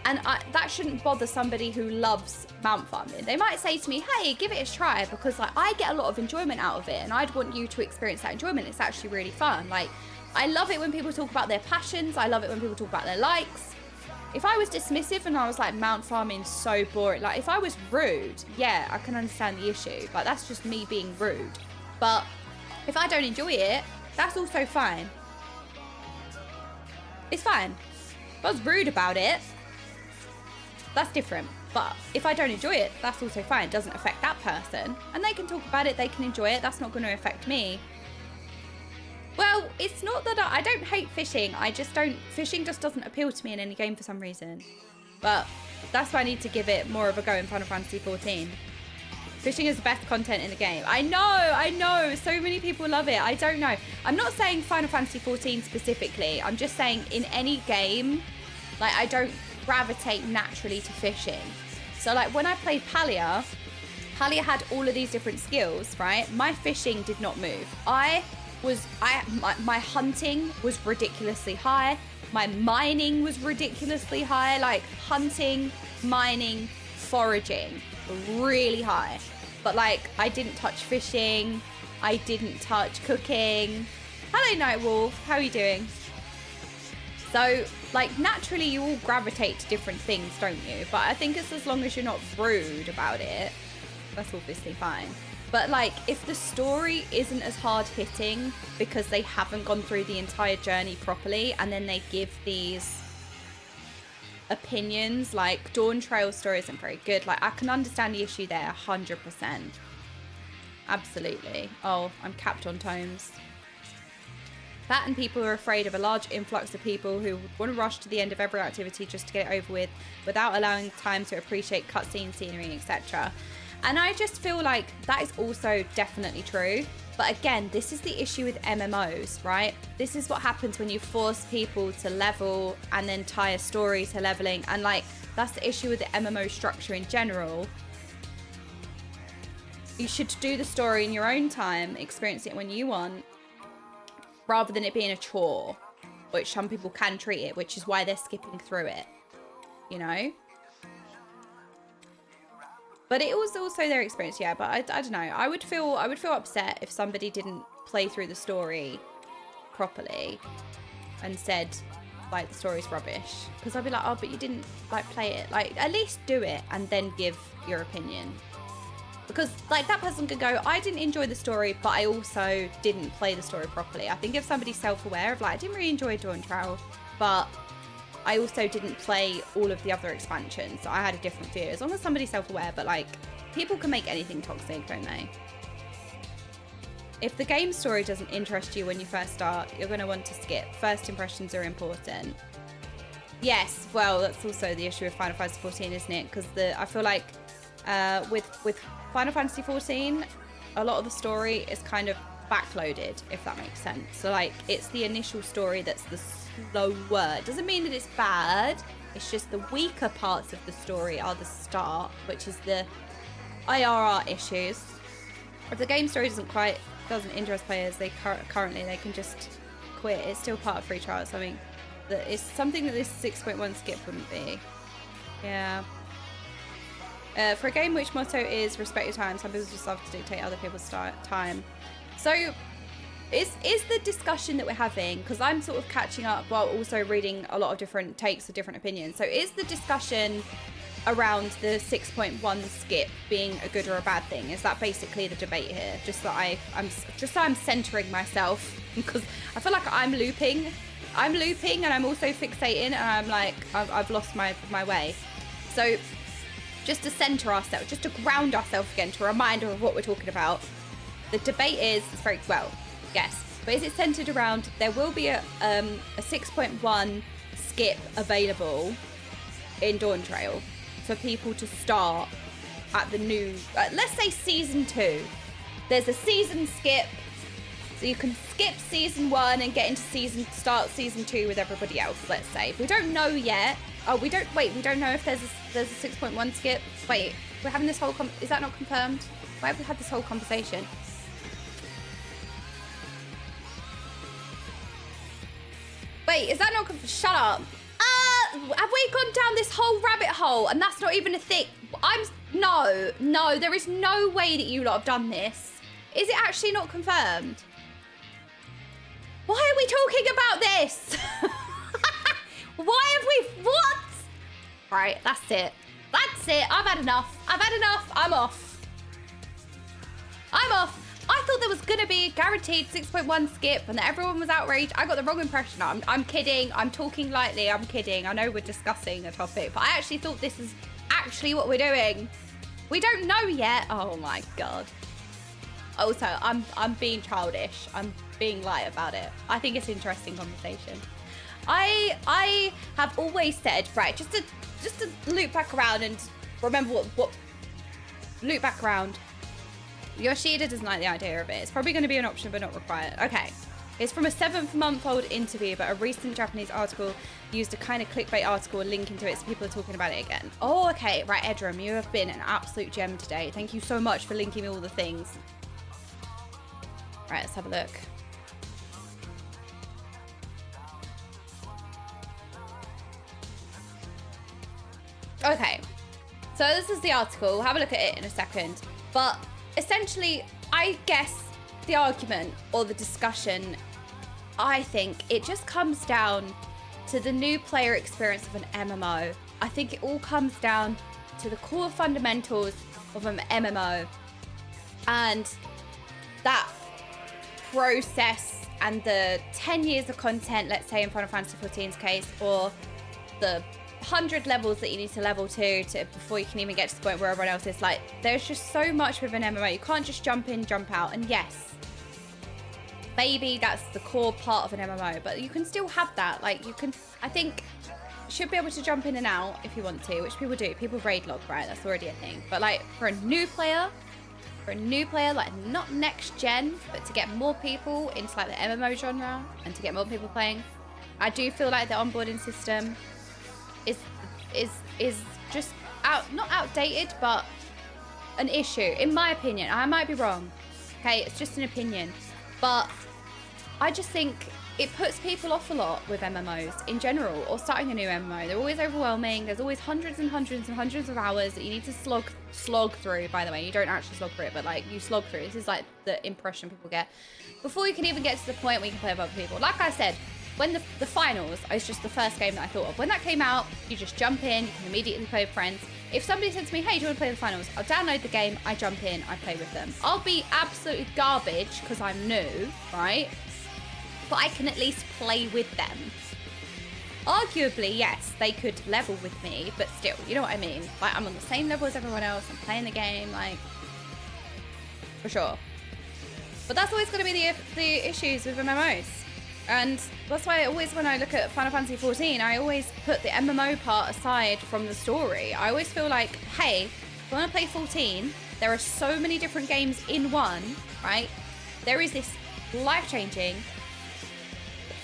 And that shouldn't bother somebody who loves mount farming. They might say to me, hey, give it a try, because like I get a lot of enjoyment out of it and I'd want you to experience that enjoyment. It's actually really fun. Like, I love it when people talk about their passions. I love it when people talk about their likes. If I was dismissive and I was like, mount farming so boring, like if I was rude, yeah, I can understand the issue. Like, that's just me being rude. But if I don't enjoy it, that's also fine. It's fine. If I was rude about it, that's different. But if I don't enjoy it, that's also fine. It doesn't affect that person. And they can talk about it, they can enjoy it. That's not going to affect me. Well, it's not that I don't hate fishing. Fishing just doesn't appeal to me in any game for some reason. But that's why I need to give it more of a go in Final Fantasy XIV. Fishing is the best content in the game. I know. So many people love it. I don't know. I'm not saying Final Fantasy XIV specifically. I'm just saying in any game, like, I don't gravitate naturally to fishing. So like when I played Palia had all of these different skills, right? My fishing did not move. My hunting was ridiculously high. My mining was ridiculously high. Like hunting, mining, foraging, really high. But like I didn't touch fishing. I didn't touch cooking. Hello, Nightwolf. How are you doing? So, like, naturally you all gravitate to different things, don't you? But I think it's as long as you're not rude about it, that's obviously fine. But, like, if the story isn't as hard-hitting because they haven't gone through the entire journey properly, and then they give these opinions, like, Dawntrail story isn't very good. Like, I can understand the issue there, 100%. Absolutely. Oh, I'm capped on tomes. That and people are afraid of a large influx of people who want to rush to the end of every activity just to get it over with without allowing time to appreciate cutscene scenery, etc. And I just feel like that is also definitely true. But again, this is the issue with MMOs, right? This is what happens when you force people to level and then tie a story to leveling. And like, that's the issue with the MMO structure in general. You should do the story in your own time, experience it when you want, rather than it being a chore, which some people can treat it, which is why they're skipping through it, you know? But it was also their experience, yeah. But I don't know. I would feel upset if somebody didn't play through the story properly and said like the story's rubbish, because I'd be like, oh, but you didn't like play it. Like, at least do it and then give your opinion. Because like that person could go, I didn't enjoy the story, but I also didn't play the story properly. I think if somebody's self-aware of like, I didn't really enjoy Dawntrail, but I also didn't play all of the other expansions, so I had a different view. As long as somebody's self-aware, but like, people can make anything toxic, don't they? If the game story doesn't interest you when you first start, you're going to want to skip. First impressions are important. Yes, well, that's also the issue with Final Fantasy XIV, isn't it? Because I feel like with Final Fantasy XIV, a lot of the story is kind of backloaded, if that makes sense. So like, it's the initial story that's the slower. It doesn't mean that it's bad, it's just the weaker parts of the story are the start, which is the IRR issues. If the game story doesn't interest players, they currently they can just quit. It's still part of free trial, so I mean that it's something that this 6.1 skip wouldn't be. Yeah. For a game which motto is respect your time, some people just love to dictate other people's time. So is the discussion that we're having, because I'm sort of catching up while also reading a lot of different takes of different opinions. So is the discussion around the 6.1 skip being a good or a bad thing? Is that basically the debate here? Just so I'm centering myself, because I feel like I'm looping and I'm also fixating, and I'm like, I've lost my way. So just to center ourselves, just to ground ourselves again, to a reminder of what we're talking about. The debate is, it's very, well, yes, but is it centered around there will be a 6.1 skip available in Dawntrail for people to start at the new, let's say season 2. There's a season skip, so you can skip season 1 and get into start season 2 with everybody else, let's say. We don't know yet. Oh, we don't know if there's a 6.1 skip. Wait, we're having this whole, is that not confirmed? Why have we had this whole conversation? Wait, is that not, shut up. Have we gone down this whole rabbit hole and that's not even a thing? No, there is no way that you lot have done this. Is it actually not confirmed? Why are we talking about this? Why have we, what? Right, that's it. I've had enough. I'm off. I thought there was gonna be a guaranteed 6.1 skip and that everyone was outraged. I got the wrong impression. I'm kidding. I'm talking lightly. I'm kidding. I know we're discussing a topic, but I actually thought this is actually what we're doing. We don't know yet. Oh my God. Also, I'm being childish. I'm being light about it. I think it's an interesting conversation. I have always said, right, just to loop back around and remember what loop back around. Yoshida doesn't like the idea of it. It's probably going to be an option, but not required. Okay. It's from a 7-month-old interview, but a recent Japanese article used a kind of clickbait article and link into it, so people are talking about it again. Oh, okay. Right, Edram, you have been an absolute gem today. Thank you so much for linking me all the things. Right, let's have a look. Okay. So this is the article. We'll have a look at it in a second. But essentially, I guess the argument or the discussion, I think it just comes down to the new player experience of an MMO, I think it all comes down to the core fundamentals of an MMO and that process and the 10 years of content, let's say in Final Fantasy XIV's case, or the 100 levels that you need to level to before you can even get to the point where everyone else is. Like, there's just so much with an MMO. You can't just jump in, jump out. And yes, maybe that's the core part of an MMO, but you can still have that. Like, you can, I think, should be able to jump in and out if you want to, which people do. People raid log, right? That's already a thing. But like, for a new player, like not next gen, but to get more people into like the MMO genre and to get more people playing, I do feel like the onboarding system is just not outdated, but an issue, in my opinion. I might be wrong. Okay, it's just an opinion. But I just think it puts people off a lot with MMOs in general, or starting a new MMO. They're always overwhelming. There's always hundreds and hundreds and hundreds of hours that you need to slog through, by the way. You don't actually slog through it, but like you slog through. This is like the impression people get before you can even get to the point where you can play with other people. Like I said, when the finals is just the first game that I thought of. When that came out, you just jump in, you can immediately play with friends. If somebody said to me, hey, do you want to play the finals? I'll download the game, I jump in, I play with them. I'll be absolutely garbage because I'm new, right? But I can at least play with them. Arguably, yes, they could level with me, but still, you know what I mean? Like, I'm on the same level as everyone else, I'm playing the game, like, for sure. But that's always going to be the issues with MMOs. And that's why when I look at Final Fantasy XIV, I always put the MMO part aside from the story. I always feel like, hey, if I want to play 14, there are so many different games in one, right? There is this life-changing,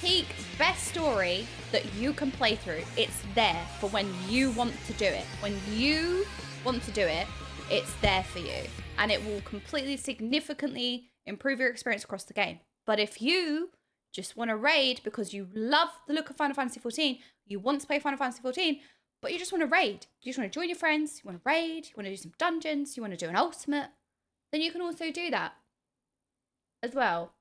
peak, best story that you can play through. It's there for when you want to do it. When you want to do it, it's there for you. And it will completely, significantly improve your experience across the game. But if you just want to raid because you love the look of Final Fantasy XIV, you want to play Final Fantasy XIV, but you just want to raid. You just want to join your friends, you want to raid, you want to do some dungeons, you want to do an ultimate, then you can also do that as well.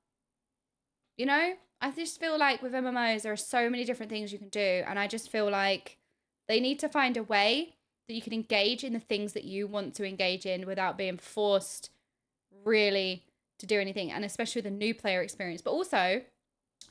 You know? I just feel like with MMOs, there are so many different things you can do, and I just feel like they need to find a way that you can engage in the things that you want to engage in without being forced really to do anything, and especially with a new player experience. But also,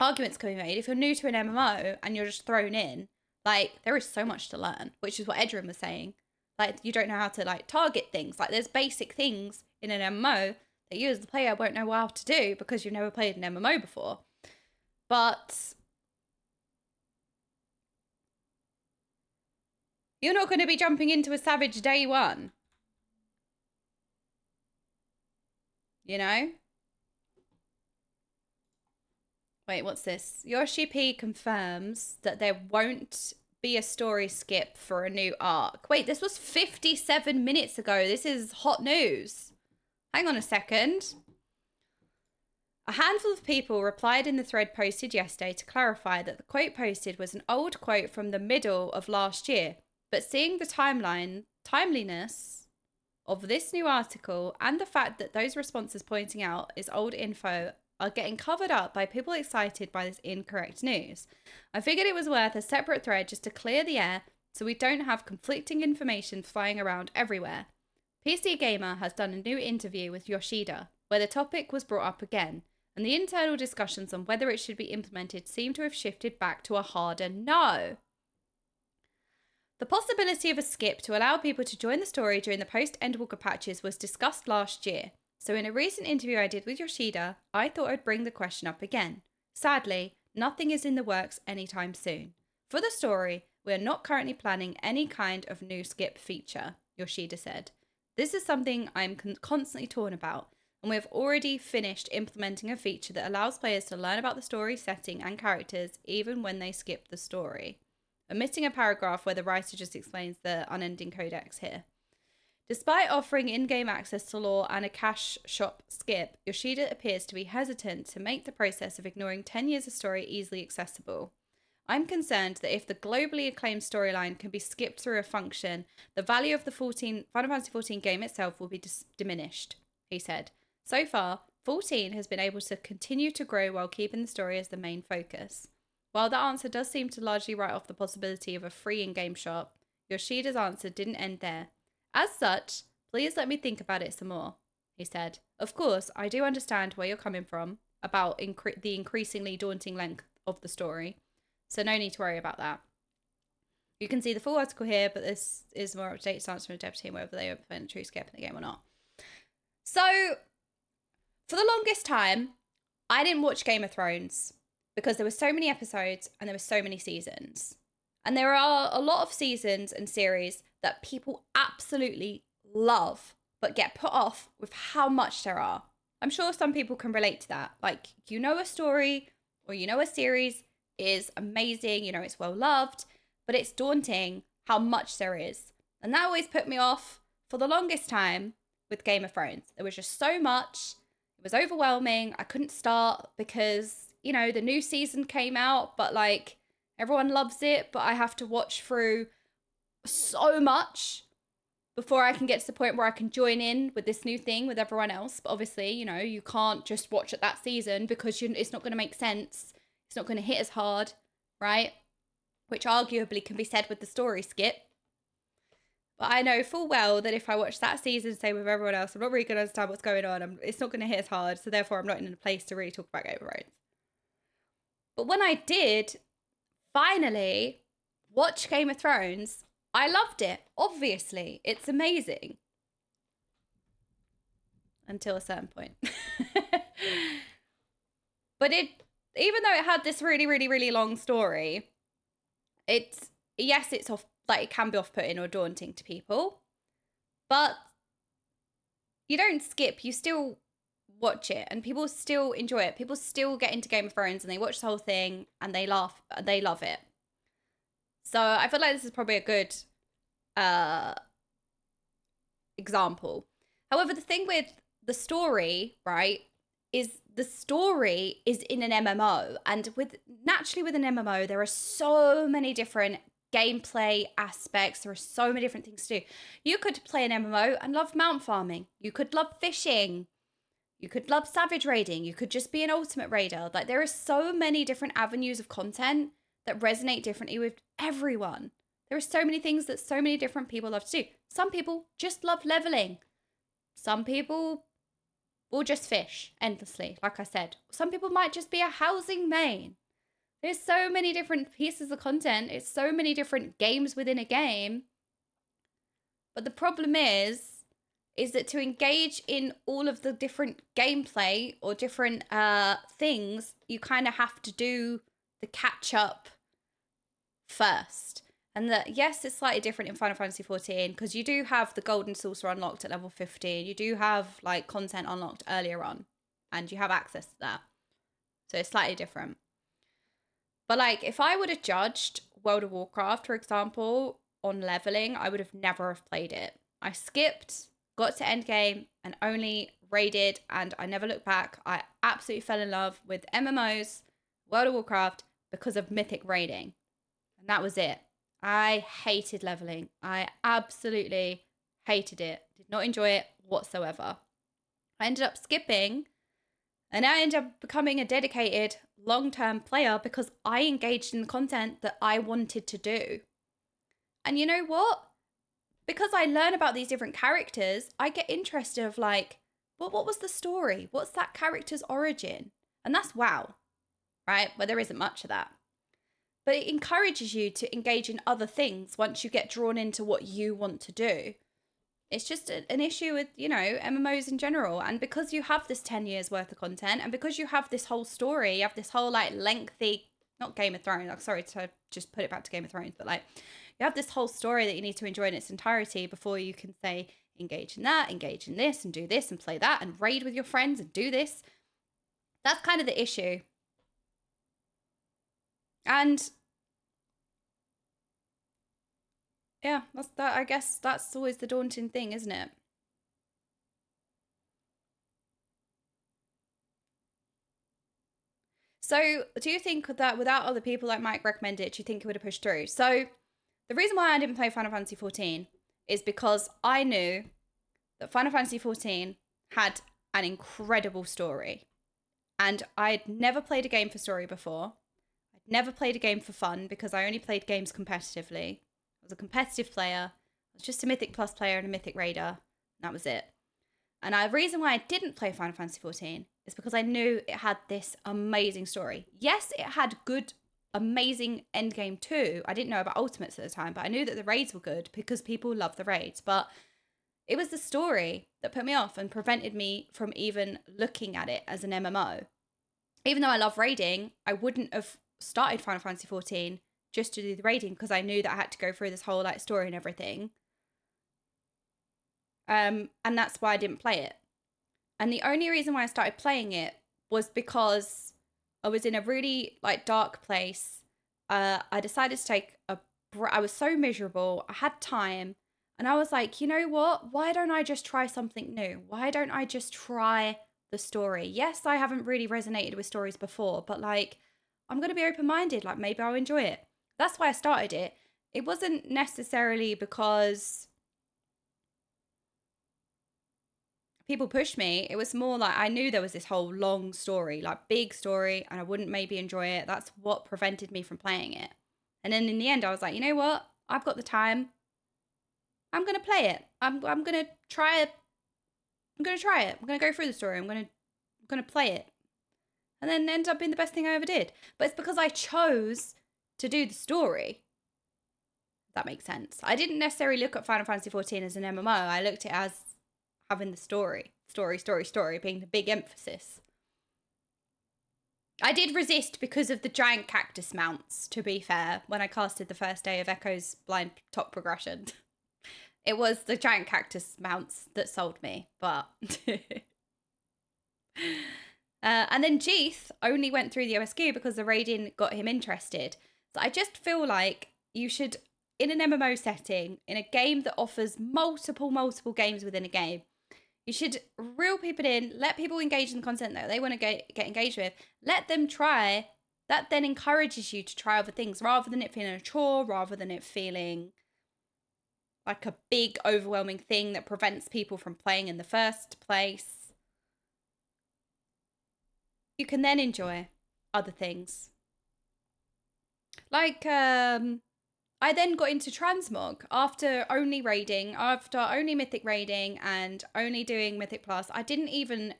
arguments can be made if you're new to an MMO and you're just thrown in, like, there is so much to learn, which is what Edrin was saying. Like, you don't know how to like target things. Like, there's basic things in an MMO that you as the player won't know how to do because you've never played an MMO before. But you're not going to be jumping into a Savage day one, you know? Wait, what's this? Yoshi P confirms that there won't be a story skip for a new arc. Wait, this was 57 minutes ago. This is hot news. Hang on a second. A handful of people replied in the thread posted yesterday to clarify that the quote posted was an old quote from the middle of last year. But seeing the timeliness of this new article and the fact that those responses pointing out is old info are getting covered up by people excited by this incorrect news, I figured it was worth a separate thread just to clear the air so we don't have conflicting information flying around everywhere. PC Gamer has done a new interview with Yoshida where the topic was brought up again, and the internal discussions on whether it should be implemented seem to have shifted back to a harder no. The possibility of a skip to allow people to join the story during the post-Endwalker patches was discussed last year. So in a recent interview I did with Yoshida, I thought I'd bring the question up again. Sadly, nothing is in the works anytime soon. For the story, we are not currently planning any kind of new skip feature, Yoshida said. This is something I'm constantly torn about, and we have already finished implementing a feature that allows players to learn about the story, setting, and characters even when they skip the story. Omitting a paragraph where the writer just explains the unending codex here. Despite offering in-game access to lore and a cash shop skip, Yoshida appears to be hesitant to make the process of ignoring 10 years of story easily accessible. I'm concerned that if the globally acclaimed storyline can be skipped through a function, the value of the Final Fantasy XIV game itself will be diminished, he said. So far, 14 has been able to continue to grow while keeping the story as the main focus. While the answer does seem to largely write off the possibility of a free in-game shop, Yoshida's answer didn't end there. As such, please let me think about it some more, he said. Of course, I do understand where you're coming from about the increasingly daunting length of the story, so no need to worry about that. You can see the full article here, but this is more up-to-date stance from the deputy and whether they implement a true skip in the game or not. So, for the longest time, I didn't watch Game of Thrones because there were so many episodes and there were so many seasons. And there are a lot of seasons and series that people absolutely love, but get put off with how much there are. I'm sure some people can relate to that. Like, you know a story or you know a series is amazing, you know it's well loved, but it's daunting how much there is. And that always put me off for the longest time with Game of Thrones. There was just so much. It was overwhelming. I couldn't start because, you know, the new season came out, but like everyone loves it, but I have to watch through so much before I can get to the point where I can join in with this new thing with everyone else. But obviously, you know, you can't just watch it that season because it's not going to make sense. It's not going to hit as hard, right? Which arguably can be said with the story skip. But I know full well that if I watch that season, say with everyone else, I'm not really going to understand what's going on. It's not going to hit as hard. So therefore, I'm not in a place to really talk about Game of Thrones. But when I did finally watch Game of Thrones, I loved it. Obviously, it's amazing. Until a certain point. But even though it had this really, really, really long story, it's off, like it can be off-putting or daunting to people, but you don't skip, you still watch it and people still enjoy it. People still get into Game of Thrones and they watch the whole thing and they laugh, they love it. So I feel like this is probably a good example. However, the thing with the story, right, is the story is in an MMO, and naturally with an MMO, there are so many different gameplay aspects. There are so many different things to do. You could play an MMO and love mount farming. You could love fishing. You could love savage raiding. You could just be an ultimate raider. Like, there are so many different avenues of content that resonate differently with everyone. There are so many things that so many different people love to do. Some people just love leveling. Some people will just fish endlessly, like I said. Some people might just be a housing main. There's so many different pieces of content. It's so many different games within a game. But the problem is that to engage in all of the different gameplay or different things, you kind of have to do the catch up first. And that, yes, it's slightly different in Final Fantasy XIV because you do have the Golden Saucer unlocked at level 15. You do have like content unlocked earlier on and you have access to that. So it's slightly different. But like if I would have judged World of Warcraft, for example, on leveling, I would have never have played it. I skipped, got to endgame and only raided and I never looked back. I absolutely fell in love with MMOs, World of Warcraft because of mythic raiding. And that was it. I hated leveling. I absolutely hated it. Did not enjoy it whatsoever. I ended up skipping and I ended up becoming a dedicated long-term player because I engaged in the content that I wanted to do. And you know what? Because I learn about these different characters, I get interested of like, well, what was the story? What's that character's origin? And that's WoW, right? But there isn't much of that. But it encourages you to engage in other things once you get drawn into what you want to do. It's just an issue with, you know, MMOs in general. And because you have this 10 years worth of content and because you have this whole story, you have this whole like lengthy, not Game of Thrones, I'm sorry to just put it back to Game of Thrones, but like you have this whole story that you need to enjoy in its entirety before you can say, engage in that, engage in this and do this and play that and raid with your friends and do this. That's kind of the issue. And yeah, that's that. I guess that's always the daunting thing, isn't it? So do you think that without other people like Mike recommended it, do you think it would have pushed through? So the reason why I didn't play Final Fantasy XIV is because I knew that Final Fantasy XIV had an incredible story. And I'd never played a game for story before. I'd never played a game for fun because I only played games competitively. I was a competitive player. I was just a Mythic Plus player and a Mythic Raider. That was it. And the reason why I didn't play Final Fantasy XIV is because I knew it had this amazing story. Yes, it had good, amazing endgame too. I didn't know about Ultimates at the time, but I knew that the raids were good because people love the raids. But it was the story that put me off and prevented me from even looking at it as an MMO. Even though I love raiding, I wouldn't have started Final Fantasy XIV just to do the raiding because I knew that I had to go through this whole like story and everything. And that's why I didn't play it. And the only reason why I started playing it was because I was in a really like dark place. I decided to take I was so miserable. I had time. And I was like, you know what? Why don't I just try something new? Why don't I just try the story? Yes, I haven't really resonated with stories before, but like, I'm going to be open-minded. Like, maybe I'll enjoy it. That's why I started it. It wasn't necessarily because people pushed me. It was more like I knew there was this whole long story, like big story, and I wouldn't maybe enjoy it. That's what prevented me from playing it. And then in the end, I was like, you know what? I've got the time. I'm going to play it. I'm going to try it. I'm going to try it. I'm going to go through the story. I'm going to play it. And then end up being the best thing I ever did. But it's because I chose to do the story. If that makes sense. I didn't necessarily look at Final Fantasy XIV as an MMO. I looked at it as having the story. Story being the big emphasis. I did resist because of the giant cactus mounts, to be fair, when I casted the first day of Echo's blind top progression. It was the giant cactus mounts that sold me, but... and then Jeeth only went through the MSQ because the raiding got him interested. So I just feel like you should, in an MMO setting, in a game that offers multiple games within a game, you should reel people in, let people engage in the content that they want to get engaged with, let them try. That then encourages you to try other things rather than it feeling a chore, rather than it feeling like a big, overwhelming thing that prevents people from playing in the first place. You can then enjoy other things. Like, I then got into transmog after only raiding, after only mythic raiding and only doing mythic plus. I didn't even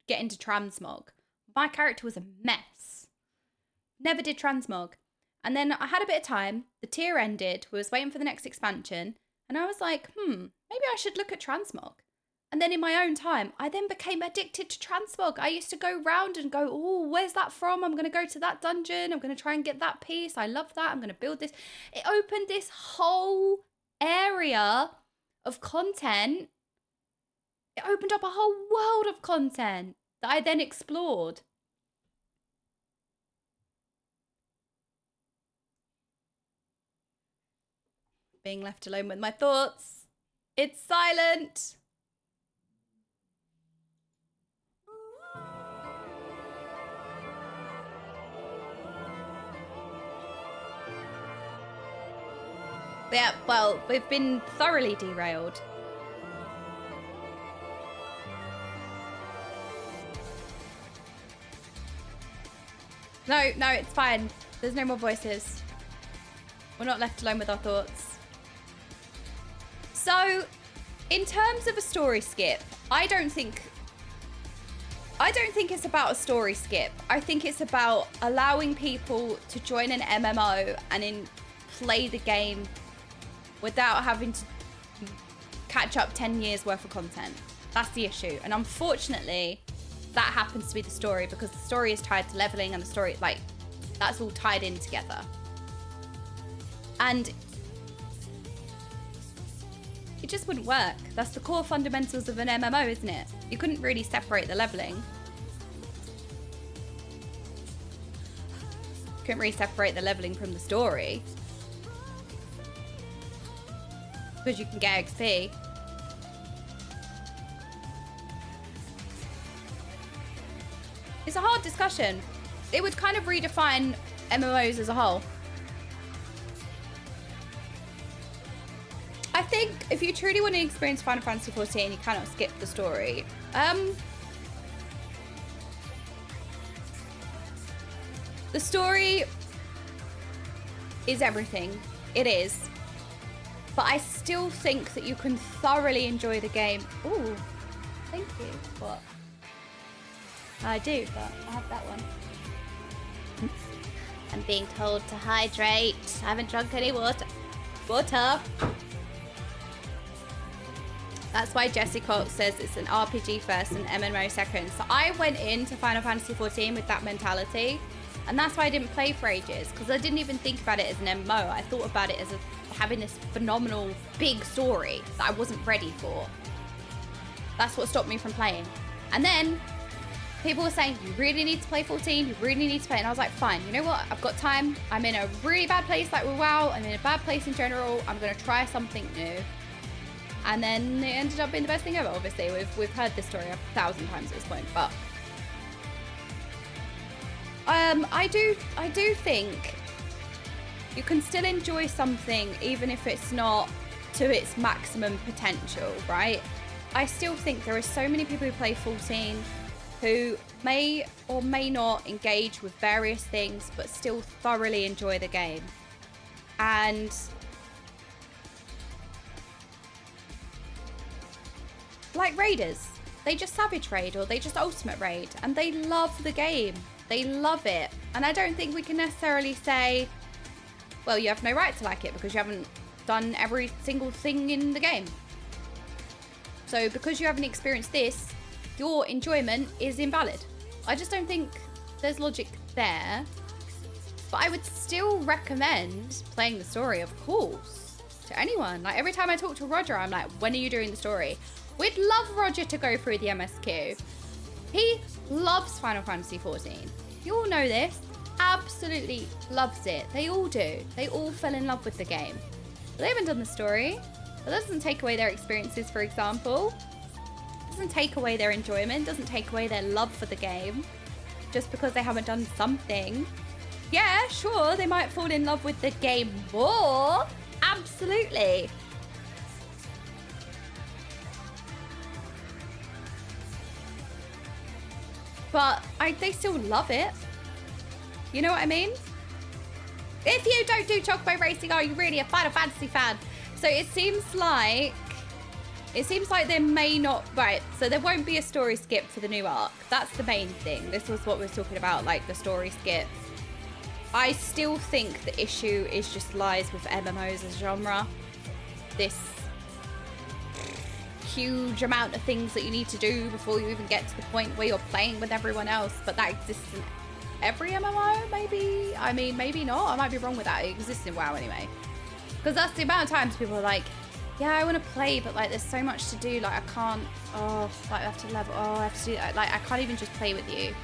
get into transmog. My character was a mess. Never did transmog. And then I had a bit of time. The tier ended. We was waiting for the next expansion. And I was like, maybe I should look at transmog. And then in my own time, I then became addicted to transmog. I used to go round and go, oh, where's that from? I'm going to go to that dungeon. I'm going to try and get that piece. I love that. I'm going to build this. It opened this whole area of content. It opened up a whole world of content that I then explored. Being left alone with my thoughts. It's silent. Yeah, well, we've been thoroughly derailed. No, it's fine. There's no more voices. We're not left alone with our thoughts. So, in terms of a story skip, I don't think it's about a story skip. I think it's about allowing people to join an MMO and play the game without having to catch up 10 years worth of content. That's the issue. And unfortunately, that happens to be the story because the story is tied to leveling and the story, like, that's all tied in together. And it just wouldn't work. That's the core fundamentals of an MMO, isn't it? You couldn't really separate the leveling. Couldn't really separate the leveling from the story. Because you can get XP. It's a hard discussion. It would kind of redefine MMOs as a whole. I think if you truly want to experience Final Fantasy XIV, you cannot skip the story. The story is everything. It is. But I still think that you can thoroughly enjoy the game. Ooh, thank you. What? I do, but I have that one. I'm being told to hydrate. I haven't drunk any water. That's why Jesse Cox says it's an RPG first and MMO second. So I went into Final Fantasy XIV with that mentality. And that's why I didn't play for ages. Because I didn't even think about it as an MMO. I thought about it as having this phenomenal big story that I wasn't ready for. That's what stopped me from playing. And then people were saying, you really need to play 14, you really need to play. And I was like, fine, you know what? I've got time. I'm in a really bad place like with WoW. I'm in a bad place in general. I'm going to try something new. And then it ended up being the best thing ever, obviously. We've heard this story 1,000 times at this point. But I do think you can still enjoy something even if it's not to its maximum potential, right? I still think there are so many people who play 14 who may or may not engage with various things but still thoroughly enjoy the game. And like raiders, they just savage raid or they just ultimate raid and they love the game. They love it. And I don't think we can necessarily say, well, you have no right to like it because you haven't done every single thing in the game. So because you haven't experienced this, your enjoyment is invalid. I just don't think there's logic there. But I would still recommend playing the story, of course, to anyone. Like every time I talk to Roger, I'm like, when are you doing the story? We'd love Roger to go through the MSQ. He loves Final Fantasy XIV. You all know this. Absolutely loves it. They all do. They all fell in love with the game. But they haven't done the story. But that doesn't take away their experiences, for example. It doesn't take away their enjoyment. Doesn't take away their love for the game. Just because they haven't done something. Yeah, sure, they might fall in love with the game more. Absolutely. But they still love it. You know what I mean? If you don't do Chocobo Racing, are you really a Final Fantasy fan? So it seems like there may not, right, so there won't be a story skip for the new arc. That's the main thing. This was what we were talking about, like the story skip. I still think the issue is just lies with MMOs as a genre. This huge amount of things that you need to do before you even get to the point where you're playing with everyone else, but that exists in every MMO, maybe? I mean, maybe not. I might be wrong with that. It exists in WoW anyway. Because that's the amount of times people are like, yeah, I want to play, but like there's so much to do, like I can't, like I have to level, I have to do that. Like I can't even just play with you.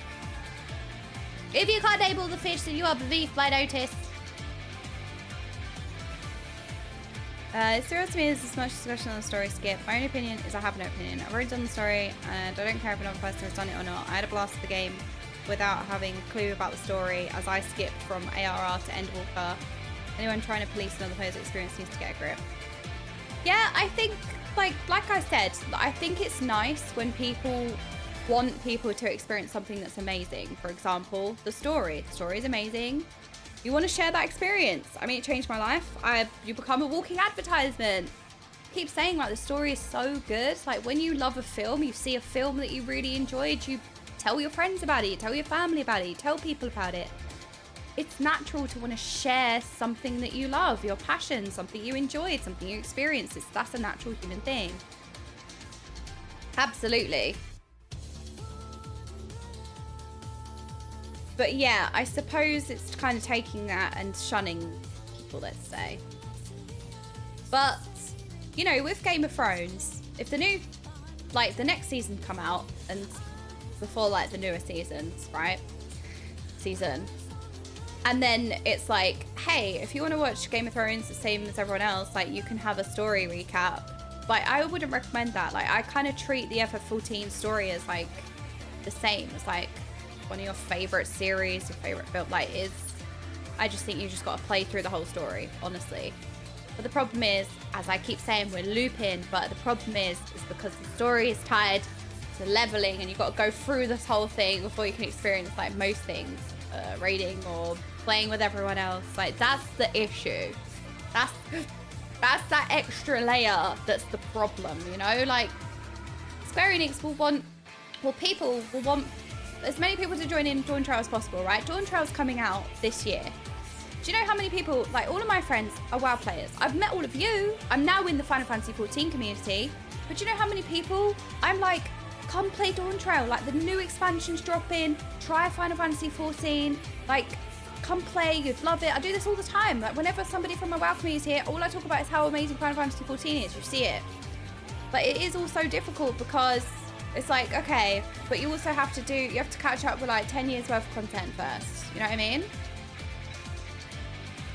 If you can't enable the fish, then you are beneath my notice. Zero to me is as much discussion on the story skip. My own opinion is I have no opinion. I've already done the story and I don't care if another person has done it or not. I had a blast of the game without having a clue about the story as I skipped from ARR to Endwalker. Anyone trying to police another player's experience needs to get a grip. Yeah, I think, like I said, I think it's nice when people want people to experience something that's amazing. For example, the story. The story is amazing. You want to share that experience. I mean, it changed my life. You become a walking advertisement. I keep saying, like, the story is so good. Like, when you love a film, you see a film that you really enjoyed, you tell your friends about it, you tell your family about it, you tell people about it. It's natural to want to share something that you love, your passion, something you enjoyed, something you experienced. That's a natural human thing. Absolutely. But yeah, I suppose it's kind of taking that and shunning people, let's say. But, you know, with Game of Thrones, if the new, like, the next season come out, and before, like, the newer seasons, right? And then it's like, hey, if you want to watch Game of Thrones the same as everyone else, like, you can have a story recap. Like, I wouldn't recommend that. Like, I kind of treat the FF14 story as, like, the same as, like, one of your favorite series, your favorite film. Like, I just think you just got to play through the whole story, honestly. But the problem is, as I keep saying, we're looping, but the problem is because the story is tied to leveling and you've got to go through this whole thing before you can experience, like, most things raiding or playing with everyone else. Like, that's the issue. That's that extra layer that's the problem, you know? Like, Square Enix will want, well, people will want as many people to join in Dawntrail as possible, right? Dawntrail's coming out this year. Do you know how many people, like, all of my friends are WoW players. I've met all of you. I'm now in the Final Fantasy XIV community. But do you know how many people I'm like, come play Dawntrail, like the new expansions drop in, try Final Fantasy XIV, like, come play, you'd love it. I do this all the time. Like, whenever somebody from my WoW community is here, all I talk about is how amazing Final Fantasy XIV is. You see it. But it is also difficult because it's like, okay, but you also have to you have to catch up with like 10 years worth of content first. You know what I mean?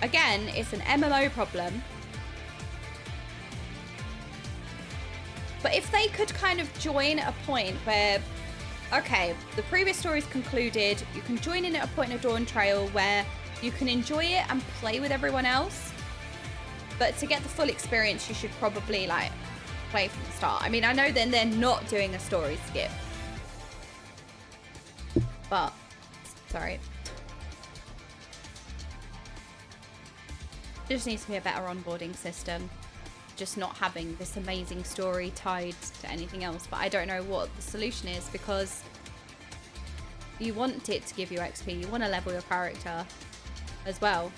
Again, it's an MMO problem. But if they could kind of join a point where, okay, the previous story's concluded, you can join in at a point in a Dawntrail where you can enjoy it and play with everyone else. But to get the full experience, you should probably like play from the start. I mean, I know then they're not doing a story skip. But, sorry. There just needs to be a better onboarding system. Just not having this amazing story tied to anything else. But I don't know what the solution is, because you want it to give you XP. You want to level your character as well.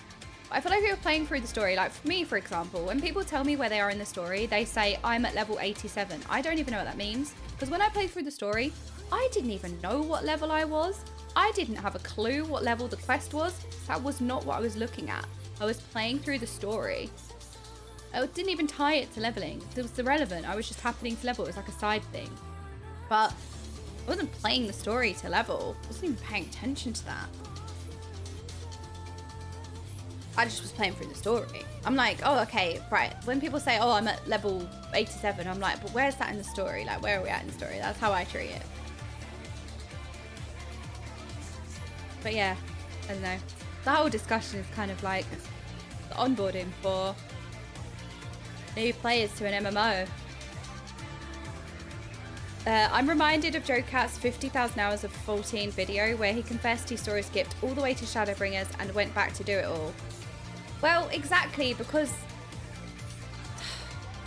But I feel like if you're playing through the story, like for me, for example, when people tell me where they are in the story, they say, I'm at level 87. I don't even know what that means. Because when I played through the story, I didn't even know what level I was. I didn't have a clue what level the quest was. That was not what I was looking at. I was playing through the story. I didn't even tie it to leveling. It was irrelevant. I was just happening to level. It was like a side thing. But I wasn't playing the story to level. I wasn't even paying attention to that. I just was playing through the story. I'm like, oh, okay, right. When people say, oh, I'm at level 87, I'm like, but where's that in the story? Like, where are we at in the story? That's how I treat it. But yeah, I don't know. The whole discussion is kind of like the onboarding for new players to an MMO. I'm reminded of Joe Cat's 50,000 hours of 14 video where he confessed he story skipped all the way to Shadowbringers and went back to do it all. Well, exactly, because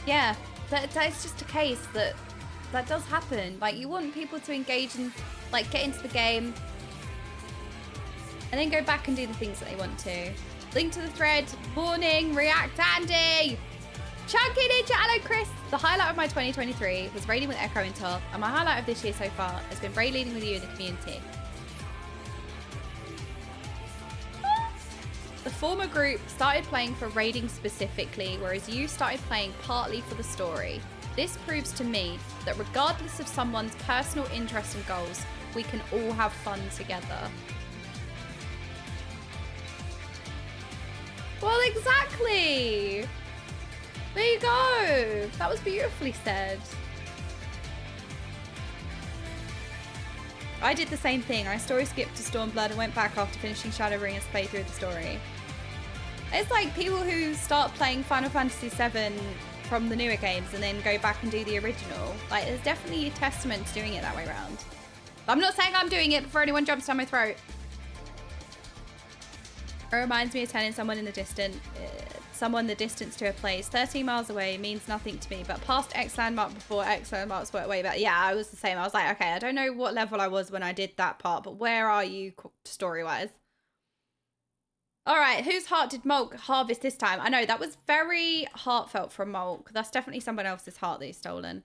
yeah, that's just a case that does happen. Like, you want people to engage and like get into the game and then go back and do the things that they want to. Link to the thread, warning, react Andy! Chunky Ninja, hello Chris! The highlight of my 2023 was raiding with Echo and Top, and my highlight of this year so far has been raid leading with you in the community. The former group started playing for raiding specifically, whereas you started playing partly for the story. This proves to me that regardless of someone's personal interests and goals, we can all have fun together. Well, exactly! There you go! That was beautifully said. I did the same thing. I story skipped to Stormblood and went back after finishing Shadowbringers playthrough of the story. It's like people who start playing Final Fantasy VII from the newer games and then go back and do the original. Like, there's definitely a testament to doing it that way around. I'm not saying I'm doing it before anyone jumps down my throat. It reminds me of telling someone in the distance, the distance to a place 13 miles away means nothing to me, but past X landmark before X landmarks were way back. Yeah, I was the same. I was like, okay, I don't know what level I was when I did that part, but where are you story-wise? All right, whose heart did Mulk harvest this time? I know, that was very heartfelt from Mulk. That's definitely someone else's heart that he's stolen.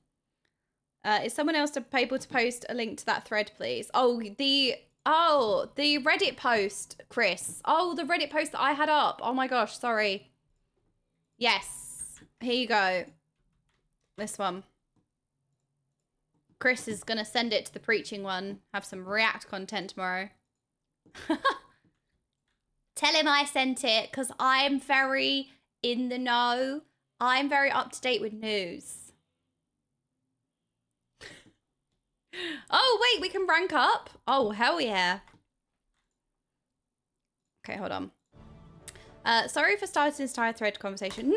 Is someone else able to post a link to that thread, please? Oh, the Reddit post, Chris. Oh, the Reddit post that I had up. Oh my gosh, sorry. Yes, here you go. This one. Chris is gonna send it to the preaching one. Have some React content tomorrow. Tell him I sent it, because I'm very in the know. I'm very up to date with news. Oh, wait, we can rank up? Oh, hell yeah. Okay, hold on. Sorry for starting this entire thread conversation. No,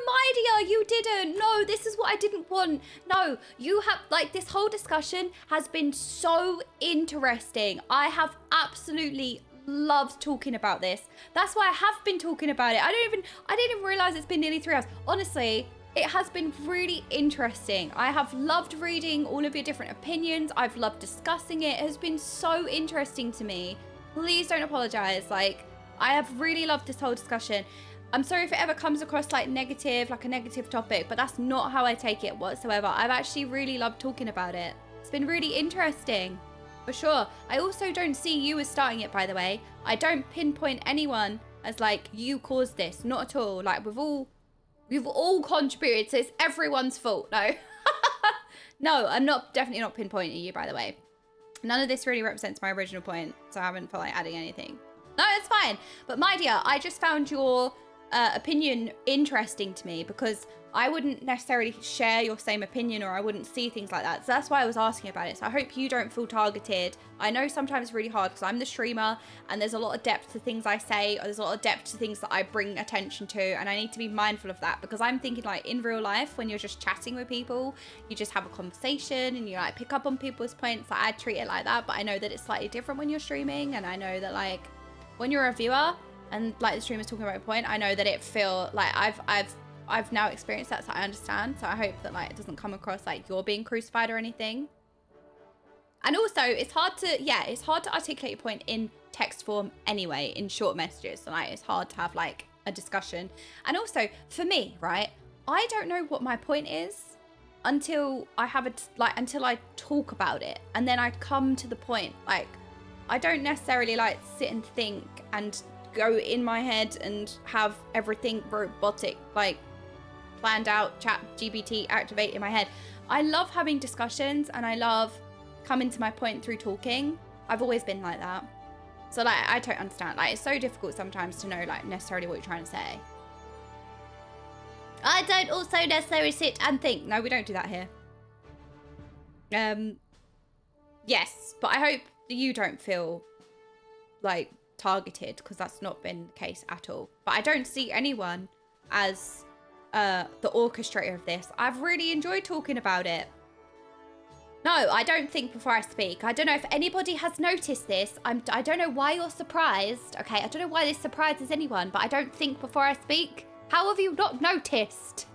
my dear, you didn't. No, this is what I didn't want. No, you have, like, this whole discussion has been so interesting. I have absolutely loved talking about this. That's why I have been talking about it. I didn't even realize it's been nearly 3 hours. Honestly, it has been really interesting. I have loved reading all of your different opinions. I've loved discussing it. It has been so interesting to me. Please don't apologize. Like, I have really loved this whole discussion. I'm sorry if it ever comes across like negative, like a negative topic, but that's not how I take it whatsoever. I've actually really loved talking about it. It's been really interesting, for sure. I also don't see you as starting it, by the way. I don't pinpoint anyone as like, you caused this. Not at all. Like, we've all contributed, so it's everyone's fault. No. No, I'm definitely not pinpointing you, by the way. None of this really represents my original point, so I haven't felt like adding anything. No, it's fine. But my dear, I just found your opinion interesting to me because I wouldn't necessarily share your same opinion, or I wouldn't see things like that. So that's why I was asking about it. So I hope you don't feel targeted. I know sometimes it's really hard because I'm the streamer and there's a lot of depth to things I say, or there's a lot of depth to things that I bring attention to, and I need to be mindful of that because I'm thinking like in real life, when you're just chatting with people, you just have a conversation and you like pick up on people's points. Like, I treat it like that, but I know that it's slightly different when you're streaming, and I know that like when you're a viewer and like the streamer's talking about a point, I know that it feel like I've now experienced that, so I understand. So I hope that like it doesn't come across like you're being crucified or anything. And also, it's hard to articulate your point in text form anyway, in short messages. So like it's hard to have like a discussion. And also for me, right, I don't know what my point is until I have until I talk about it, and then I come to the point. Like, I don't necessarily like sit and think and go in my head and have everything robotic, like planned out, chat GPT activate in my head. I love having discussions and I love coming to my point through talking. I've always been like that. So like, I don't understand. Like, it's so difficult sometimes to know like necessarily what you're trying to say. I don't also necessarily sit and think. No, we don't do that here. Yes, but I hope that you don't feel like targeted, because that's not been the case at all. But I don't see anyone as the orchestrator of this. I've really enjoyed talking about it. No, I don't think before I speak. I don't know if anybody has noticed this. I don't know why you're surprised. Okay, I don't know why this surprises anyone, but I don't think before I speak. How have you not noticed?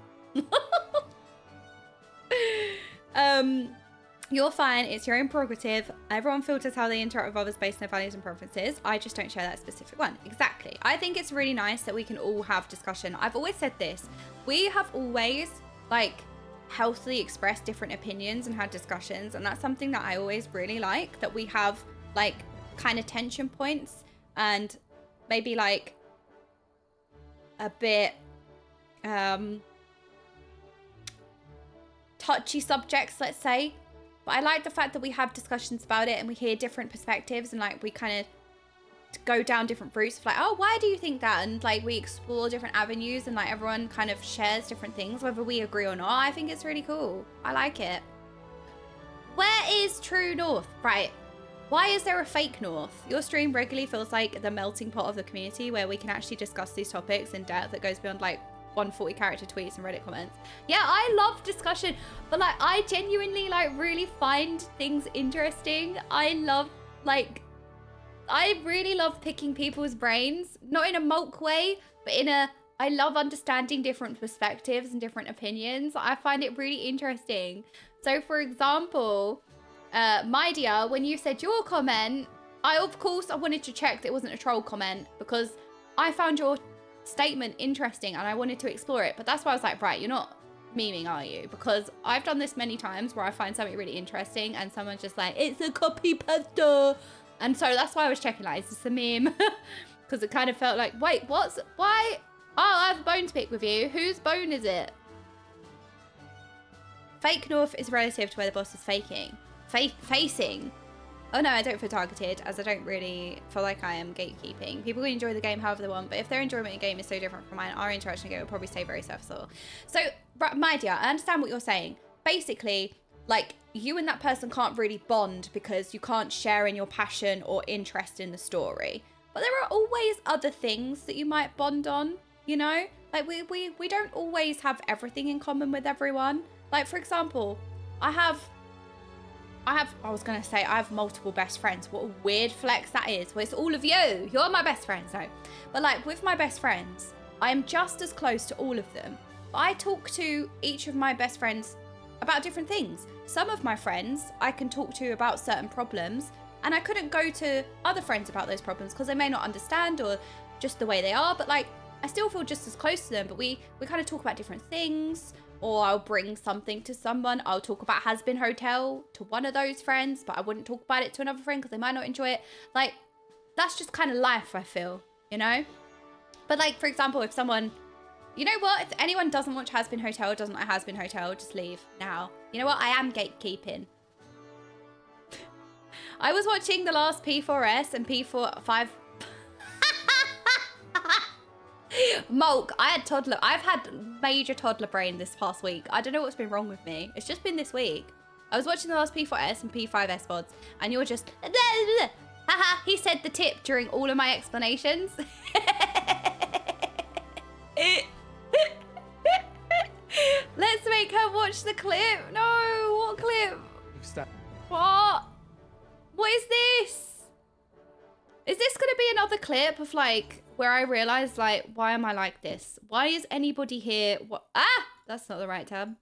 You're fine. It's your own prerogative. Everyone filters how they interact with others based on their values and preferences. I just don't share that specific one. Exactly. I think it's really nice that we can all have discussion. I've always said this. We have always, like, healthily expressed different opinions and had discussions. And that's something that I always really like, that we have, like, kind of tension points and maybe, like, a bit, touchy subjects, let's say. But I like the fact that we have discussions about it and we hear different perspectives, and like we kind of go down different routes of like, oh, why do you think that? And like we explore different avenues, and like everyone kind of shares different things, whether we agree or not. I think it's really cool. I like it. Where is True North? Right. Why is there a fake North? Your stream regularly feels like the melting pot of the community where we can actually discuss these topics in depth that goes beyond like 140 character tweets and Reddit comments. Yeah, I love discussion, but like I genuinely like really find things interesting. I really love picking people's brains, not in a mulk way, but I love understanding different perspectives and different opinions. I find it really interesting. So for example, my dear, when you said your comment, I wanted to check that it wasn't a troll comment, because I found your statement interesting and I wanted to explore it. But that's why I was like, right, you're not memeing, are you? Because I've done this many times where I find something really interesting and someone's just like, it's a copy pasta. And so that's why I was checking, like, is this a meme? Because it kind of felt like, wait, why? Oh, I have a bone to pick with you. Whose bone is it? Fake North is relative to where the boss is facing. Oh no, I don't feel targeted, as I don't really feel like I am gatekeeping. People can enjoy the game however they want, but if their enjoyment in the game is so different from mine, our interaction in the game will probably stay very surface level. So, my dear, I understand what you're saying. Basically, like, you and that person can't really bond because you can't share in your passion or interest in the story. But there are always other things that you might bond on, you know? Like, we don't always have everything in common with everyone. Like, for example, I have I was going to say, I have multiple best friends. What a weird flex that is. Well, it's all of you. You're my best friends, no. But like with my best friends, I am just as close to all of them. But I talk to each of my best friends about different things. Some of my friends I can talk to about certain problems, and I couldn't go to other friends about those problems because they may not understand or just the way they are. But like, I still feel just as close to them, but we kind of talk about different things. Or I'll bring something to someone. I'll talk about Has Been Hotel to one of those friends, but I wouldn't talk about it to another friend because they might not enjoy it. Like, that's just kind of life, I feel, you know? But like, for example, if someone, you know what? If anyone doesn't watch Has Been Hotel, doesn't like Has Been Hotel, just leave now. You know what? I am gatekeeping. I was watching the last P4S and P5. Mulk, I've had major toddler brain this past week. I don't know what's been wrong with me. It's just been this week. I was watching the last P4S and P5S VODs, and you're just, haha, he said the tip during all of my explanations. Let's make her watch the clip. No, what clip? What? What is this? Is this gonna be another clip of like, where I realized like, why am I like this? Why is anybody here? What? Ah, that's not the right tab.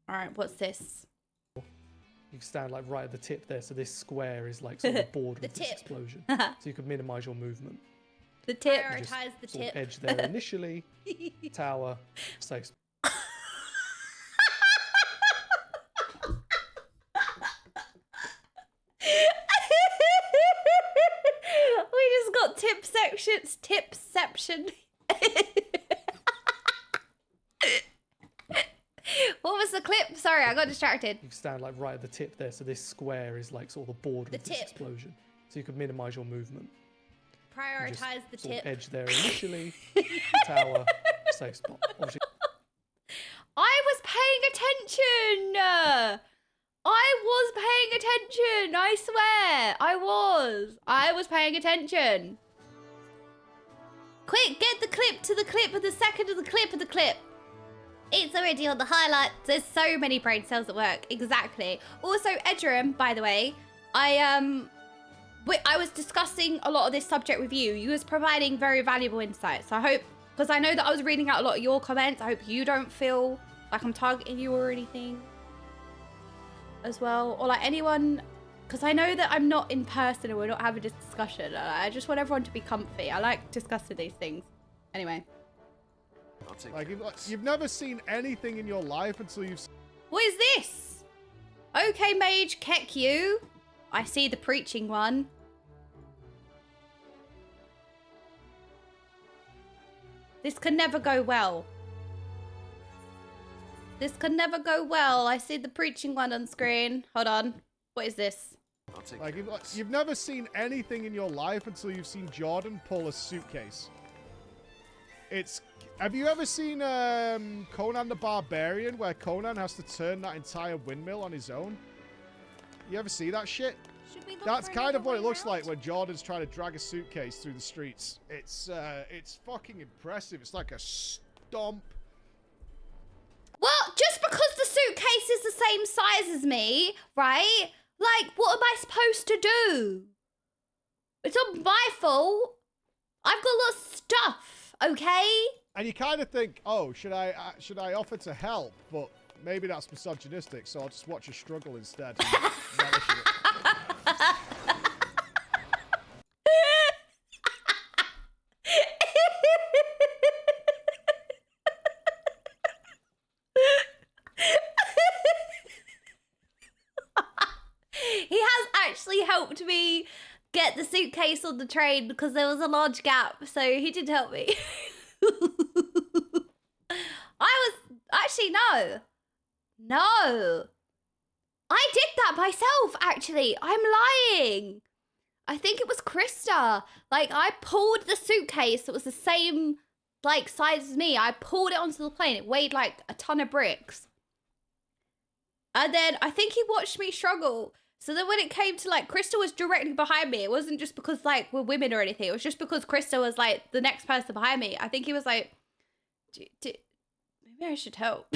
All right, what's this? You stand like right at the tip there, so this square is like sort of bored with this explosion, so you can minimize your movement. The tip. Prioritize the tip. Edge there initially. Tower. Safe. We just got tipception. What was the clip? Sorry, I got distracted. You stand like right at the tip there, so this square is like sort of bored with this explosion, so you can minimize your movement. Prioritize the tip. Edge there initially. Tower. Safe spot. Obviously. I was paying attention. I swear. I was paying attention. Quick, get the clip to the clip of the second of the clip of the clip. It's already on the highlights. There's so many brain cells at work. Exactly. Also, Edgeram, by the way, I was discussing a lot of this subject with you. You was providing very valuable insights. I hope, because I know that I was reading out a lot of your comments. I hope you don't feel like I'm targeting you or anything as well. Or like anyone, because I know that I'm not in person and we're not having this discussion. I just want everyone to be comfy. I like discussing these things. Anyway. Like, you've never seen anything in your life until you've... What is this? Okaymage, Keck you. I see the preaching one. This can never go well. This can never go well. I see the preaching one on screen. Hold on. What is this? Like, you've never seen anything in your life until you've seen Jordan pull a suitcase. It's... Have you ever seen Conan the Barbarian, where Conan has to turn that entire windmill on his own? You ever see that shit? That's kind of what it looks like when Jordan's trying to drag a suitcase through the streets. It's fucking impressive. It's like a stomp. Well, just because the suitcase is the same size as me, right? Like, what am I supposed to do? It's not my fault. I've got a lot of stuff, okay? And you kind of think, oh, should I offer to help? But maybe that's misogynistic, so I'll just watch her struggle instead. He has actually helped me get the suitcase on the train because there was a large gap, so he did help me. No. I did that myself, actually. I'm lying. I think it was Krista. Like, I pulled the suitcase that was the same, like, size as me. I pulled it onto the plane. It weighed, like, a ton of bricks. And then I think he watched me struggle. So then when it came to, like, Krista was directly behind me. It wasn't just because, like, we're women or anything. It was just because Krista was, like, the next person behind me. I think he was like, maybe I should help.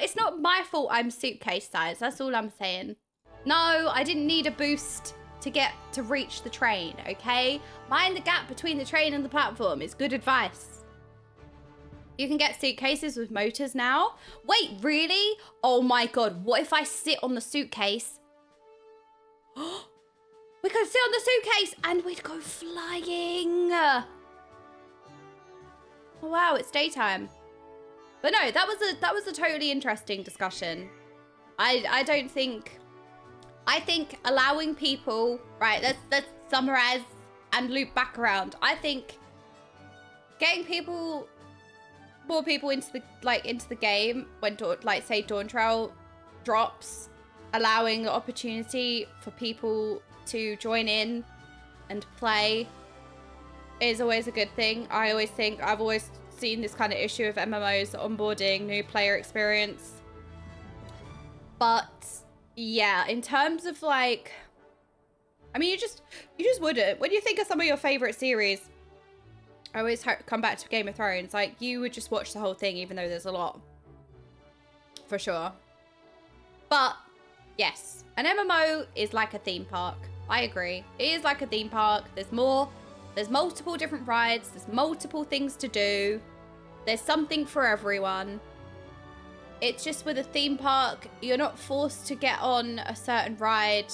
it's not my fault I'm suitcase size. That's all I'm saying. No, I didn't need a boost to reach the train, okay? Mind the gap between the train and the platform is good advice. You can get suitcases with motors now. Wait, really? Oh my God, what if I sit on the suitcase? We could sit on the suitcase and we'd go flying. Oh, wow, it's daytime. But no, that was a totally interesting discussion. I think allowing people, right, let's summarize and loop back around. I think getting more people into the game when say Dawntrail drops, allowing the opportunity for people to join in and play is always a good thing. I've always seen this kind of issue of MMOs onboarding new player experience. But yeah, in terms of like, I mean, you just wouldn't. When you think of some of your favorite series, I always come back to Game of Thrones. Like, you would just watch the whole thing, even though there's a lot, for sure. But yes, an MMO is like a theme park. I agree. It is like a theme park. There's multiple different rides. There's multiple things to do. There's something for everyone. It's just with a theme park, you're not forced to get on a certain ride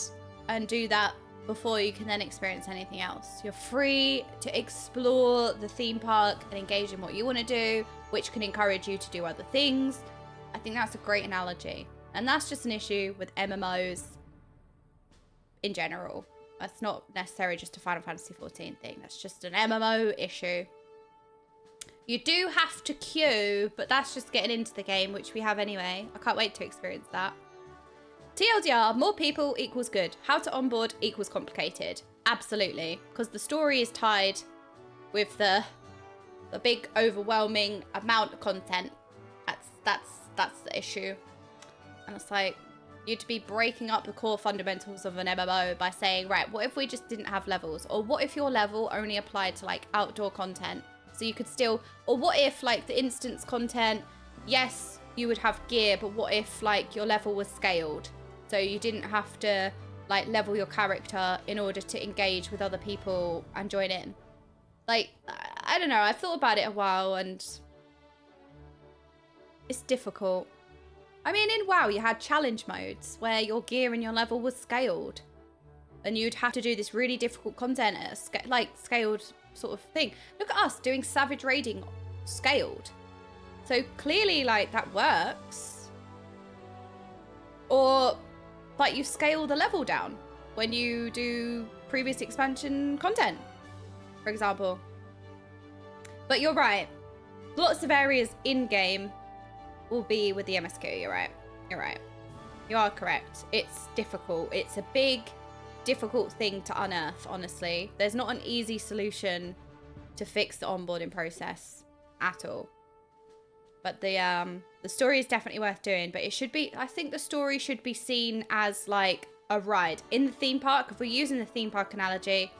and do that before you can then experience anything else. You're free to explore the theme park and engage in what you want to do, which can encourage you to do other things. I think that's a great analogy. And that's just an issue with MMOs in general. That's not necessarily just a Final Fantasy XIV thing. That's just an MMO issue. You do have to queue, but that's just getting into the game, which we have anyway. I can't wait to experience that. TLDR, more people equals good. How to onboard equals complicated. Absolutely. Because the story is tied with the big overwhelming amount of content. That's the issue. And it's like, you'd be breaking up the core fundamentals of an MMO by saying, right, what if we just didn't have levels? Or what if your level only applied to like outdoor content? So you could still, or what if like the instance content, yes, you would have gear, but what if like your level was scaled? So you didn't have to like level your character in order to engage with other people and join in. Like, I don't know, I've thought about it a while and it's difficult. I mean, in WoW, you had challenge modes where your gear and your level was scaled. And you'd have to do this really difficult content at a scaled sort of thing. Look at us doing Savage Raiding scaled. So clearly, like, that works. Or, like, you scale the level down when you do previous expansion content, for example. But you're right. Lots of areas in-game will be with the MSQ. You're right. You're right. You are correct. It's difficult. It's a big, difficult thing to unearth, honestly. There's not an easy solution to fix the onboarding process at all. But the story is definitely worth doing, but it should be, I think the story should be seen as like a ride. In the theme park, if we're using the theme park analogy,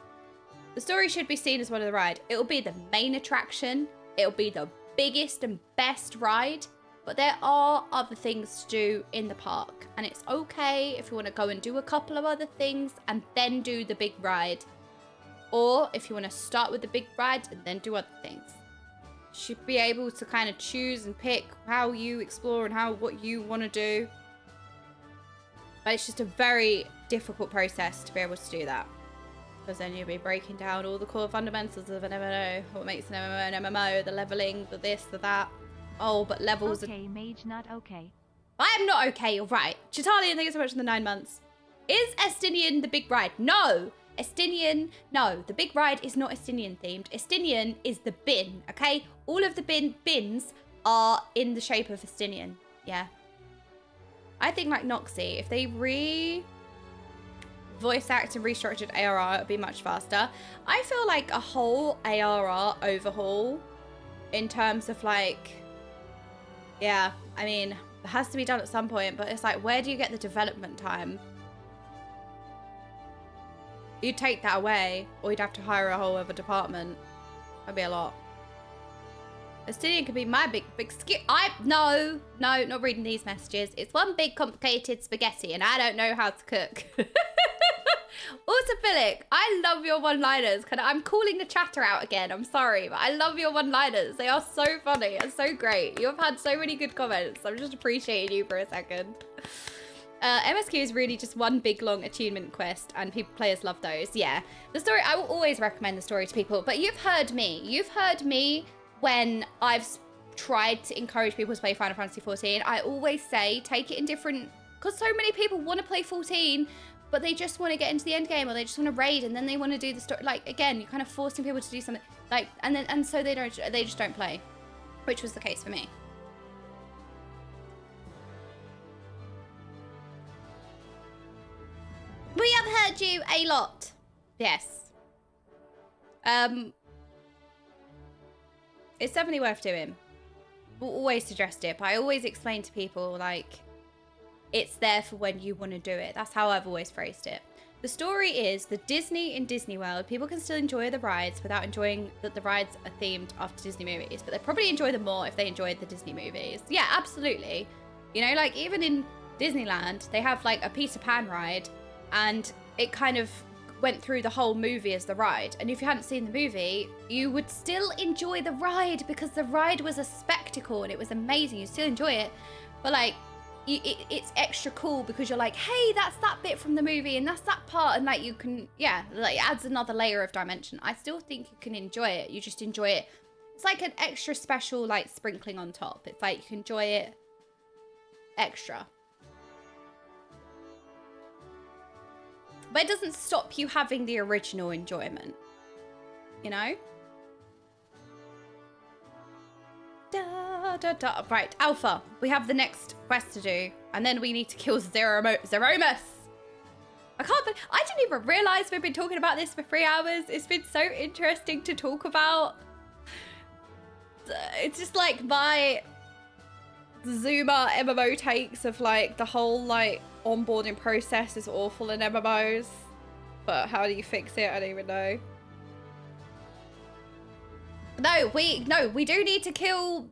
the story should be seen as one of the ride. It'll be the main attraction. It'll be the biggest and best ride. But there are other things to do in the park. And it's okay if you want to go and do a couple of other things and then do the big ride. Or if you want to start with the big ride and then do other things. You should be able to kind of choose and pick how you explore and what you want to do. But it's just a very difficult process to be able to do that. Because then you'll be breaking down all the core fundamentals of an MMO. What makes an MMO an MMO, the leveling, the this, the that. Oh, but levels Okaymage not okay. I am not okay, you're right. Chitalian, thank you so much for the 9 months. Is Estinian the big ride? No. Estinian, no. The big ride is not Estinian themed. Estinian is the bin, okay? All of the bins are in the shape of Estinian. Yeah. I think like Noxy, if they voice act and restructured ARR, it would be much faster. I feel like a whole ARR overhaul in terms of like, yeah, I mean, it has to be done at some point, but it's like, where do you get the development time? You'd take that away, or you'd have to hire a whole other department. That'd be a lot. Estonian could be my big skip. No, not reading these messages. It's one big complicated spaghetti and I don't know how to cook. Also, Philip, I love your one-liners. I'm calling the chatter out again. I'm sorry, but I love your one-liners. They are so funny and so great. You've had so many good comments. I'm just appreciating you for a second. MSQ is really just one big long achievement quest and players love those. Yeah, the story, I will always recommend the story to people, but you've heard me when I've tried to encourage people to play Final Fantasy 14. I always say take it in different, because so many people want to play 14 but they just want to get into the end game, or they just want to raid and then they want to do the story. Like, again, you're kind of forcing people to do something like, and so they just don't play, which was the case for me. We have heard you a lot. Yes. It's definitely worth doing. We'll always suggest it, but I always explain to people, like, it's there for when you want to do it. That's how I've always phrased it. The story is the Disney in Disney World. People can still enjoy the rides without enjoying that the rides are themed after Disney movies, but they probably enjoy them more if they enjoyed the Disney movies. Yeah, absolutely. You know, like even in Disneyland, they have like a Peter Pan ride and it kind of went through the whole movie as the ride. And if you hadn't seen the movie, you would still enjoy the ride because the ride was a spectacle and it was amazing. You still enjoy it, but like, it's extra cool because you're like, hey, that's that bit from the movie and that's that part, and like you can, yeah, like it adds another layer of dimension. I still think you can enjoy it. You just enjoy it. It's like an extra special like sprinkling on top. It's like you can enjoy it extra. But it doesn't stop you having the original enjoyment, you know? Da, da, da. Right, Alpha, we have the next quest to do, and then we need to kill Zeromus. I didn't even realize we've been talking about this for 3 hours. It's been so interesting to talk about. It's just like my Zoomer MMO takes of like the whole like onboarding process is awful in MMOs, but how do you fix it? I don't even know. No, we do need to kill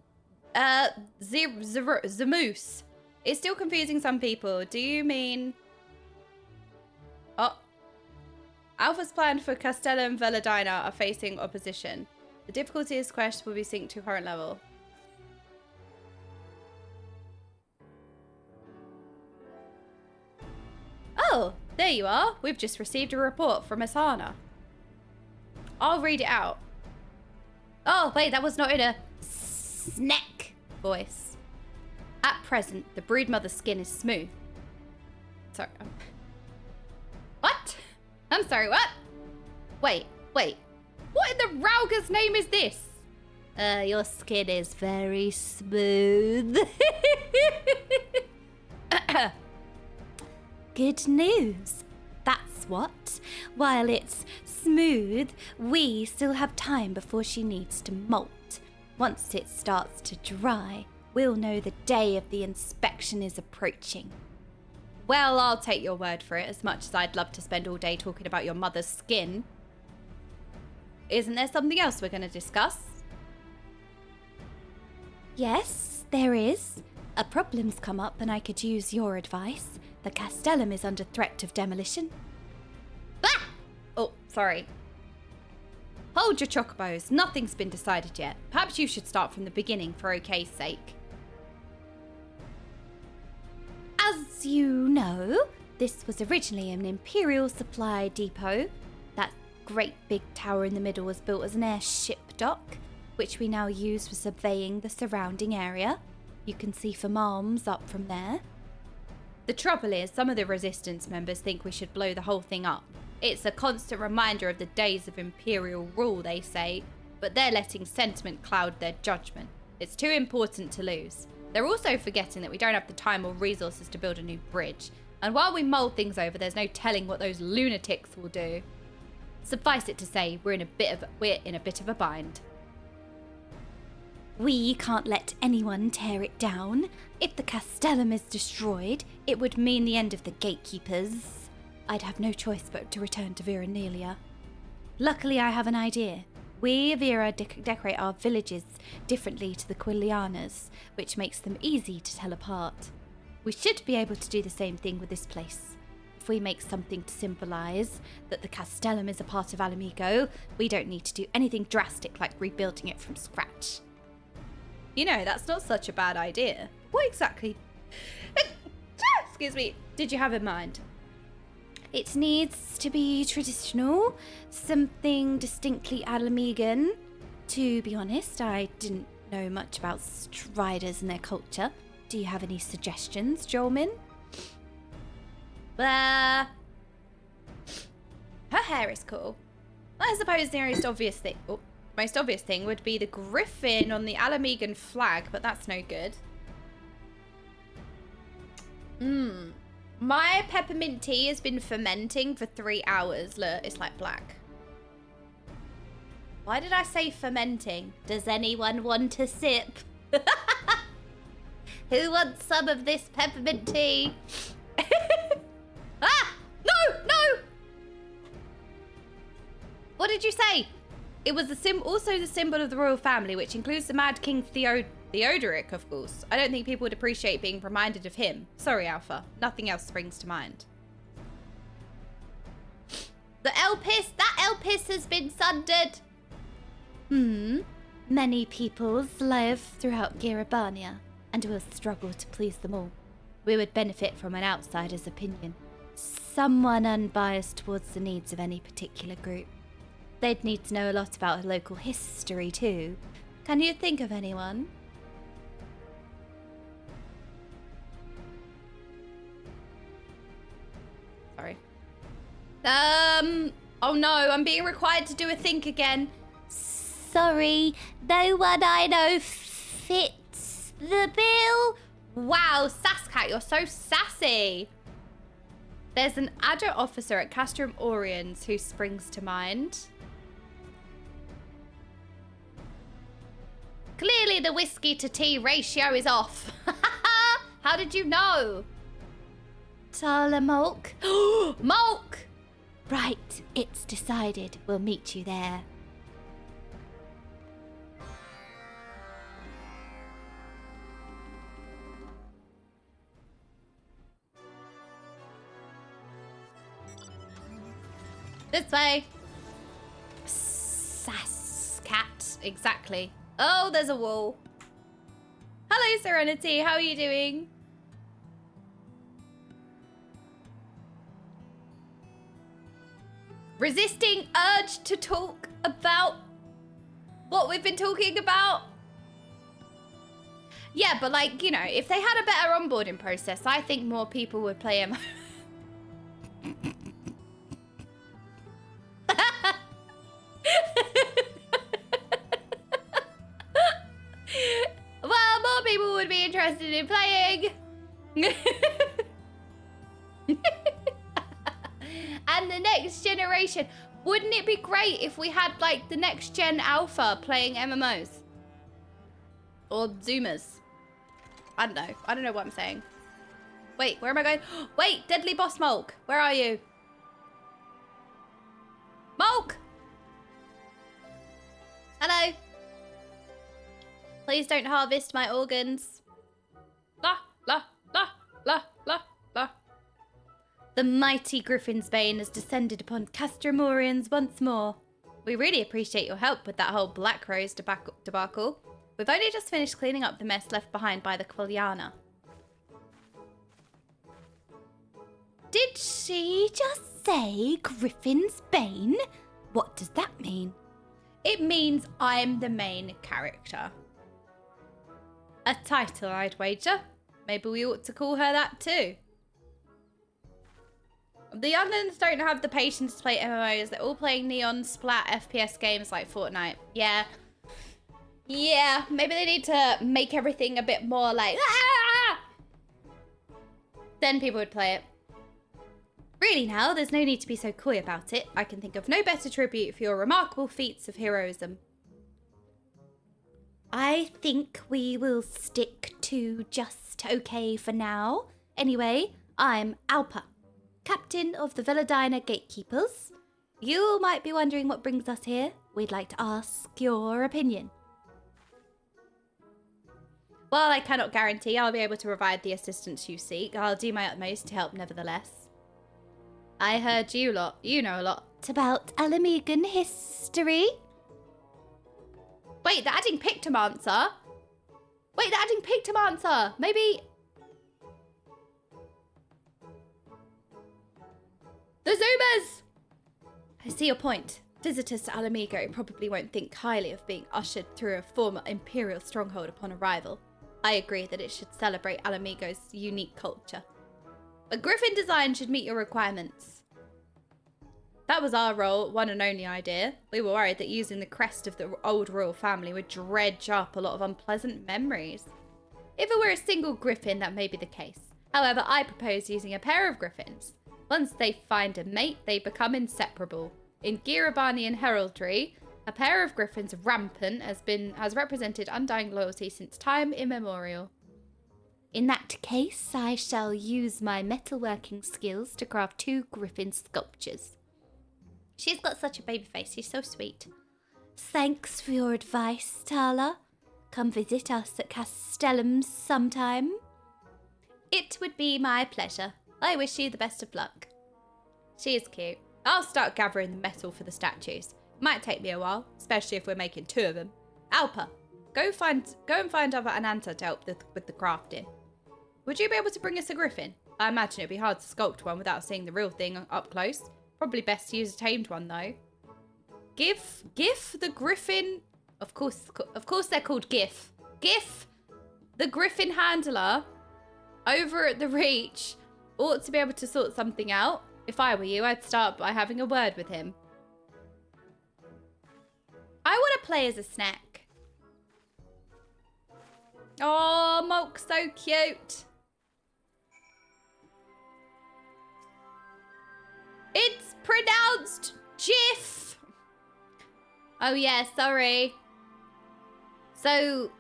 Zeromus. It's still confusing some people. Do you mean... Oh. Alpha's plan for Castella and Veladina are facing opposition. The difficulty of this quest will be synced to current level. Oh, there you are. We've just received a report from Asana. I'll read it out. Oh, wait, that was not in a snack voice. At present, the broodmother's skin is smooth. Sorry. What? I'm sorry, what? Wait. What in the Rauga's name is this? Your skin is very smooth. Good news. That's what. While it's smooth, we still have time before she needs to molt. Once it starts to dry, we'll know the day of the inspection is approaching. Well, I'll take your word for it, as much as I'd love to spend all day talking about your mother's skin. Isn't there something else we're going to discuss? Yes, there is. A problem's come up and I could use your advice. The castellum is under threat of demolition. Ah! Oh, sorry. Hold your chocobos. Nothing's been decided yet. Perhaps you should start from the beginning for Okay's sake. As you know, this was originally an Imperial supply depot. That great big tower in the middle was built as an airship dock, which we now use for surveying the surrounding area. You can see for arms up from there. The trouble is, some of the Resistance members think we should blow the whole thing up. It's a constant reminder of the days of Imperial rule, they say, but they're letting sentiment cloud their judgment. It's too important to lose. They're also forgetting that we don't have the time or resources to build a new bridge. And while we mull things over, there's no telling what those lunatics will do. Suffice it to say, we're in a bit of a bind. We can't let anyone tear it down. If the castellum is destroyed, it would mean the end of the gatekeepers. I'd have no choice but to return to Viranelia. Luckily, I have an idea. We, Vera, decorate our villages differently to the Quilianas, which makes them easy to tell apart. We should be able to do the same thing with this place. If we make something to symbolise that the Castellum is a part of Alamigo, we don't need to do anything drastic like rebuilding it from scratch. You know, that's not such a bad idea. What exactly, excuse me, did you have in mind? It needs to be traditional, something distinctly Alamigan. To be honest, I didn't know much about Striders and their culture. Do you have any suggestions, Jolmin? Her hair is cool. I suppose the most obvious thing would be the griffin on the Alamigan flag, but that's no good. My peppermint tea has been fermenting for 3 hours. Look, it's like black. Why did I say fermenting? Does anyone want a sip? Who wants some of this peppermint tea? Ah! No! No! What did you say? It was also the symbol of the royal family, which includes the Mad King Theodoric, of course. I don't think people would appreciate being reminded of him. Sorry, Alpha. Nothing else springs to mind. The Elpis! That Elpis has been sundered! Many peoples live throughout Girabania, and will struggle to please them all. We would benefit from an outsider's opinion. Someone unbiased towards the needs of any particular group. They'd need to know a lot about local history, too. Can you think of anyone? Sorry. Oh no, I'm being required to do a think again. Sorry, no one I know fits the bill. Wow, Sascat, you're so sassy. There's an adjunct officer at Castrum Oriens who springs to mind. Clearly the whiskey to tea ratio is off. How did you know? Tala Mulk. Mulk! Right, it's decided. We'll meet you there. This way. Sascat, exactly. Oh, there's a wall. Hello, Serenity. How are you doing? Resisting urge to talk about what we've been talking about. Yeah, but like, you know, if they had a better onboarding process, I think more people would play MMOs. Well, more people would be interested in playing. And the next generation. Wouldn't it be great if we had like the next gen alpha playing MMOs? Or Zoomers. I don't know. I don't know what I'm saying. Wait, where am I going? Wait, Deadly Boss Mulk. Where are you? Mulk! Hello. Please don't harvest my organs. La, la, la, la, la, la. The mighty Griffin's Bane has descended upon Castromorians once more. We really appreciate your help with that whole Black Rose debacle. We've only just finished cleaning up the mess left behind by the Quiliana. Did she just say Griffin's Bane? What does that mean? It means I'm the main character. A title, I'd wager. Maybe we ought to call her that too. The young'uns don't have the patience to play MMOs. They're all playing neon splat FPS games like Fortnite. Yeah. Yeah, maybe they need to make everything a bit more like... Ah! Then people would play it. Really now, there's no need to be so coy about it. I can think of no better tribute for your remarkable feats of heroism. I think we will stick to just okay for now. Anyway, I'm Alpa, captain of the Villadina Gatekeepers. You might be wondering what brings us here. We'd like to ask your opinion. While I cannot guarantee I'll be able to provide the assistance you seek, I'll do my utmost to help nevertheless. I heard you know a lot about Alamegan history. Wait, they're adding Pictomancer. Maybe... The Zoomers! I see your point. Visitors to Alamigo probably won't think highly of being ushered through a former Imperial stronghold upon arrival. I agree that it should celebrate Alamigo's unique culture. A griffin design should meet your requirements. That was our one and only idea. We were worried that using the crest of the old royal family would dredge up a lot of unpleasant memories. If it were a single griffin, that may be the case. However, I propose using a pair of griffins. Once they find a mate, they become inseparable. In Girabanian heraldry, a pair of griffins rampant has represented undying loyalty since time immemorial. In that case, I shall use my metalworking skills to craft 2 griffin sculptures. She's got such a baby face. She's so sweet. Thanks for your advice, Tala. Come visit us at Castellum sometime. It would be my pleasure. I wish you the best of luck. She is cute. I'll start gathering the metal for the statues. Might take me a while, especially if we're making 2 of them. Alpa, go and find other Ananta to help with the crafting. Would you be able to bring us a griffin? I imagine it'd be hard to sculpt one without seeing the real thing up close. Probably best to use a tamed one though. Gif the griffin. Of course they're called Gif. Gif, the griffin handler, over at the Reach, ought to be able to sort something out. If I were you, I'd start by having a word with him. I want to play as a snack. Oh, Molk's so cute. It's pronounced Jiff. Oh yeah, sorry. So,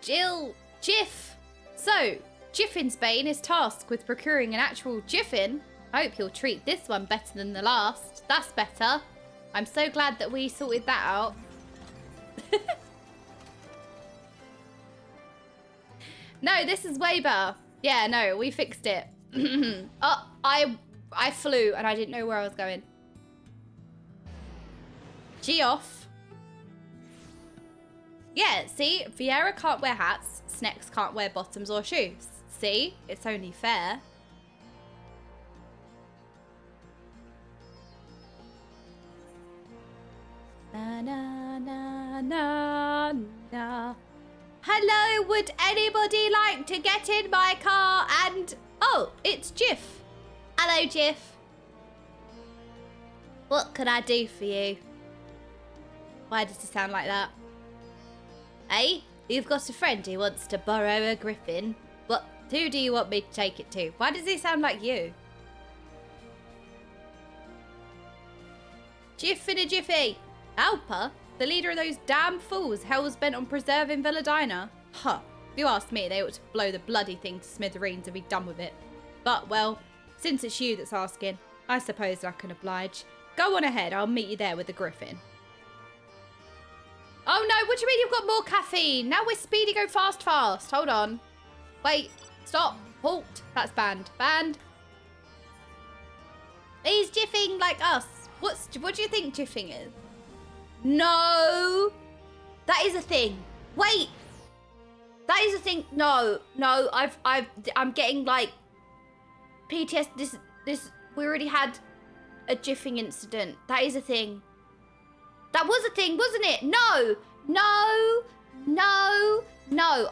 Jiff. So, Jiffinsbane is tasked with procuring an actual Jiffin. I hope you'll treat this one better than the last. That's better. I'm so glad that we sorted that out. No, this is way better. Yeah, no, we fixed it. Oh, I flew and I didn't know where I was going. Geoff. Yeah, see? Vieira can't wear hats. Snex can't wear bottoms or shoes. See? It's only fair. Na na na na na. Hello, would anybody like to get in my car and... Oh, it's Jiff. Hello, Jiff. What can I do for you? Why does it sound like that? Hey, you've got a friend who wants to borrow a griffin. Who do you want me to take it to? Why does he sound like you? Jiff in a jiffy. Alpa, the leader of those damn fools, hell's bent on preserving Villadina. Huh. If you ask me, they ought to blow the bloody thing to smithereens and be done with it. But, well, since it's you that's asking, I suppose I can oblige. Go on ahead, I'll meet you there with the griffin. Oh no, what do you mean you've got more caffeine? Now we're speedy, go fast. Hold on. Wait, stop, halt. That's banned. Banned. He's jiffing like us. What do you think jiffing is? No, that is a thing. Wait, that is a thing. No, I'm getting like PTSD. This, we already had a jiffing incident. That is a thing. That was a thing, wasn't it? No.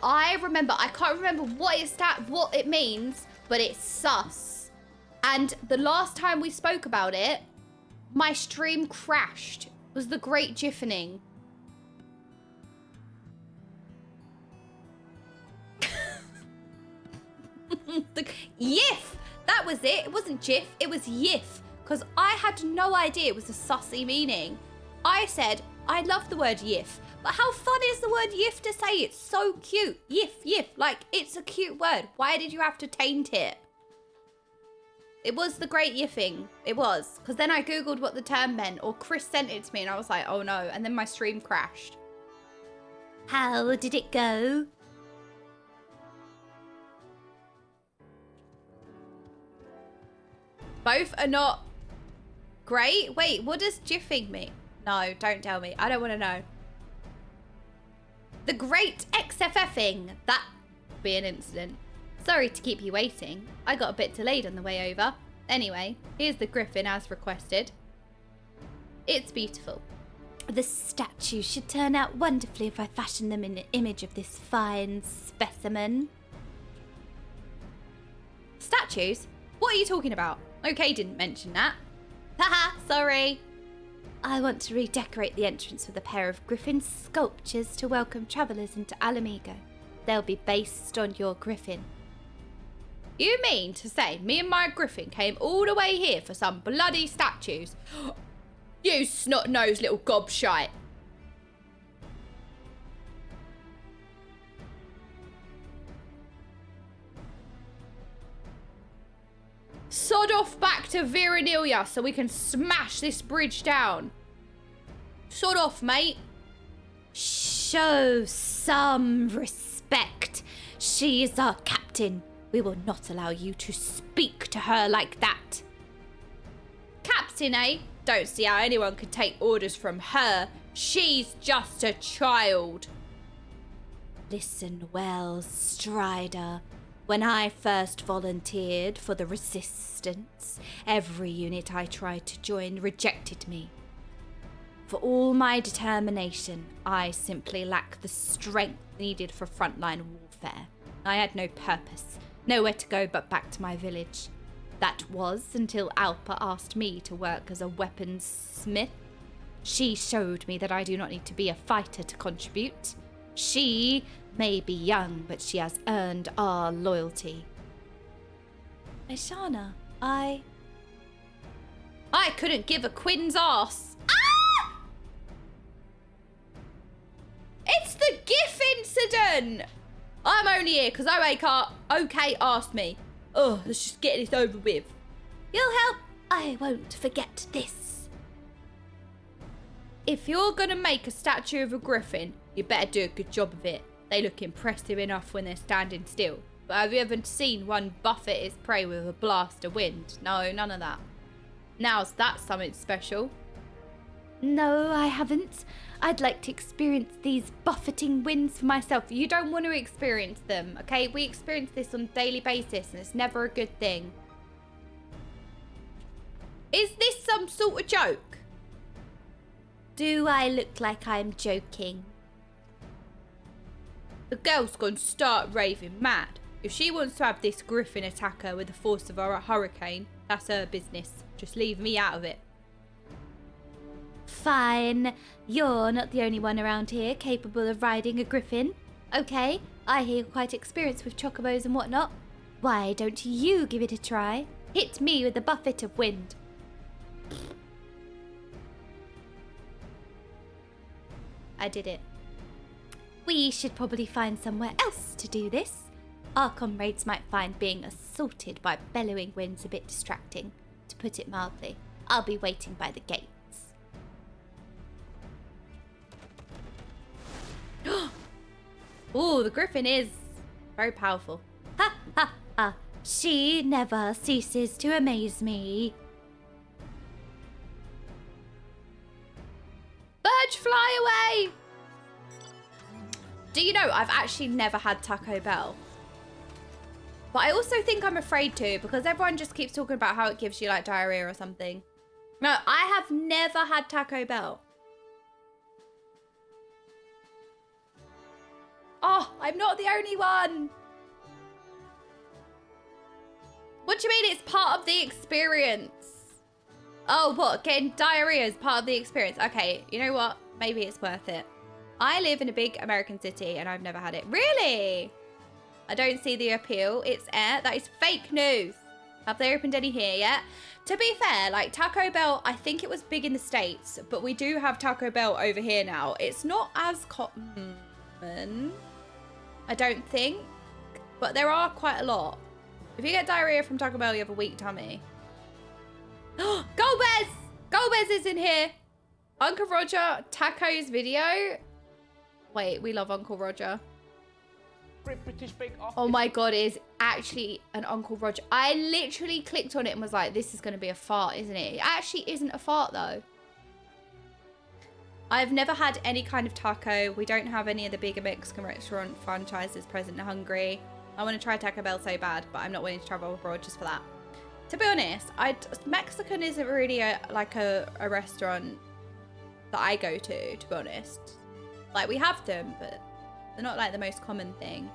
I remember. I can't remember what it means, but it's sus. And the last time we spoke about it, my stream crashed. It was the great jiffening. Yiff! That was it. It wasn't jiff, it was yiff. Because I had no idea it was a sussy meaning. I said, I love the word yiff. But how fun is the word yiff to say? It's so cute. Yiff. Like, it's a cute word. Why did you have to taint it? It was the great yiffing. It was. Because then I Googled what the term meant, or Chris sent it to me, and I was like, oh no. And then my stream crashed. How did it go? Both are not great? Wait, what does jiffing mean? No, don't tell me. I don't want to know. The great XFFing. That would be an incident. Sorry to keep you waiting. I got a bit delayed on the way over. Anyway, here's the griffin as requested. It's beautiful. The statues should turn out wonderfully if I fashion them in the image of this fine specimen. Statues? What are you talking about? Okay, didn't mention that. Haha, sorry. I want to redecorate the entrance with a pair of griffin sculptures to welcome travellers into Alamigo. They'll be based on your griffin. You mean to say me and my griffin came all the way here for some bloody statues? You snot-nosed little gobshite. Sod off back to Viranilia so we can smash this bridge down. Sod off, mate. Show some respect. She is our captain. We will not allow you to speak to her like that. Captain, eh? Don't see how anyone could take orders from her. She's just a child. Listen well, Strider. When I first volunteered for the Resistance, every unit I tried to join rejected me. For all my determination, I simply lack the strength needed for frontline warfare. I had no purpose, nowhere to go but back to my village. That was until Alpa asked me to work as a weapons smith. She showed me that I do not need to be a fighter to contribute. She may be young, but she has earned our loyalty. Aishana, I couldn't give a Quinn's ass. Ah! It's the GIF incident! I'm only here because OK asked me. Oh, let's just get this over with. You'll help. I won't forget this. If you're going to make a statue of a griffin, you better do a good job of it. They look impressive enough when they're standing still. But have you ever seen one buffet its prey with a blast of wind? No, none of that. Now's that something special? No, I haven't. I'd like to experience these buffeting winds for myself. You don't want to experience them, okay? We experience this on a daily basis and it's never a good thing. Is this some sort of joke? Do I look like I'm joking? The girl's gonna start raving mad. If she wants to have this griffin attack her with the force of a hurricane, that's her business. Just leave me out of it. Fine. You're not the only one around here capable of riding a griffin. Okay, I hear you're quite experienced with chocobos and whatnot. Why don't you give it a try? Hit me with a buffet of wind. I did it. We should probably find somewhere else to do this. Our comrades might find being assaulted by bellowing winds a bit distracting, to put it mildly. I'll be waiting by the gates. Oh, the griffin is very powerful. Ha ha ha. She never ceases to amaze me. Birds fly away! Do you know, I've actually never had Taco Bell. But I also think I'm afraid to because everyone just keeps talking about how it gives you like diarrhea or something. No, I have never had Taco Bell. Oh, I'm not the only one. What do you mean it's part of the experience? Oh, what? Getting diarrhea is part of the experience. Okay, you know what? Maybe it's worth it. I live in a big American city and I've never had it. Really? I don't see the appeal. It's air. That is fake news. Have they opened any here yet? To be fair, like Taco Bell, I think it was big in the States, but we do have Taco Bell over here now. It's not as common, I don't think, but there are quite a lot. If you get diarrhea from Taco Bell, you have a weak tummy. Golbez! Golbez is in here. Uncle Roger tacos video. Wait, we love Uncle Roger. Oh my god, it is actually an Uncle Roger. I literally clicked on it and was like, this is going to be a fart, isn't it? It actually isn't a fart though. I've never had any kind of taco. We don't have any of the bigger Mexican restaurant franchises present in Hungary. I want to try Taco Bell so bad, but I'm not willing to travel abroad just for that. To be honest, Mexican isn't really a restaurant that I go to be honest. Like, we have them, but they're not like the most common thing.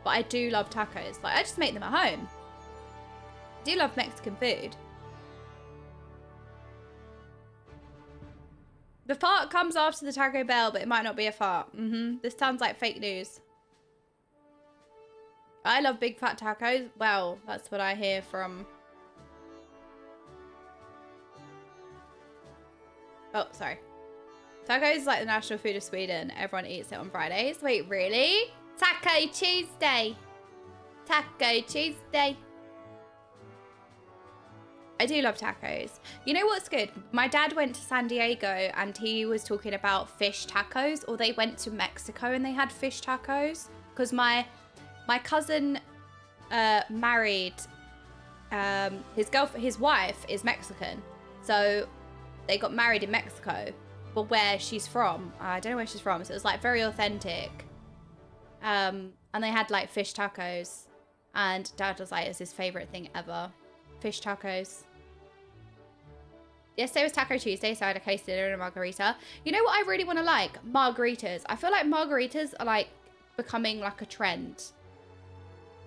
But I do love tacos. Like, I just make them at home. I do love Mexican food. The fart comes after the Taco Bell, but it might not be a fart. This sounds like fake news. I love big fat tacos. Well, that's what I hear from... Oh, sorry. Tacos is like the national food of Sweden. Everyone eats it on Fridays. Wait, really? Taco Tuesday. Taco Tuesday. I do love tacos. You know what's good? My dad went to San Diego and he was talking about fish tacos, or they went to Mexico and they had fish tacos. Because my cousin married his wife is Mexican. So they got married in Mexico. But where she's from, I don't know where she's from. So it was like very authentic. And they had like fish tacos. And dad was like, it's his favorite thing ever. Fish tacos. Yesterday was Taco Tuesday, so I had a quesadilla and a margarita. You know what I really want to like? Margaritas. I feel like margaritas are like becoming like a trend.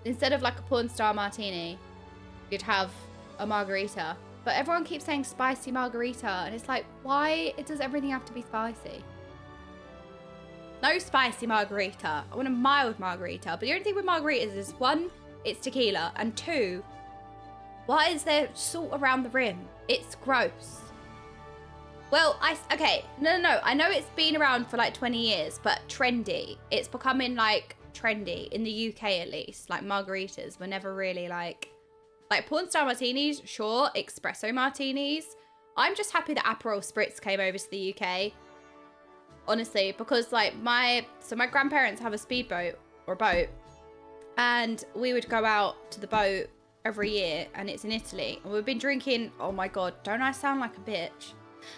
Instead of like a porn star martini, you'd have a margarita. But everyone keeps saying spicy margarita, and it's like, why does everything have to be spicy? No spicy margarita. I want a mild margarita. But the only thing with margaritas is, one, it's tequila, and two, why is there salt around the rim? It's gross. Well, okay, no. I know it's been around for like 20 years, but trendy. It's becoming like trendy in the UK at least. Like margaritas were never really like porn star martinis, sure, espresso martinis. I'm just happy that Aperol Spritz came over to the UK. Honestly, because like my grandparents have a speedboat or boat, and we would go out to the boat every year, and it's in Italy, and we've been drinking, oh my god, don't I sound like a bitch?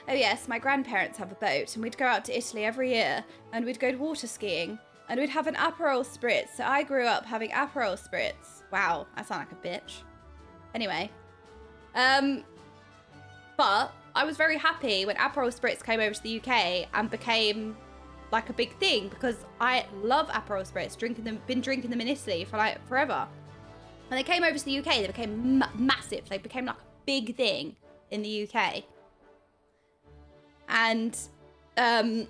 Oh yes, my grandparents have a boat, and we'd go out to Italy every year, and we'd go water skiing, and we'd have an Aperol Spritz. So I grew up having Aperol Spritz. Wow, I sound like a bitch. Anyway, but I was very happy when Aperol Spritz came over to the UK and became like a big thing, because I love Aperol Spritz, been drinking them in Italy for like forever. When they came over to the UK, they became massive. They became like a big thing in the UK. And I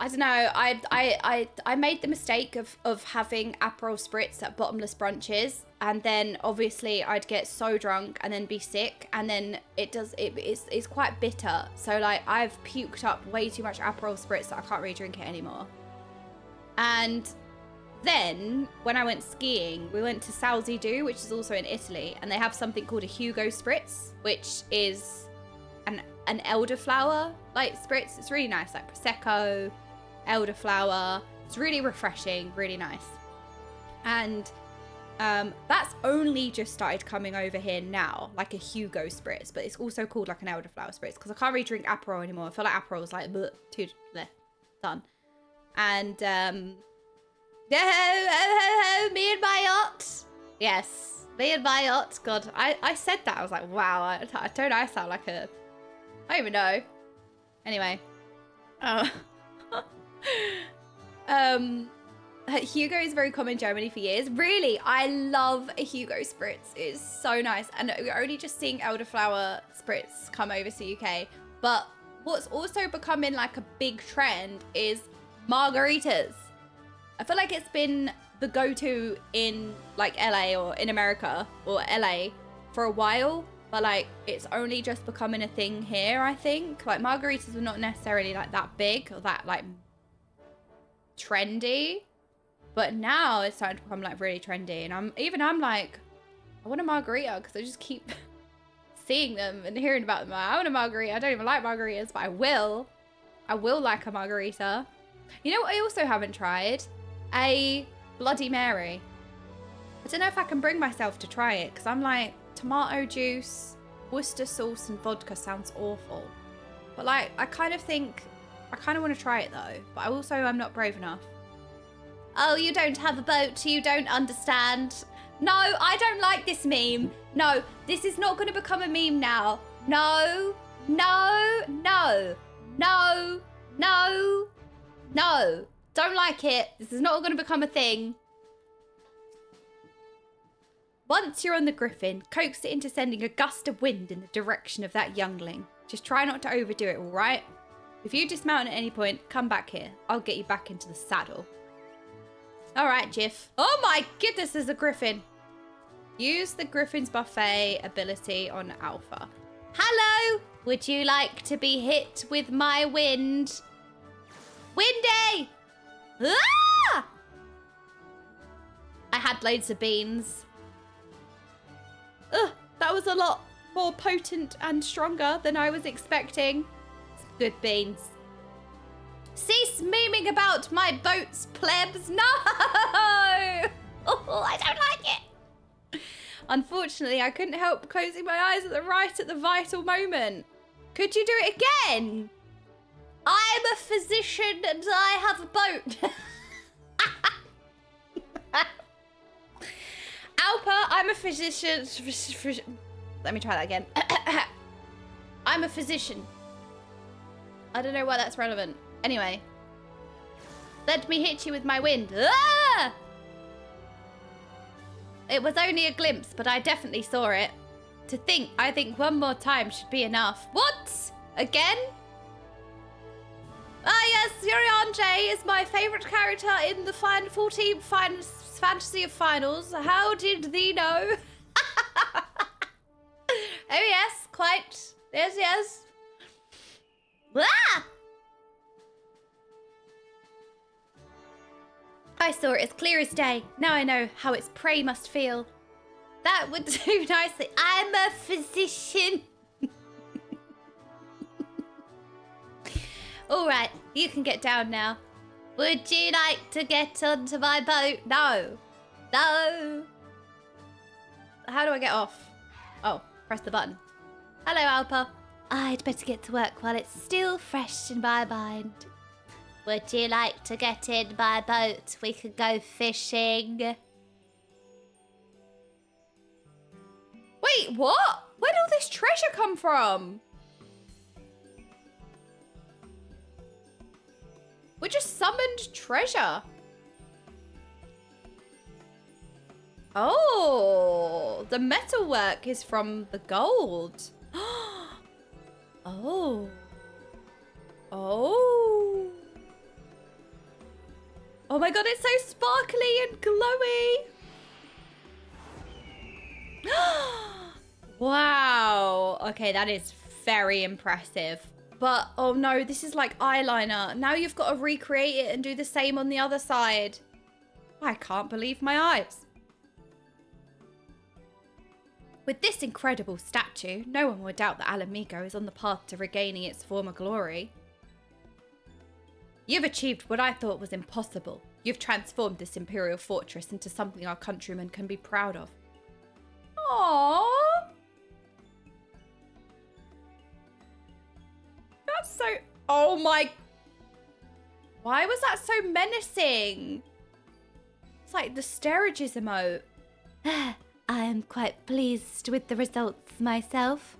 don't know, I made the mistake of having Aperol Spritz at bottomless brunches, and then obviously I'd get so drunk and then be sick, and then it's quite bitter. So like I've puked up way too much Aperol Spritz that I can't really drink it anymore. And then when I went skiing, we went to Sal di Do, which is also in Italy, and they have something called a Hugo Spritz, which is an elderflower like spritz. It's really nice, like prosecco, elderflower. It's really refreshing, really nice. And that's only just started coming over here now, like a Hugo Spritz, but it's also called like an elderflower spritz, because I can't really drink Aperol anymore. I feel like Aperol is like too done. And me and my yacht. Yes, me and my yacht. God, I said that. I was like, wow, don't I sound like a... I don't even know. Anyway. Hugo is very common in Germany for years. Really, I love a Hugo Spritz. It's so nice. And we're only just seeing elderflower Spritz come over to the UK. But what's also becoming like a big trend is margaritas. I feel like it's been the go-to in like LA or in America or LA for a while. But like, it's only just becoming a thing here, I think. Like, margaritas are not necessarily like that big or that like trendy. But now it's starting to become like really trendy. And I'm like, I want a margarita, because I just keep seeing them and hearing about them. I want a margarita. I don't even like margaritas, but I will. I will like a margarita. You know what I also haven't tried? A Bloody Mary. I don't know if I can bring myself to try it because I'm like, tomato juice, Worcester sauce and vodka sounds awful. But like, I kind of want to try it though. But I'm not brave enough. Oh, you don't have a boat. You don't understand. No, I don't like this meme. No, this is not going to become a meme now. No, no, no, no, no, no. Don't like it. This is not going to become a thing. Once you're on the griffin, coax it into sending a gust of wind in the direction of that youngling. Just try not to overdo it, all right? If you dismount at any point, come back here. I'll get you back into the saddle. All right, Jiff. Oh my goodness, there's a griffin. Use the griffin's buffet ability on Alpha. Hello! Would you like to be hit with my wind? Windy! Ah! I had loads of beans. Ugh, that was a lot more potent and stronger than I was expecting. Good beans. Cease memeing about my boats, plebs. No! Oh, I don't like it. Unfortunately, I couldn't help closing my eyes at the vital moment. Could you do it again? I'm a physician and I have a boat. Alpa, I'm a physician. Let me try that again. I'm a physician. I don't know why that's relevant. Anyway. Let me hit you with my wind. Ah! It was only a glimpse, but I definitely saw it. I think one more time should be enough. What? Again? Ah, yes, Yurianje is my favorite character in the 14 Fantasy of Finals. How did thee know? Oh, yes, quite. Yes, yes. Ah! I saw it as clear as day. Now I know how its prey must feel. That would do nicely. I'm a physician. All right, you can get down now. Would you like to get onto my boat? No. No. How do I get off? Oh, press the button. Hello, Alpa. I'd better get to work while it's still fresh in my mind. Would you like to get in my boat? We could go fishing. Wait, what? Where did all this treasure come from? We just summoned treasure. Oh, the metalwork is from the gold. Oh. Oh. Oh my god, it's so sparkly and glowy. Wow. Okay, that is very impressive. But, oh no, this is like eyeliner. Now you've got to recreate it and do the same on the other side. I can't believe my eyes. With this incredible statue, no one would doubt that Alamigo is on the path to regaining its former glory. You've achieved what I thought was impossible. You've transformed this imperial fortress into something our countrymen can be proud of. Aww. That's so... Oh my... Why was that so menacing? It's like the Sturridge's emote. I am quite pleased with the results myself.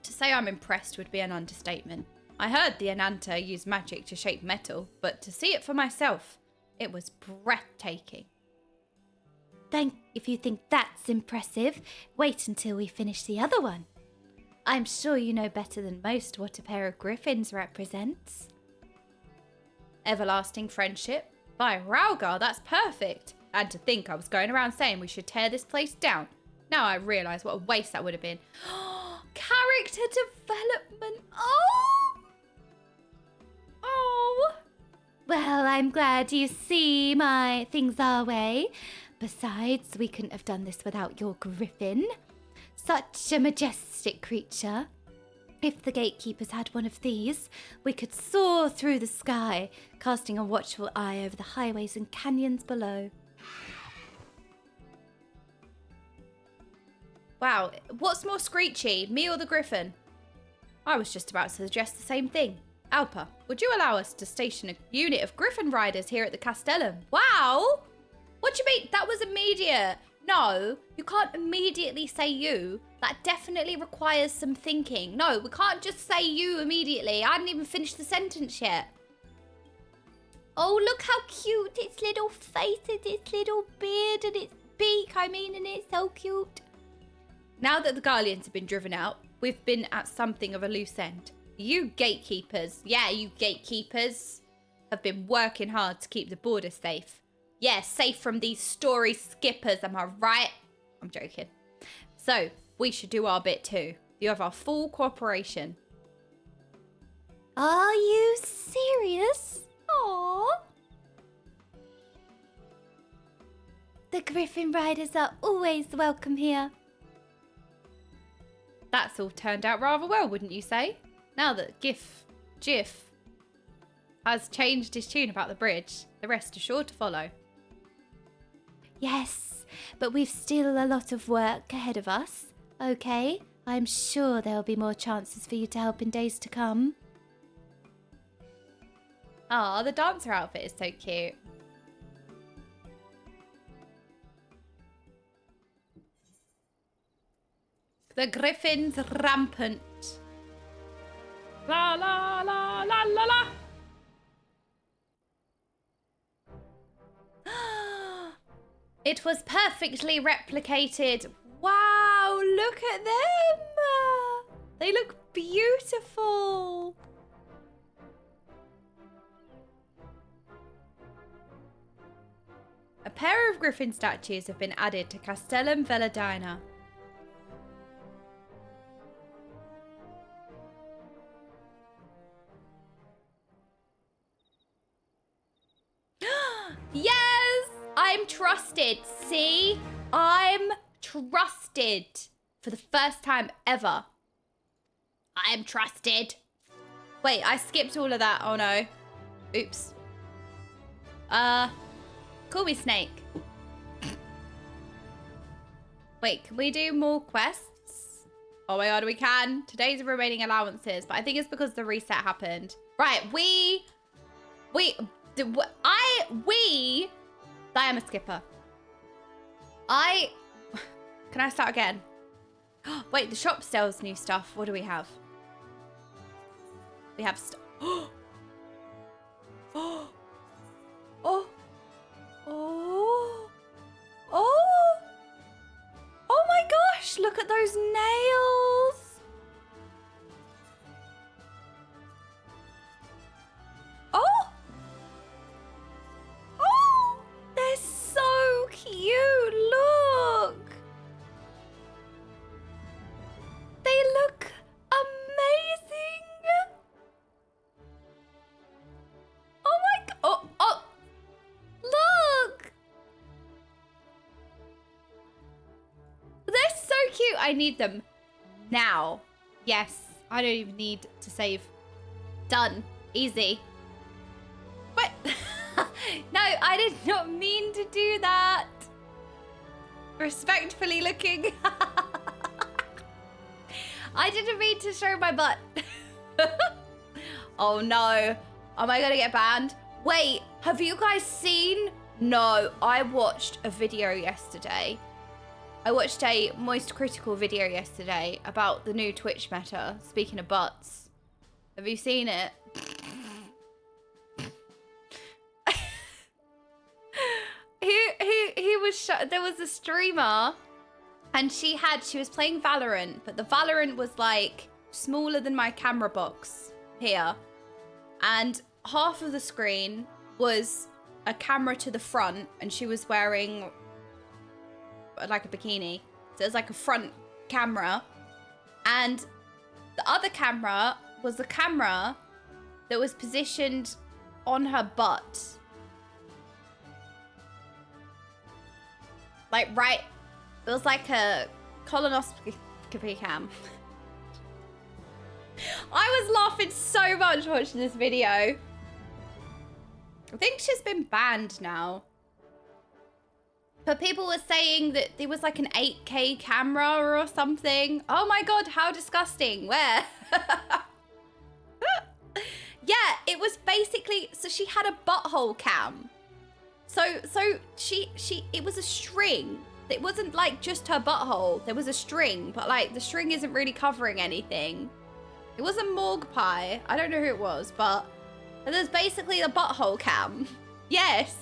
To say I'm impressed would be an understatement. I heard the Ananta use magic to shape metal, but to see it for myself, it was breathtaking. If you think that's impressive, wait until we finish the other one. I'm sure you know better than most what a pair of griffins represents. Everlasting friendship? By Raugar, that's perfect. And to think I was going around saying we should tear this place down. Now I realise what a waste that would have been. Character development. Oh! Oh! Well, I'm glad you see my things our way. Besides, we couldn't have done this without your griffin. Such a majestic creature. If the gatekeepers had one of these, we could soar through the sky, casting a watchful eye over the highways and canyons below. Wow, what's more screechy, me or the griffin? I was just about to suggest the same thing. Alpa, would you allow us to station a unit of griffin riders here at the Castellum? Wow! What do you mean? That was immediate. No, you can't immediately say you. That definitely requires some thinking. No, we can't just say you immediately. I hadn't even finished the sentence yet. Oh, look how cute its little face and its little beard and its beak, and it's so cute. Now that the Guardians have been driven out, we've been at something of a loose end. You gatekeepers, you gatekeepers, have been working hard to keep the border safe. Yeah, safe from these story skippers, am I right? I'm joking. So, we should do our bit too. You have our full cooperation. Are you serious? Aww. The Griffin Riders are always welcome here. That's all turned out rather well, wouldn't you say? Now that Jiff has changed his tune about the bridge, the rest are sure to follow. Yes, but we've still a lot of work ahead of us. Okay, I'm sure there'll be more chances for you to help in days to come. Ah, the dancer outfit is so cute. The Griffin's rampant. La la la la la la. It was perfectly replicated. Wow, look at them. They look beautiful. A pair of griffin statues have been added to Castellum Veladina. Yes! I'm trusted. See? I'm trusted. For the first time ever. I am trusted. Wait, I skipped all of that. Oh no. Oops. Call me Snake. Wait, can we do more quests? Oh my god, we can. Today's remaining allowances, but I think it's because the reset happened. Right, I am a skipper. Can I start again? Wait, the shop sells new stuff. What do we have? We have oh. Oh. Oh. Oh. Oh my gosh, look at those nails. Oh. Oh, they're so cute. Look. They look amazing. Oh my god. Oh, oh. Look. They're so cute. I need them now. Yes. I don't even need to save. Done. Easy. But no, I did not mean to do that. Respectfully looking. I didn't mean to show my butt. Oh no. Am I gonna get banned? Wait, have you guys seen? No, I watched a video yesterday. I watched a Moist Critical video yesterday about the new Twitch meta, speaking of butts. Have you seen it? he was there was a streamer and she was playing Valorant, but the Valorant was like smaller than my camera box here, and half of the screen was a camera to the front, and she was wearing like a bikini, so it was like a front camera, and the other camera was the camera that was positioned on her butt. Like right, it was like a colonoscopy cam. I was laughing so much watching this video. I think she's been banned now. But people were saying that there was like an 8K camera or something. Oh my God, how disgusting. Where? Yeah, it was basically, so she had a butthole cam. So it was a string. It wasn't like just her butthole. There was a string, but like the string isn't really covering anything. It wasn't Morgue Pie. I don't know who it was, but there's basically a butthole cam. Yes.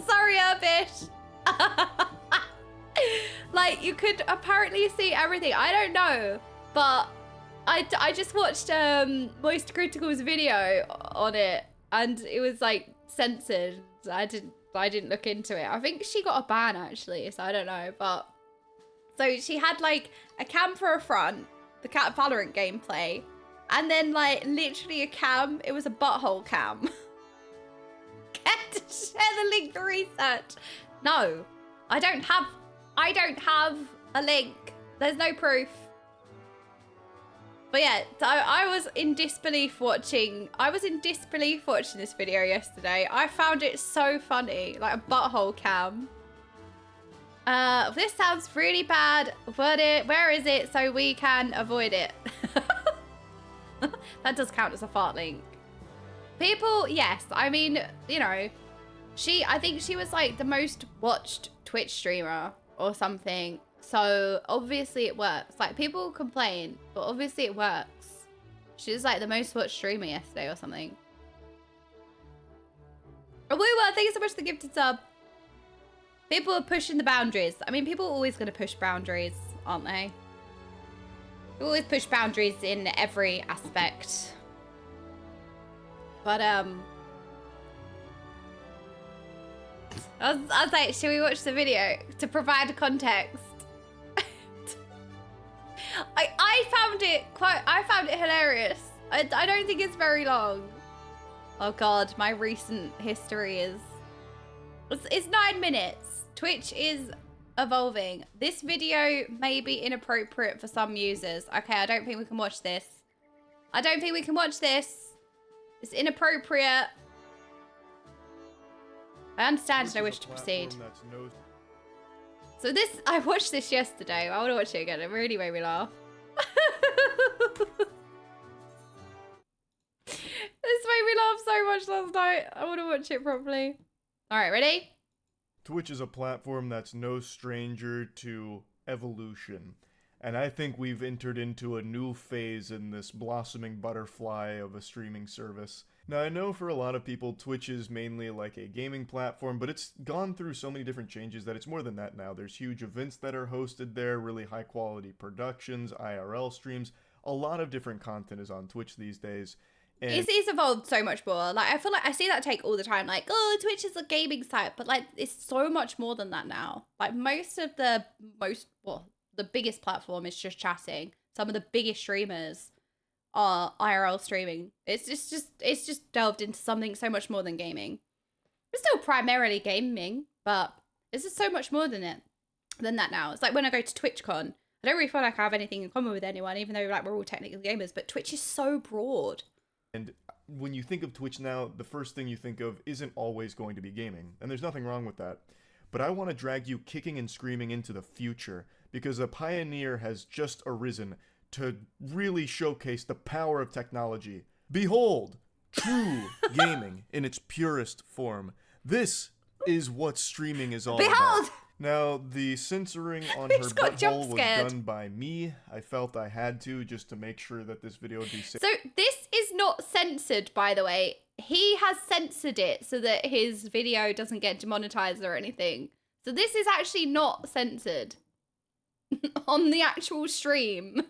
Sorry, Urbish. Like, you could apparently see everything. I don't know, but I just watched Moist Critical's video on it, and it was like censored. I didn't look into it. I think she got a ban actually, so I don't know. But so she had like a cam for a front, the Cat Valorant gameplay, and then like literally a cam. It was a butthole cam. Get to share the link for research. No, I don't have a link. There's no proof. But yeah, so I was in disbelief watching this video yesterday. I found it so funny, like a butthole cam. This sounds really bad. Where is it so we can avoid it? That does count as a fart link. People, yes. I mean, you know, I think she was like the most watched Twitch streamer or something. So obviously it works. Like, people complain, but obviously it works. She was like the most watched streamer yesterday or something. Oh, woo, thank you so much for the gifted sub. People are pushing the boundaries. I mean, people are always going to push boundaries, aren't they? They always push boundaries in every aspect. But, I was like, should we watch the video to provide context? I found it hilarious. I don't think it's very long. Oh God, my recent history it's 9 minutes. Twitch is evolving. This video may be inappropriate for some users. Okay, I don't think we can watch this. It's inappropriate. I understand and I wish to proceed. So I watched this yesterday. I want to watch it again. It really made me laugh. This made me laugh so much last night. I want to watch it properly. All right, ready? Twitch is a platform that's no stranger to evolution. And I think we've entered into a new phase in this blossoming butterfly of a streaming service. Now, I know for a lot of people, Twitch is mainly like a gaming platform, but it's gone through so many different changes that it's more than that now. There's huge events that are hosted there, really high-quality productions, IRL streams. A lot of different content is on Twitch these days. And It's evolved so much more. Like, I feel like I see that take all the time. Like, oh, Twitch is a gaming site. But, like, it's so much more than that now. Like, the biggest platform is just chatting. Some of the biggest streamers are IRL streaming. It's just delved into something so much more than gaming. It's still primarily gaming, but it's just so much more than that now. It's like when I go to TwitchCon, I don't really feel like I have anything in common with anyone, even though like we're all technically gamers, but Twitch is so broad. And when you think of Twitch now, the first thing you think of isn't always going to be gaming, and there's nothing wrong with that. But I want to drag you kicking and screaming into the future, because a pioneer has just arisen to really showcase the power of technology. Behold, true gaming in its purest form. This is what streaming is all about. Now, the censoring on her butthole was done by me. I felt I had to, just to make sure that this video would be safe. So this is not censored, by the way. He has censored it so that his video doesn't get demonetized or anything. So this is actually not censored on the actual stream.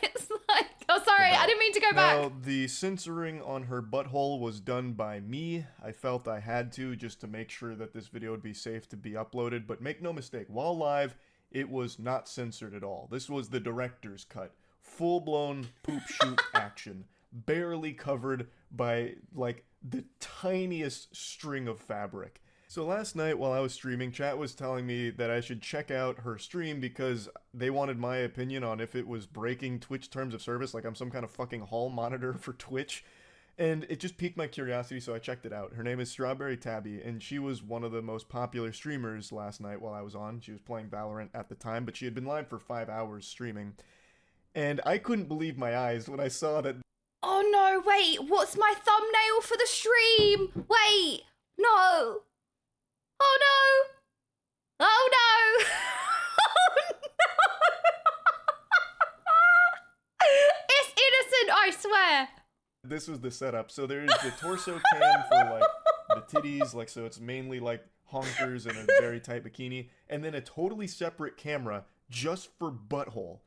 It's like, oh, sorry, I didn't mean to go back. Now, the censoring on her butthole was done by me. I felt I had to, just to make sure that this video would be safe to be uploaded. But make no mistake, while live, it was not censored at all. This was the director's cut. Full-blown poop shoot action. Barely covered by, like, the tiniest string of fabric. So last night while I was streaming, chat was telling me that I should check out her stream because they wanted my opinion on if it was breaking Twitch terms of service, like I'm some kind of fucking hall monitor for Twitch. And it just piqued my curiosity, so I checked it out. Her name is Strawberry Tabby, and she was one of the most popular streamers last night while I was on. She was playing Valorant at the time, but she had been live for 5 hours streaming. And I couldn't believe my eyes when I saw that. Oh no, wait, what's my thumbnail for the stream? Wait, no. Oh no! Oh no! Oh no! It's innocent, I swear! This was the setup. So there's the torso cam for like the titties, like so it's mainly like honkers and a very tight bikini, and then a totally separate camera just for butthole.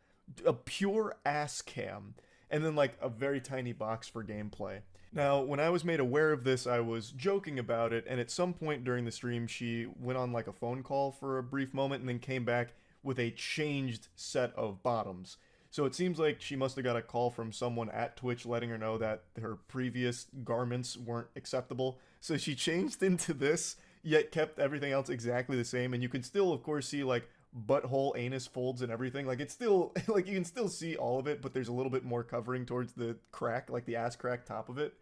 A pure ass cam. And then like a very tiny box for gameplay. Now, when I was made aware of this, I was joking about it, and at some point during the stream, she went on like a phone call for a brief moment and then came back with a changed set of bottoms. So it seems like she must have got a call from someone at Twitch letting her know that her previous garments weren't acceptable. So she changed into this, yet kept everything else exactly the same, and you can still, of course, see like butthole, anus folds and everything. Like it's still like you can still see all of it, but there's a little bit more covering towards the crack, like the ass crack top of it.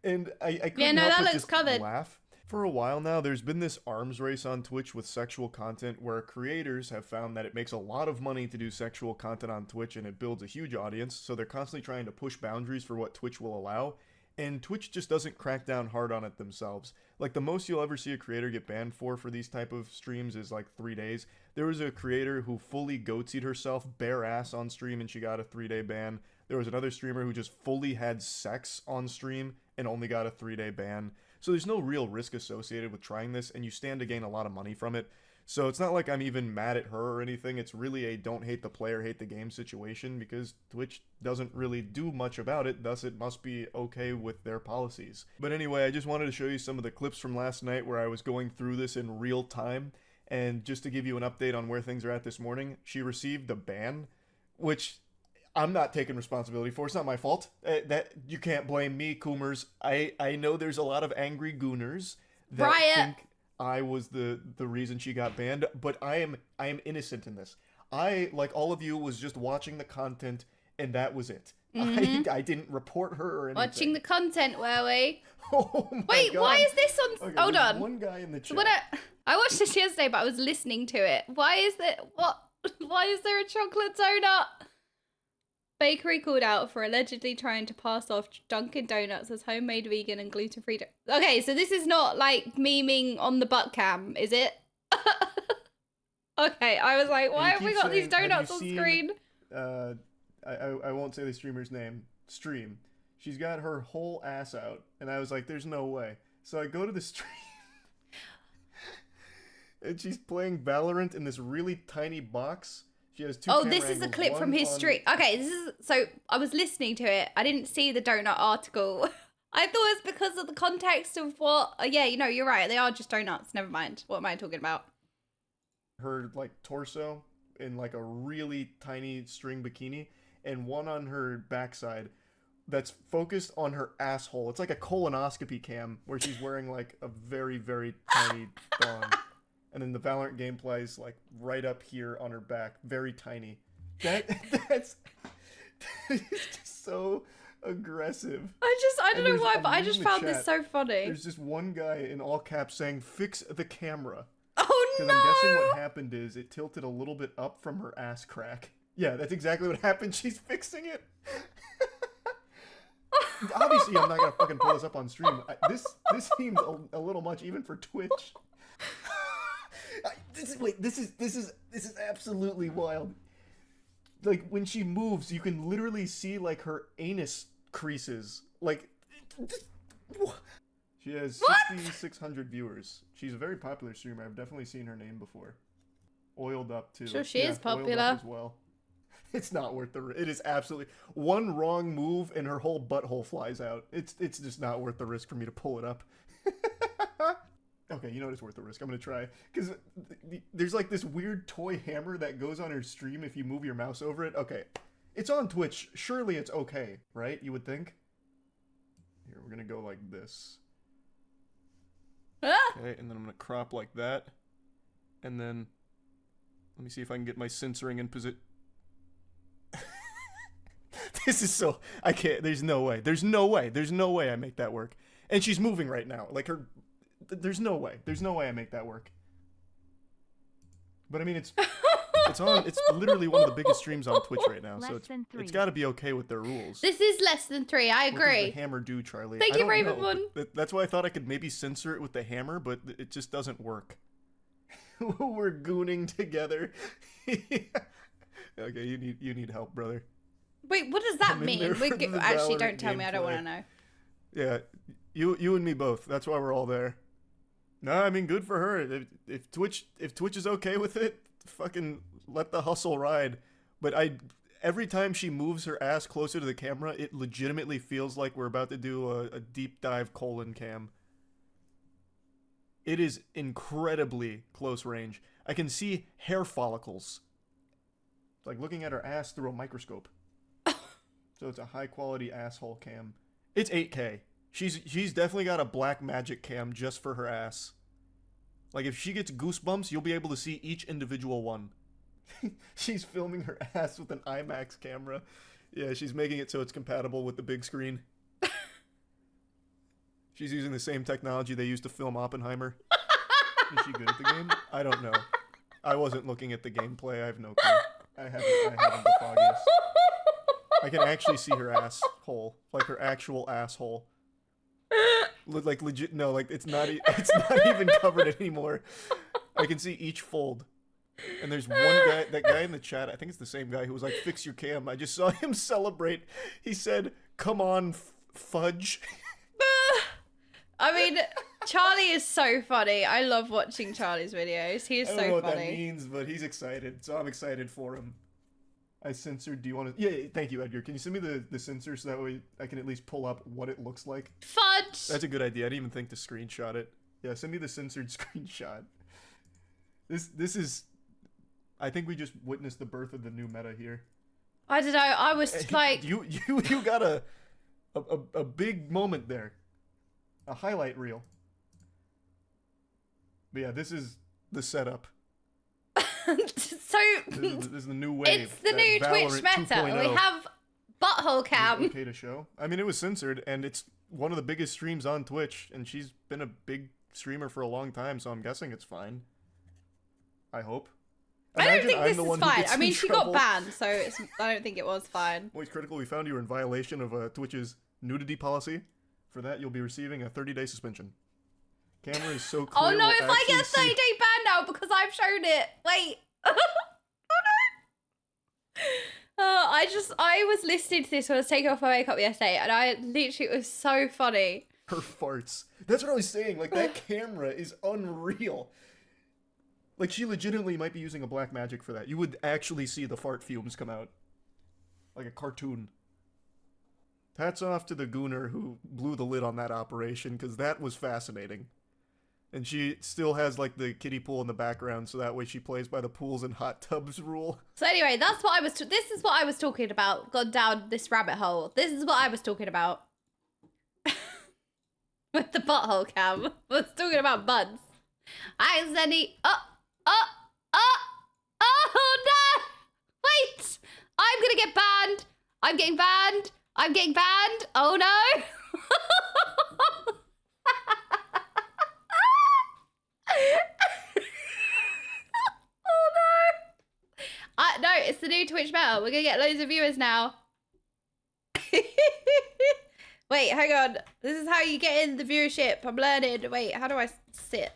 And I couldn't help but just laugh. For a while now, there's been this arms race on Twitch with sexual content where creators have found that it makes a lot of money to do sexual content on Twitch and it builds a huge audience, so they're constantly trying to push boundaries for what Twitch will allow. And Twitch just doesn't crack down hard on it themselves. Like, the most you'll ever see a creator get banned for these type of streams is, like, 3 days. There was a creator who fully goatsied herself bare ass on stream, and she got a 3-day ban. There was another streamer who just fully had sex on stream and only got a 3-day ban. So there's no real risk associated with trying this, and you stand to gain a lot of money from it. So it's not like I'm even mad at her or anything. It's really a don't hate the player, hate the game situation, because Twitch doesn't really do much about it, thus it must be okay with their policies. But anyway, I just wanted to show you some of the clips from last night where I was going through this in real time. And just to give you an update on where things are at this morning, she received a ban, which I'm not taking responsibility for. It's not my fault. That you can't blame me, Coomers. I know there's a lot of angry gooners that think I was the reason she got banned, but I am innocent in this. I, like all of you, was just watching the content, and that was it. Mm-hmm. I didn't report her or anything. Watching the content, were we? Oh my Wait, God. why is this on? Okay, hold on. One guy in the chat. So I watched this yesterday, but I was listening to it. Why is that? What? Why is there a chocolate donut? Bakery called out for allegedly trying to pass off Dunkin' Donuts as homemade vegan and gluten-free. Okay, so this is not like memeing on the butt cam, is it? Okay, I was like, why have we got these donuts on screen? I won't say the streamer's name. Stream. She's got her whole ass out, and I was like, there's no way. So I go to the stream, and she's playing Valorant in this really tiny box. She has two camera this is a angles, clip from his stream. Okay, so I was listening to it. I didn't see the donut article. I thought it was because of the context of what. Yeah, you're right. They are just donuts. Never mind. What am I talking about? Her like torso in like a really tiny string bikini, and one on her backside that's focused on her asshole. It's like a colonoscopy cam where she's wearing like a very, very tiny thong. And then the Valorant gameplay is like right up here on her back, very tiny. That's just so aggressive. I don't know why, but I just found this so funny. There's just one guy in all caps saying, "Fix the camera." Oh no! Because I'm guessing what happened is it tilted a little bit up from her ass crack. Yeah, that's exactly what happened. She's fixing it. Obviously, I'm not gonna fucking pull this up on stream. This seems a little much even for Twitch. This is absolutely wild. Like, when she moves, you can literally see, like, her anus creases. Like, she has 6,600 viewers. She's a very popular streamer. I've definitely seen her name before. Oiled up, too. Sure, she is popular. Oiled up as well. It's not worth the risk. It is absolutely... One wrong move and her whole butthole flies out. It's just not worth the risk for me to pull it up. Okay, you know what, it's worth the risk. I'm gonna try. Because there's like this weird toy hammer that goes on her stream if you move your mouse over it. Okay, it's on Twitch. Surely it's okay, right? You would think? Here, we're gonna go like this. Okay, and then I'm gonna crop like that. And then, let me see if I can get my censoring in position. This is so, I can't, there's no way I make that work. And she's moving right now. Like there's no way I make that work. But I mean, it's literally one of the biggest streams on Twitch right now, so it's got to be okay with their rules. This is less than 3, I agree. What does the hammer do, Charlie? Thank you, Raven One. That's why I thought I could maybe censor it with the hammer, but it just doesn't work. We're gooning together. Okay, you need help, brother. Wait, what does that mean? Actually, don't tell me. I don't want to know. Yeah, you and me both. That's why we're all there. No, I mean, good for her. If Twitch is okay with it, fucking let the hustle ride. But every time she moves her ass closer to the camera, it legitimately feels like we're about to do a deep dive colon cam. It is incredibly close range. I can see hair follicles. It's like looking at her ass through a microscope. So it's a high quality asshole cam. It's 8K. She's definitely got a black magic cam just for her ass. Like if she gets goosebumps, you'll be able to see each individual one. She's filming her ass with an IMAX camera. Yeah, she's making it so it's compatible with the big screen. She's using the same technology they used to film Oppenheimer. Is she good at the game? I don't know. I wasn't looking at the gameplay. I have no clue. I haven't the foggiest. I can actually see her asshole, like her actual asshole. Like legit, no, like it's not even covered anymore. I can see each fold. And there's one guy, that guy in the chat, I think it's the same guy who was like, "Fix your cam." I just saw him celebrate. He said, "Come on, fudge." I mean, Charlie is so funny. I love watching Charlie's videos. He is so funny. I don't know what that means, but he's excited, so I'm excited for him. I censored. Do you want to? Yeah, thank you, Edgar. Can you send me the censor so that way I can at least pull up what it looks like? Fudge! That's a good idea. I didn't even think to screenshot it. Yeah, send me the censored screenshot. This is... I think we just witnessed the birth of the new meta here. I don't know. I was like... You got a big moment there. A highlight reel. But yeah, this is the setup. So this is the new wave. It's the new Twitch meta. We have butthole cam. Okay to show. I mean, it was censored, and it's one of the biggest streams on Twitch, and she's been a big streamer for a long time, so I'm guessing it's fine. I hope. I don't think this is fine. I mean, she got banned, so I don't think it was fine. Voice Critical, we found you were in violation of Twitch's nudity policy. For that, you'll be receiving a 30-day suspension. Camera is so clear. Oh no, if I get a 30-day ban now because I've shown it. Wait. Oh no. I was listening to this when I was taking off my makeup yesterday, and it was so funny. Her farts. That's what I was saying. Like, that camera is unreal. Like, she legitimately might be using a black magic for that. You would actually see the fart fumes come out. Like a cartoon. Hats off to the gooner who blew the lid on that operation, because that was fascinating. And she still has, like, the kiddie pool in the background, so that way she plays by the pools and hot tubs rule. So anyway, this is what I was talking about. Gone down this rabbit hole. This is what I was talking about. With the butthole cam. I was talking about buds. I accidentally... Oh no! Wait! I'm gonna get banned! I'm getting banned! I'm getting banned! Oh no! Oh no! No, it's the new Twitch meta. We're gonna get loads of viewers now. Wait, hang on. This is how you get in the viewership. I'm learning. Wait, how do I sit?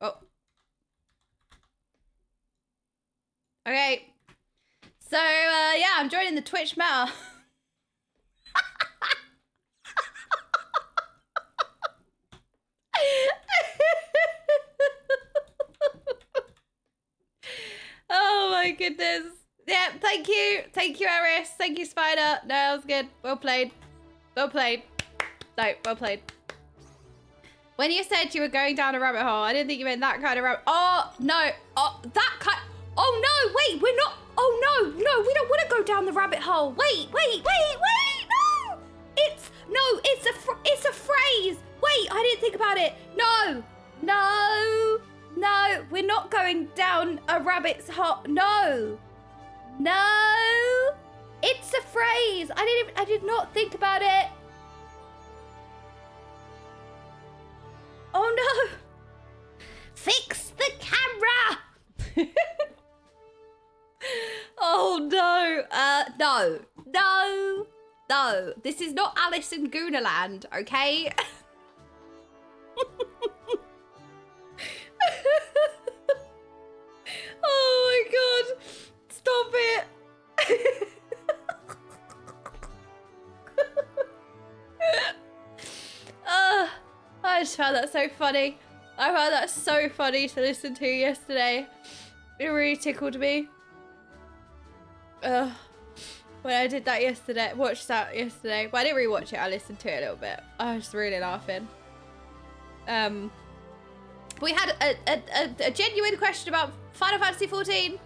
Oh. Okay. So, yeah, I'm joining the Twitch meta. Oh my goodness. Yeah, thank you. Thank you, Eris. Thank you, Spider. No, that was good. Well played. Well played. No, well played. When you said you were going down a rabbit hole, I didn't think you meant that kind of rabbit. Oh, no. Oh, that kind. Oh, no. Wait, we're not. Oh, no. No, we don't want to go down the rabbit hole. Wait. No. It's No, it's a phrase. Wait, I didn't think about it. No, no, no. We're not going down a rabbit's hole. No, no. It's a phrase. I did not think about it. Oh no. Fix the camera. Oh no. No. No. No. This is not Alice in Goonerland, okay? Oh my god. Stop it. I just found that so funny. I found that so funny to listen to yesterday. It really tickled me. When I did that yesterday, watched that yesterday. Well, I didn't rewatch it. I listened to it a little bit. I was really laughing. We had a genuine question about Final Fantasy XIV.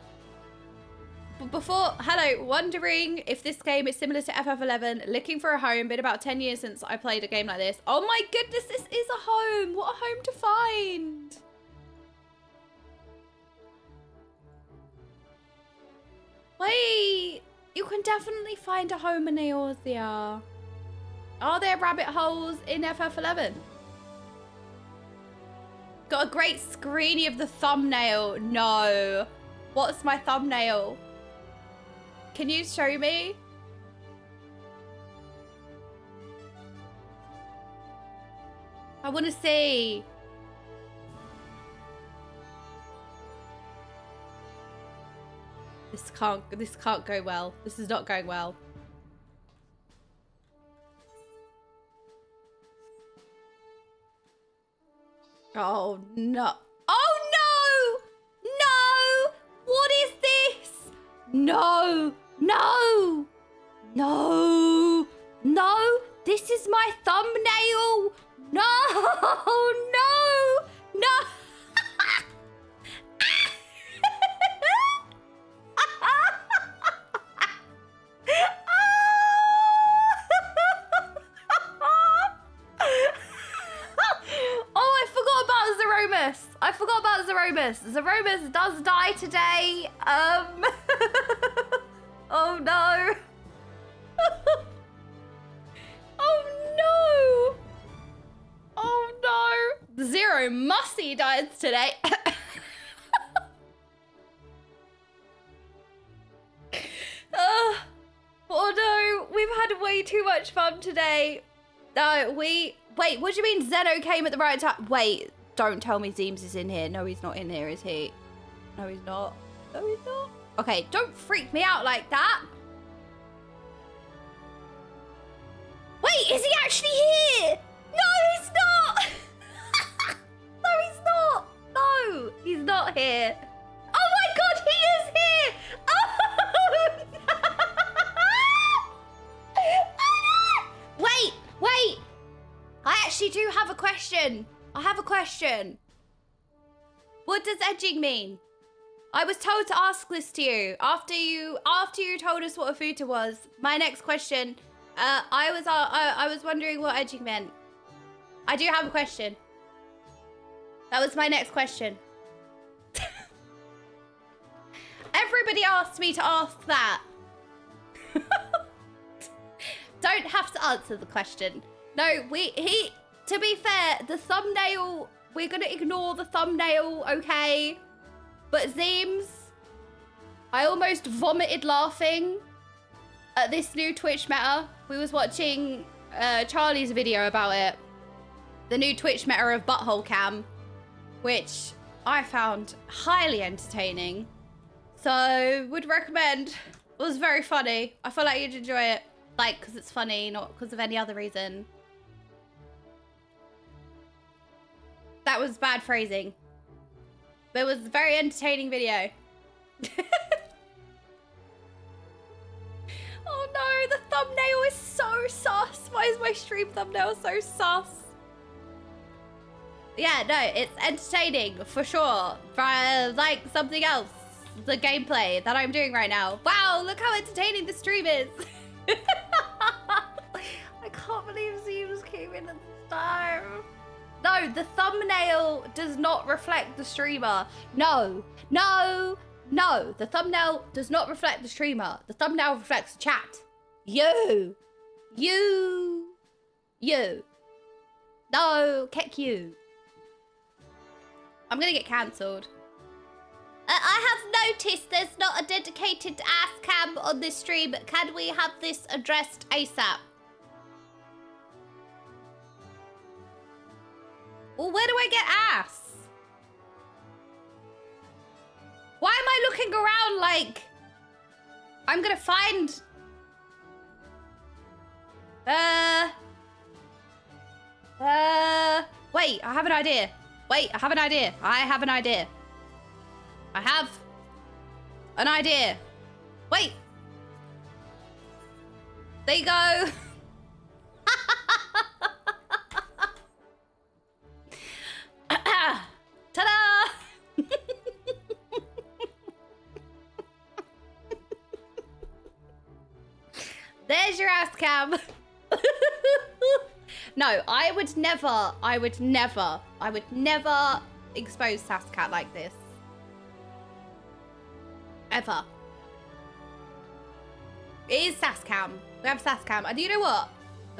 Before, hello, wondering if this game is similar to FF11, looking for a home. Been about 10 years since I played a game like this. Oh my goodness, this is a home. What a home to find. Wait, you can definitely find a home in Eorzea. Are there rabbit holes in FF11? Got a great screeny of the thumbnail. No. What's my thumbnail? Can you show me? I want to see. This can't go well. This is not going well. Oh no. Oh no! No! What is this? No! No! No! No! This is my thumbnail! No! No! No! I forgot about Zeromus. Zeromus does die today. Oh no. Oh no. Oh no. Zero Mussy dies today. Oh no. We've had way too much fun today. No, wait, what do you mean Zeno came at the right time? Wait. Don't tell me Zeems is in here. No, he's not in here, is he? No, he's not. No, he's not. Okay, don't freak me out like that. Wait, is he actually here? No, he's not. No, he's not. No, he's not here. Oh my God, he is here. Oh, no. Oh, no. Wait. I actually do have a question. I have a question. What does edging mean? I was told to ask this to you after you told us what a futa was. My next question, I was wondering what edging meant. I do have a question. That was my next question. Everybody asked me to ask that. Don't have to answer the question. No, to be fair, the thumbnail, we're gonna ignore the thumbnail, okay? But Zeems, I almost vomited laughing at this new Twitch meta. We was watching Charlie's video about it. The new Twitch meta of butthole cam, which I found highly entertaining. So, would recommend. It was very funny. I feel like you'd enjoy it. Like, because it's funny, not because of any other reason. That was bad phrasing. But it was a very entertaining video. Oh no, the thumbnail is so sus. Why is my stream thumbnail so sus? Yeah, no, it's entertaining for sure. Like something else. The gameplay that I'm doing right now. Wow, look how entertaining the stream is. I can't believe minutes time. No, the thumbnail does not reflect the streamer. No, no, no. The thumbnail does not reflect the streamer. The thumbnail reflects the chat. You. No, kick you. I'm gonna get cancelled. I have noticed there's not a dedicated ass cam on this stream. Can we have this addressed ASAP? Well, where do I get ass? Why am I looking around like I'm gonna find... Wait, I have an idea. Wait, I have an idea. I have an idea. I have an idea. Wait. There you go. Ta-da! There's your ass cam. No, I would never expose Sascat like this. Ever. It is Sascam. We have Sascam. And you know what?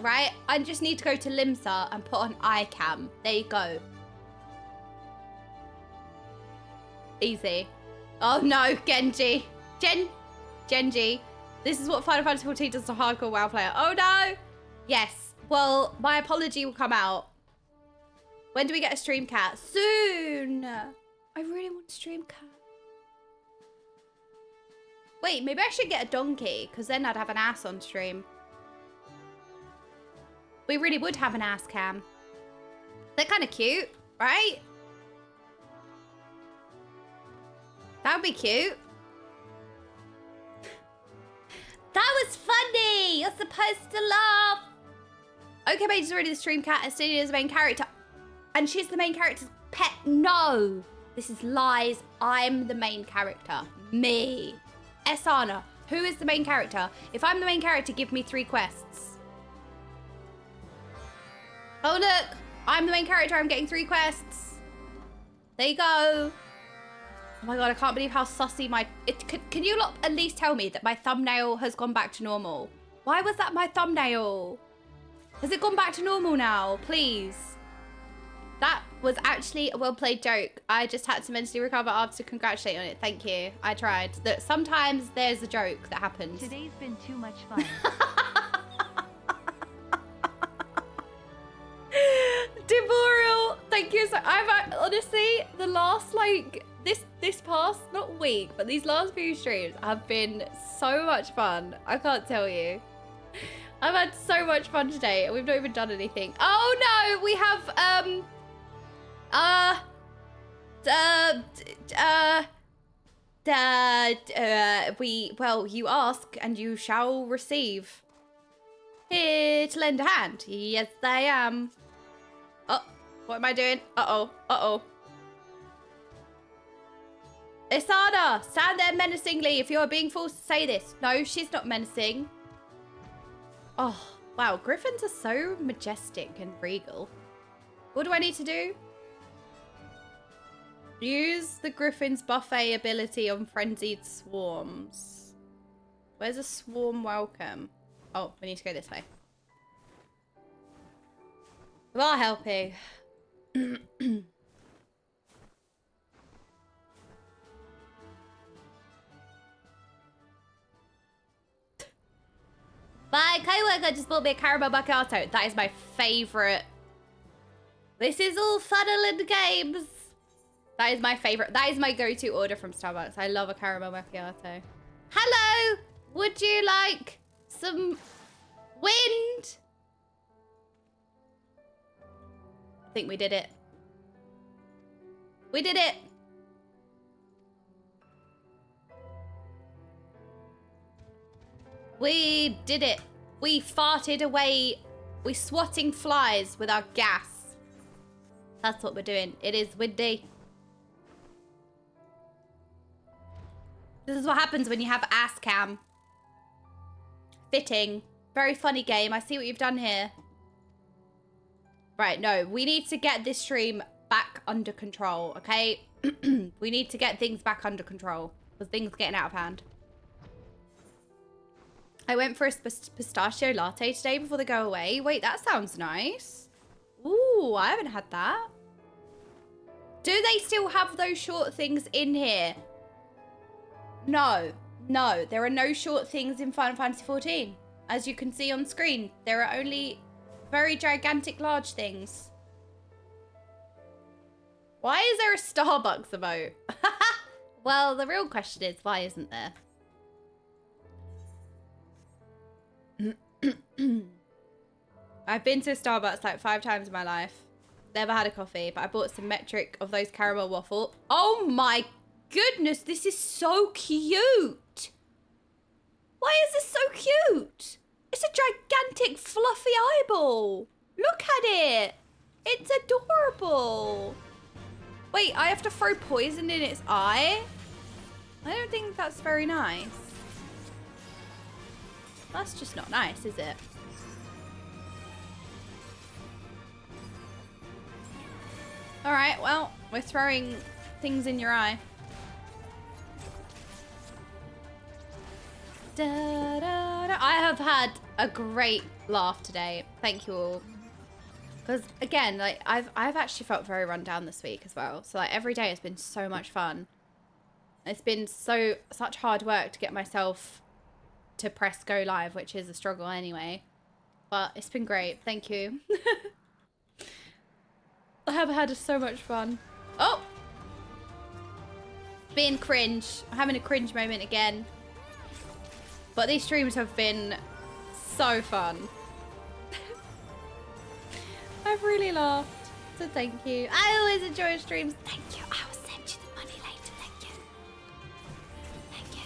Right? I just need to go to Limsa and put on iCam. There you go. Easy. Oh no, Genji. Genji. This is what Final Fantasy XIV does to hardcore WoW player. Oh no! Yes. Well, my apology will come out. When do we get a stream cat? Soon! I really want a stream cat. Wait, maybe I should get a donkey, because then I'd have an ass on stream. We really would have an ass cam. They're kind of cute, right? That would be cute. That was funny! You're supposed to laugh! Okaymage is already the stream cat, and Celia is the main character. And she's the main character's pet. No! This is lies. I'm the main character. Me. Esana, who is the main character? If I'm the main character, give me 3 quests. Oh, look. I'm the main character. I'm getting 3 quests. There you go. Oh my god, I can't believe how sussy my... Can you lot at least tell me that my thumbnail has gone back to normal? Why was that my thumbnail? Has it gone back to normal now? Please. That was actually a well-played joke. I just had to mentally recover after to congratulate on it. Thank you. I tried. That sometimes there's a joke that happens. Today's been too much fun. Demorial, thank you. So I've honestly, the last this past not week, but these last few streams have been so much fun. I can't tell you. I've had so much fun today, and we've not even done anything. Oh no, we have well, you ask and you shall receive. Here to lend a hand. Yes, I am. Oh, what am I doing? Uh-oh. Isada, stand there menacingly if you are being forced to say this. No, she's not menacing. Oh, wow. Griffins are so majestic and regal. What do I need to do? Use the Griffin's buffet ability on frenzied swarms. Where's a swarm welcome? Oh, we need to go this way. We are helping. My co-worker just bought me a caramel macchiato. That is my favourite. This is all funnel and games. That is my favourite. That is my go-to order from Starbucks. I love a caramel macchiato. Hello! Would you like some wind? I think we did it. We did it. We did it. We farted away. We swatting flies with our gas. That's what we're doing. It is windy. This is what happens when you have ass cam. Fitting. Very funny game. I see what you've done here. Right, no, we need to get this stream back under control, okay? We need to get things back under control because things are getting out of hand. I went for a pistachio latte today before they go away. Wait, that sounds nice. Ooh, I haven't had that. Do they still have those short things in here? No, no, there are no short things in Final Fantasy XIV. As you can see on screen, there are only very gigantic large things. Why is there a Starbucks emote? Well, the real question is, why isn't there? I've been to Starbucks like 5 times in my life. Never had a coffee, but I bought some metric of those caramel waffle. Oh my goodness, this is so cute. Why is this so cute? It's a gigantic fluffy eyeball. Look at it. It's adorable. Wait, I have to throw poison in its eye? I don't think that's very nice. That's just not nice, is it? All right, well, we're throwing things in your eye. Da, da, da. I have had a great laugh today. Thank you all. Because again, like I've actually felt very run down this week as well. So like every day has been so much fun. It's been such hard work to get myself to press go live, which is a struggle anyway. But it's been great. Thank you. I have had so much fun. Oh! Being cringe. I'm having a cringe moment again. But these streams have been so fun. I've really laughed. So thank you. I always enjoy streams. Thank you. I will send you the money later. Thank you. Thank you.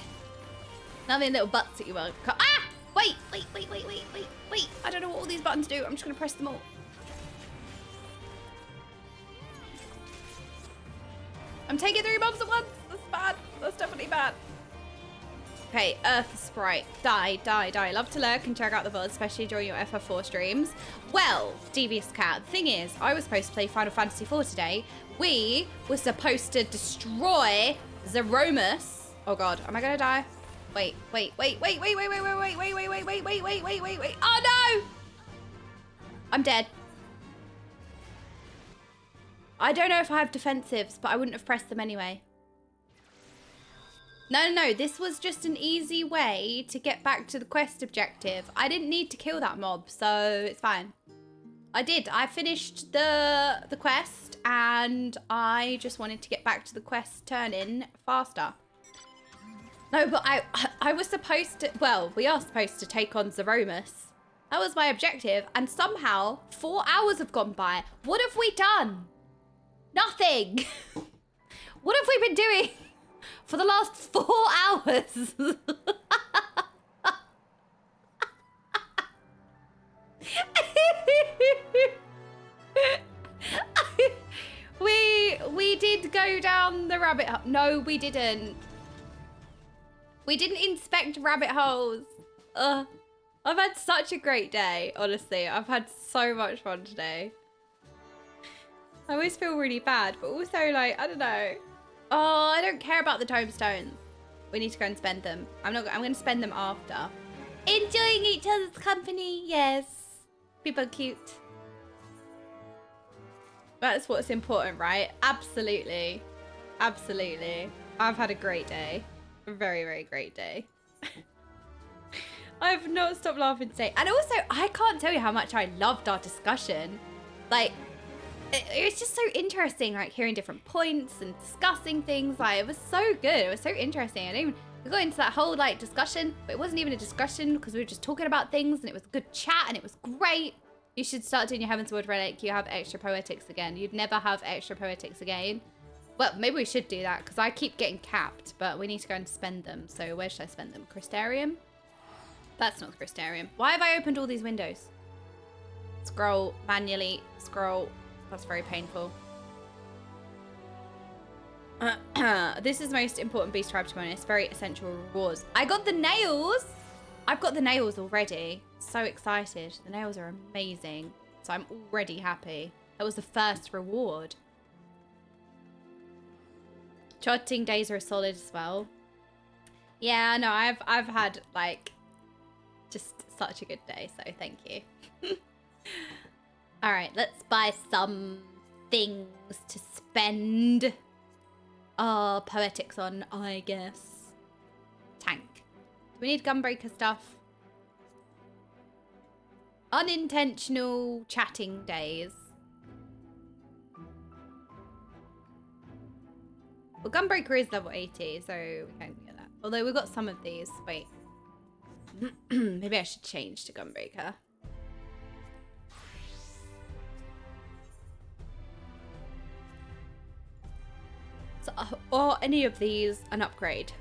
Nothing little butts that you will. Ah! Wait. I don't know what all these buttons do. I'm just going to press them all. I'm taking 3 mobs at once. That's bad. That's definitely bad. Okay, Earth Sprite. Die. Love to lurk and check out the VODs, especially during your FF4 streams. Well, Devious Cat, the thing is, I was supposed to play Final Fantasy IV today. We were supposed to destroy Zeromus. Oh god, am I gonna die? Wait. Oh no! I'm dead. I don't know if I have defensives, but I wouldn't have pressed them anyway. No, this was just an easy way to get back to the quest objective. I didn't need to kill that mob, so it's fine. I did. I finished the quest, and I just wanted to get back to the quest turn-in faster. No, but I was supposed to... Well, we are supposed to take on Zeromus. That was my objective, and somehow 4 hours have gone by. What have we done? Nothing. What have we been doing for the last 4 hours? We did go down the rabbit hole. No, we didn't. We didn't inspect rabbit holes. I've had such a great day, honestly. I've had so much fun today. I always feel really bad, but also like, I don't know. Oh, I don't care about the tomestones. We need to go and spend them. I'm going to spend them after. Enjoying each other's company, yes. People are cute. That's what's important, right? Absolutely. Absolutely. I've had a great day. A very, very great day. I've not stopped laughing today. And also, I can't tell you how much I loved our discussion. Like, it was just so interesting, like hearing different points and discussing things. Like, it was so good. It was so interesting. We got into that whole like discussion, but it wasn't even a discussion because we were just talking about things, and it was a good chat, and it was great. You should start doing your Heavensward Relic. You have extra poetics again. You'd never have extra poetics again. Well, maybe we should do that because I keep getting capped, but we need to go and spend them. So where should I spend them? Crystarium? That's not the Crystarium. Why have I opened all these windows? Scroll manually. Scroll. That's very painful. This is the most important beast tribe to be honest. Very essential rewards. I got the nails. I've got the nails already. So excited. The nails are amazing. So I'm already happy. That was the first reward. Charting days are solid as well. Yeah, no, I've had like just such a good day, so thank you. All right, let's buy some things to spend our poetics on, I guess. Tank. Do we need gunbreaker stuff? Unintentional chatting days. Well, gunbreaker is level 80, so we can get that. Although we've got some of these. Wait. Maybe I should change to gunbreaker. So, are any of these an upgrade?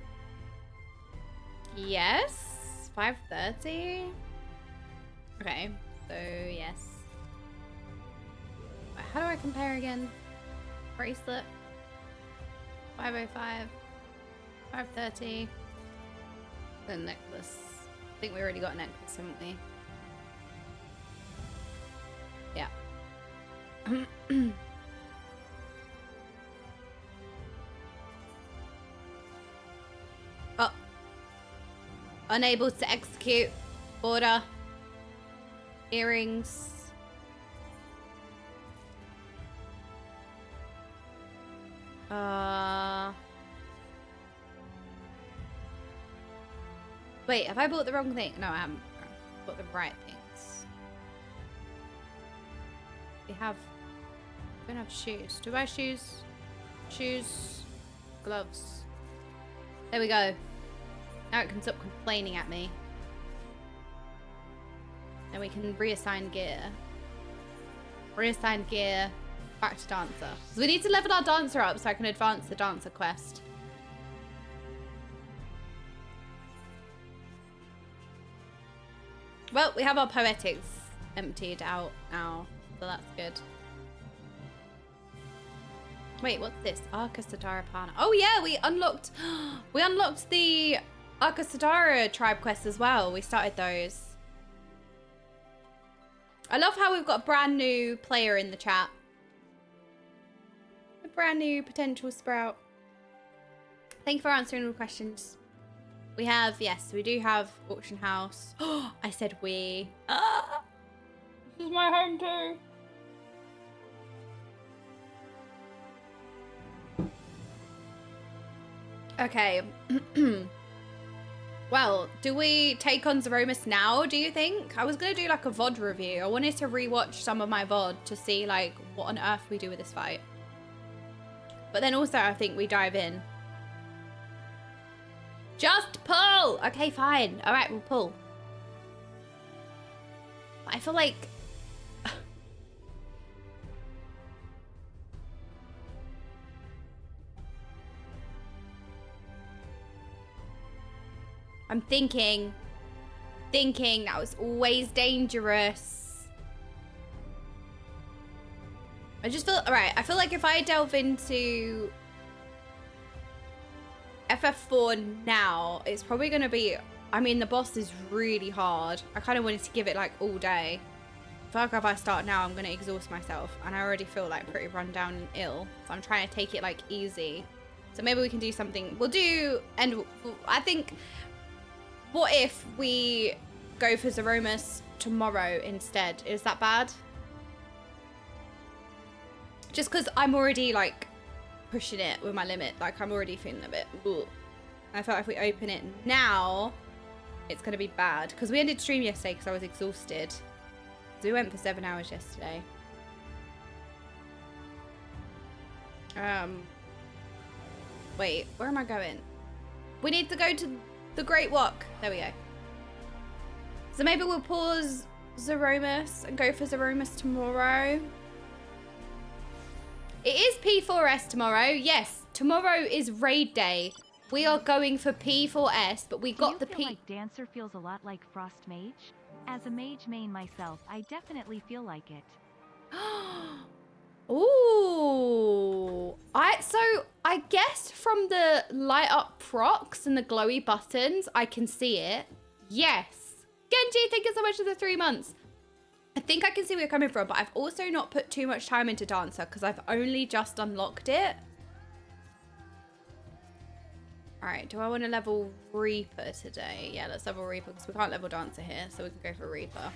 Yes. 530. Okay. So yes. How do I compare again? Bracelet. 505. 530. The necklace. I think we already got a necklace, haven't we? Yeah. Oh. Unable to execute. Order. Earrings. Wait, have I bought the wrong thing? No, I haven't. I bought the right things. We have... We don't have shoes. Do I have shoes? Shoes. Gloves. There we go. Now it can stop complaining at me. And we can reassign gear. Reassign gear. Back to dancer. So we need to level our dancer up so I can advance the dancer quest. Well, we have our poetics emptied out now, so that's good. Wait, what's this? Arca Sadara Pana. Oh yeah, we unlocked the Arca Sadara tribe quest as well. We started those. I love how we've got a brand new player in the chat. A brand new potential sprout. Thank you for answering all the questions. We have, yes, we do have auction house. Oh, I said we. Ah, this is my home too. Okay. Well, do we take on Zeromus now, do you think? I was going to do like a VOD review. I wanted to rewatch some of my VOD to see like what on earth we do with this fight. But then also I think we dive in. Just pull! Okay, fine. All right, we'll pull. I feel like... I'm thinking that was always dangerous. I just feel, all right, I feel like if I delve into FF4 now, it's probably going to be, I mean, the boss is really hard. I kind of wanted to give it like all day. I feel like if I start now, I'm going to exhaust myself. And I already feel like pretty run down and ill. So I'm trying to take it like easy. So maybe we can do something. We'll do, and I think, what if we go for Zeromus tomorrow instead? Is that bad? Just because I'm already like pushing it with my limit. Like I'm already feeling a bit, ugh. I feel like if we open it now, it's going to be bad. Because we ended stream yesterday because I was exhausted. So we went for 7 hours yesterday. Wait, where am I going? We need to go to the Great Walk. There we go. So maybe we'll pause Zeromus and go for Zeromus tomorrow. It is P4S tomorrow. Yes, tomorrow is raid day. We are going for P4S, but we got the P. Do you feel like Dancer feels a lot like Frost Mage? As a mage main myself, I definitely feel like it. Ooh. I guess from the light up procs and the glowy buttons, I can see it. Yes. Genji, thank you so much for the 3 months. I think I can see where you're coming from, but I've also not put too much time into Dancer because I've only just unlocked it. All right, do I want to level Reaper today? Yeah, let's level Reaper because we can't level Dancer here, so we can go for Reaper.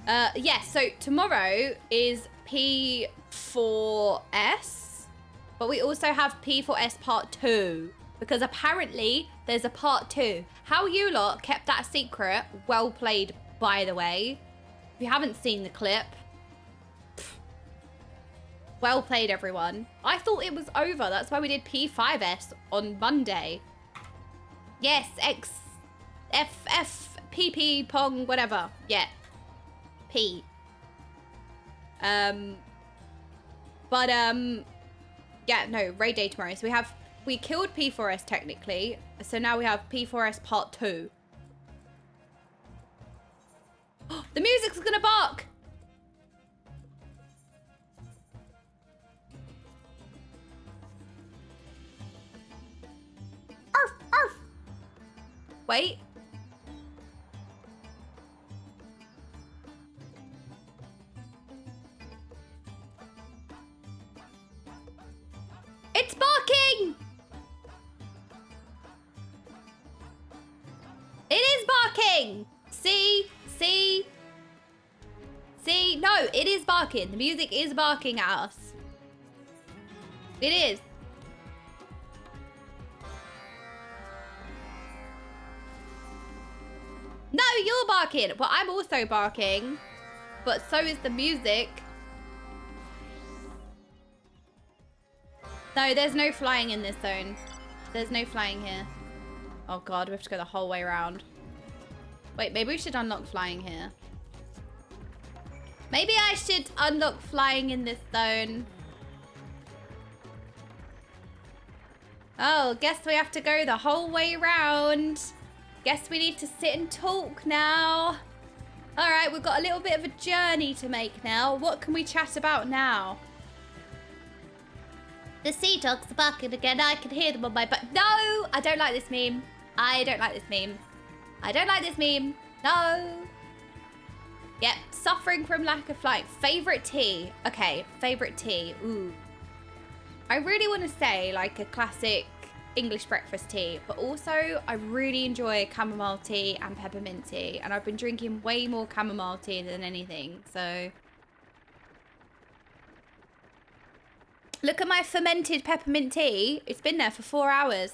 Yeah, so tomorrow is P4S, but we also have P4S Part 2 because apparently there's a Part 2. How you lot kept that secret, well played, by the way. If you haven't seen the clip, well played, everyone. I thought it was over. That's why we did P5S on Monday. Yes, X, F, F, PP, Pong, whatever. Yeah. P. Yeah, no, raid day tomorrow. So we killed P4S technically. So now we have P4S Part 2. The music's gonna bark! Arf, arf! Wait. It's barking! It is barking! See? See? See? No, it is barking. The music is barking at us. It is. No, you're barking. Well, I'm also barking. But so is the music. No, there's no flying in this zone. There's no flying here. Oh god, we have to go the whole way around. Wait, maybe we should unlock flying here. Maybe I should unlock flying in this zone. Oh, guess we have to go the whole way around. Guess we need to sit and talk now. All right, we've got a little bit of a journey to make now. What can we chat about now? The sea dogs are barking again. I can hear them on my butt. No, I don't like this meme. I don't like this meme. I don't like this meme. No. Yep, suffering from lack of flying. Favorite tea. Okay, favorite tea. Ooh. I really want to say like a classic English breakfast tea, but also I really enjoy chamomile tea and peppermint tea, and I've been drinking way more chamomile tea than anything, so. Look at my fermented peppermint tea. It's been there for 4 hours.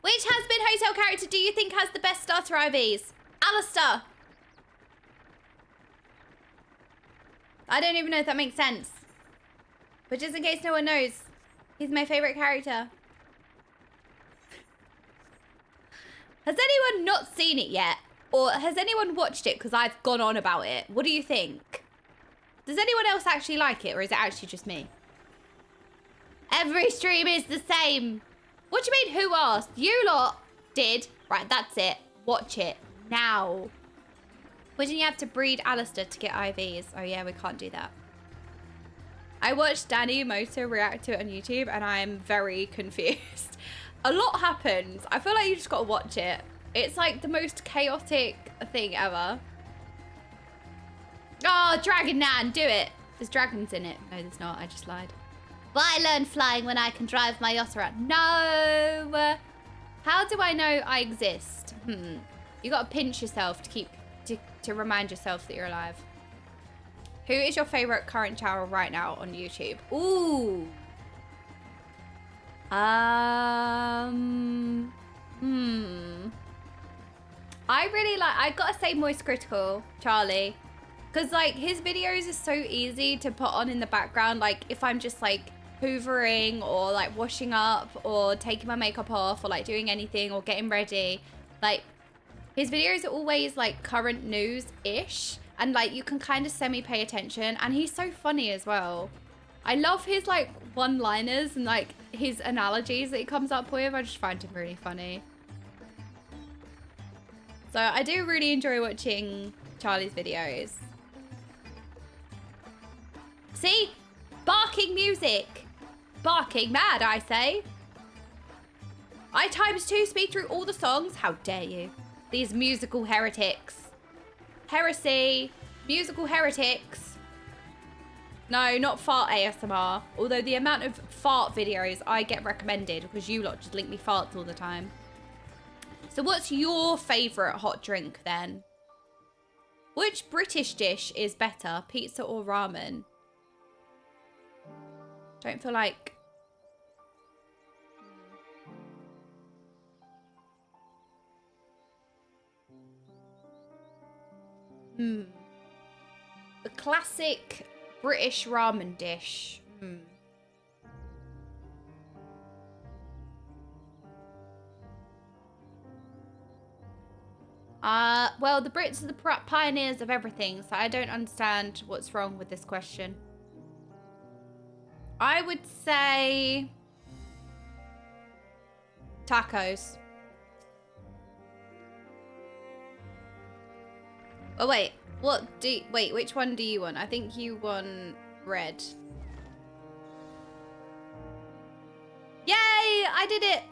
Which has been hotel character do you think has the best starter IVs? Alistair. I don't even know if that makes sense. But just in case no one knows, he's my favorite character. Has anyone not seen it yet? Or has anyone watched it because I've gone on about it? What do you think? Does anyone else actually like it, or is it actually just me? Every stream is the same. What do you mean, who asked? You lot did. Right, that's it. Watch it now. Wouldn't you have to breed Alistair to get IVs? Oh yeah, we can't do that. I watched Danny Moto react to it on YouTube and I'm very confused. A lot happens. I feel like you just gotta watch it. It's like the most chaotic thing ever. Oh, Dragon Nan, do it. There's dragons in it. No, there's not. I just lied. Why learn flying when I can drive my yacht around? No. How do I know I exist? You gotta pinch yourself to remind yourself that you're alive. Who is your favorite current channel right now on YouTube? Ooh. I really like, I gotta say Moist Critical, Charlie. Because like his videos are so easy to put on in the background. Like if I'm just like hoovering or like washing up or taking my makeup off or like doing anything or getting ready. Like his videos are always like current news-ish. And like you can kind of semi-pay attention. And he's so funny as well. I love his like one-liners and like his analogies that he comes up with. I just find him really funny. So I do really enjoy watching Charlie's videos. See? Barking music. Barking mad, I say. I ×2 speed through all the songs. How dare you? These musical heretics. Heresy. Musical heretics. No, not fart ASMR. Although the amount of fart videos I get recommended because you lot just link me farts all the time. So what's your favourite hot drink then? Which British dish is better, pizza or ramen? Don't feel like... The classic British ramen dish. Well, the Brits are the pioneers of everything, so I don't understand what's wrong with this question. I would say tacos. Oh wait, wait, which one do you want? I think you want red. Yay! I did it!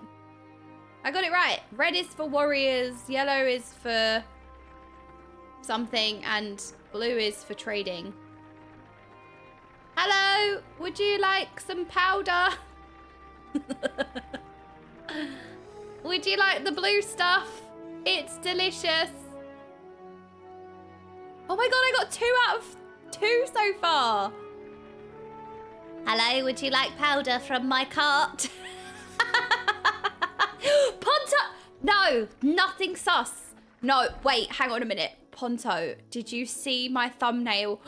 I got it right. Red is for warriors, yellow is for something, and blue is for trading. Hello, would you like some powder? Would you like the blue stuff? It's delicious. Oh my god, I got 2 out of 2 so far. Hello, would you like powder from my cart? Ponto! No, nothing sus. No, wait, hang on a minute. Ponto, did you see my thumbnail?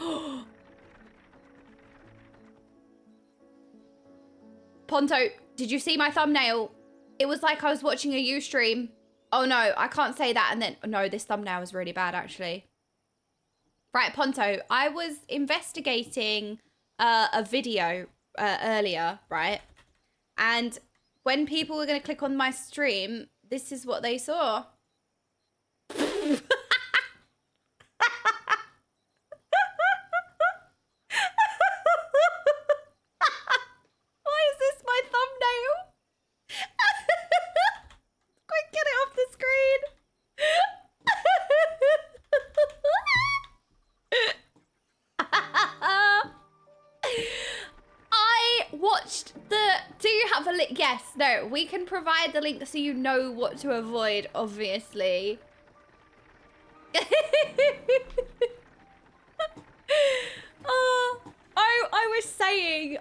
Ponto, did you see my thumbnail? It was like I was watching a Ustream. Oh no, I can't say that and then... No, this thumbnail was really bad actually. Right, Ponto, I was investigating a video earlier, right? And when people were going to click on my stream, this is what they saw. Why is this my thumbnail? Quick, get it off the screen. I watched the... Do you have a link? Yes, no, we can provide the link so you know what to avoid, obviously.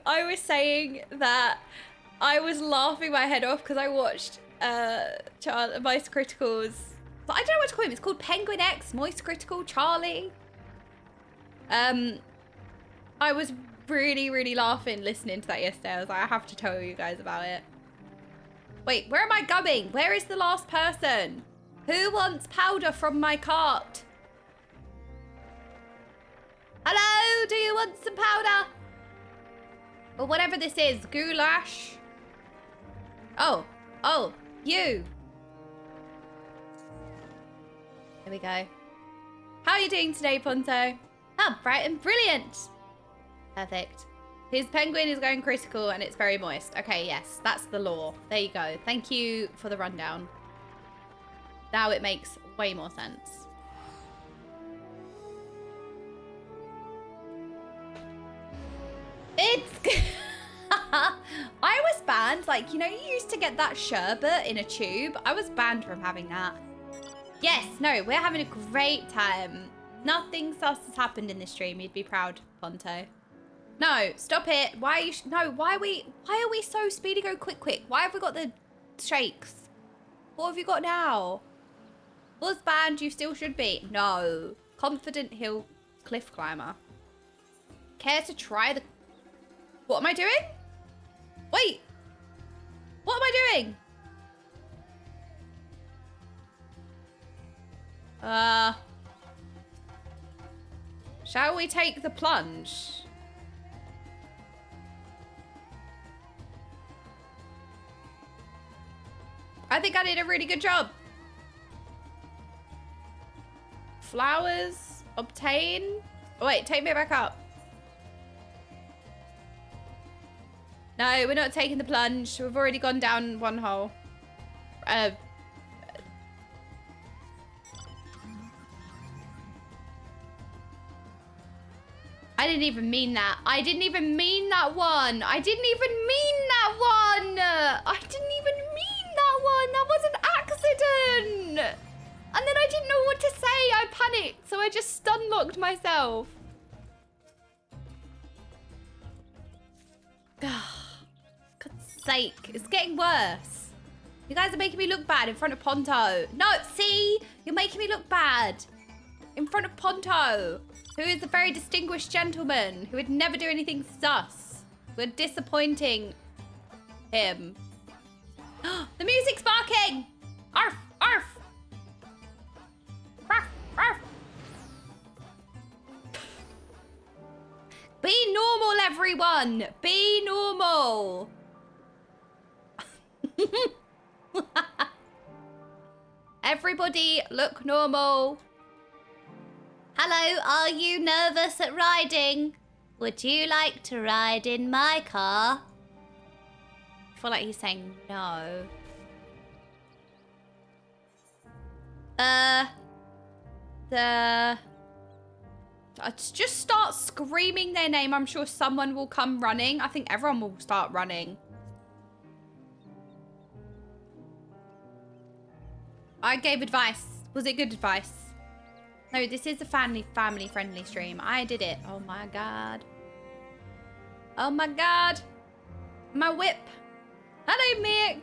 I was saying that I was laughing my head off because I watched Moist Critical's... I don't know what to call him. It's called Penguin X, Moist Critical, Charlie. I was really laughing listening to that yesterday. I was like, I have to tell you guys about it. Wait, where am I going? Where is the last person? Who wants powder from my cart? Hello, do you want some powder? Or whatever this is, goulash. Oh, you. There we go. How are you doing today, Ponto? Oh, bright and brilliant. Perfect. His penguin is going critical and it's very moist. Okay, yes, that's the law. There you go. Thank you for the rundown. Now it makes way more sense. It's... I was banned. Like, you know, you used to get that sherbet in a tube. I was banned from having that. Yes, no, we're having a great time. Nothing sus has happened in this stream. You'd be proud, Ponto. No, stop it. Why are you... why are we so speedy go quick? Why have we got the shakes? What have you got now? Was banned, you still should be. No. Confident hill cliff climber. Care to try the... What am I doing? Wait. What am I doing? Shall we take the plunge? I think I did a really good job. Flowers, obtain. Oh, wait, take me back up. No, we're not taking the plunge. We've already gone down one hole. didn't even mean that. I didn't even mean that one. I didn't even mean that one. I didn't even mean that one. That was an accident. And then I didn't know what to say. I panicked, so I just stun locked myself. God's sake, it's getting worse. You guys are making me look bad in front of Ponto. No, see? You're making me look bad in front of Ponto, who is a very distinguished gentleman who would never do anything sus. We're disappointing him. The music's barking! Arf! Arf! Arf! Arf! Be normal, everyone! Be normal! Everybody look normal. Hello, are you nervous at riding? Would you like to ride in my car? I feel like he's saying no. Just start screaming their name. I'm sure someone will come running. I think everyone will start running. I gave advice. Was it good advice? No, this is a family-friendly stream. I did it. Oh my god. Oh my god. My whip. Hello, Mick.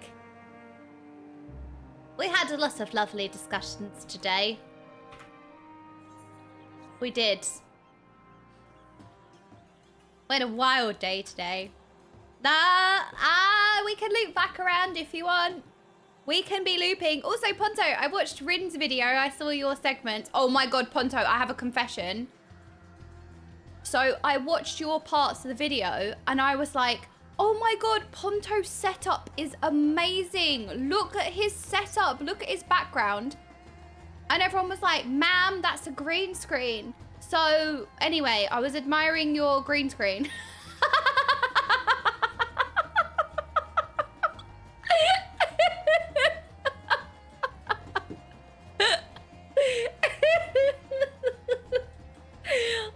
We had a lot of lovely discussions today. We did. We had a wild day today. We can loop back around if you want. We can be looping. Also, Ponto, I watched Rin's video. I saw your segment. Oh my god, Ponto, I have a confession. So I watched your parts of the video and I was like, oh my god, Ponto's setup is amazing. Look at his setup. Look at his background. And everyone was like, ma'am, that's a green screen. So anyway, I was admiring your green screen.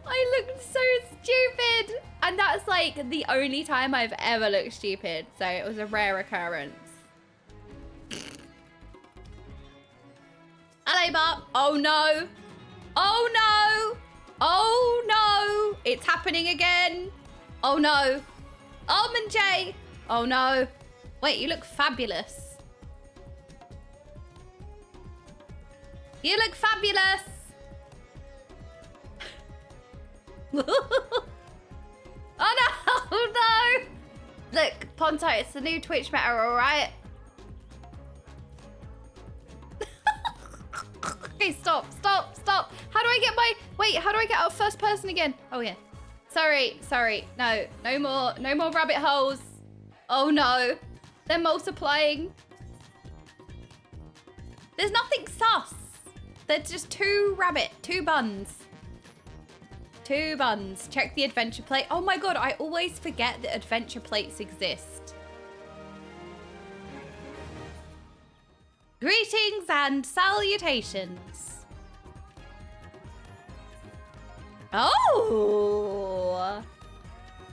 I looked so stupid. And that's like the only time I've ever looked stupid. So it was a rare occurrence. Hello, Bob. Oh no. Oh no. Oh no. It's happening again. Oh no. Almond J. Oh no. Wait, you look fabulous. You look fabulous. Oh no. Oh no. Look, Ponto, it's the new Twitch meta, alright? Okay, stop. How do I get my... Wait, how do I get out of first person again? Oh, yeah. Sorry. No more rabbit holes. Oh, no. They're multiplying. There's nothing sus. There's just two buns. Two buns. Check the adventure plate. Oh, my God. I always forget that adventure plates exist. Greetings and salutations. Oh!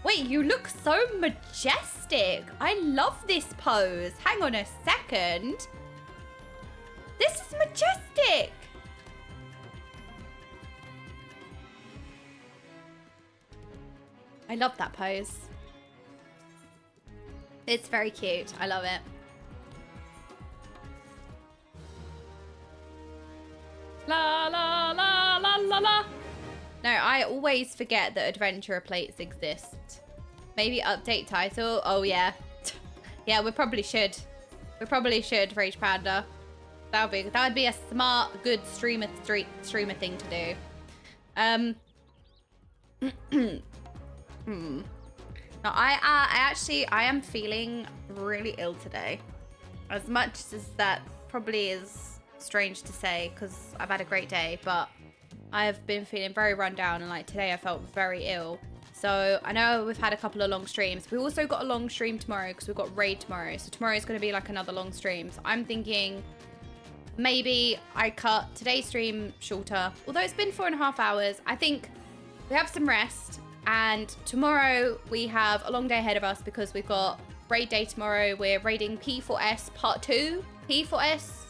Wait, you look so majestic. I love this pose. Hang on a second. This is majestic. I love that pose. It's very cute. I love it. La la la la la la. No, I always forget that adventurer plates exist. Maybe update title. Oh yeah. Yeah, we probably should. We probably should, Rage Panda. That would be a smart, good streamer thing to do. No, I am feeling really ill today. As much as that probably is strange to say because I've had a great day, but I've been feeling very run down and like today I felt very ill. So I know we've had a couple of long streams. We also got a long stream tomorrow because we've got raid tomorrow. So tomorrow is going to be like another long stream. So I'm thinking maybe I cut today's stream shorter. Although it's been 4.5 hours, I think we have some rest And tomorrow we have a long day ahead of us because we've got raid day tomorrow. We're raiding P4S part 2, P4S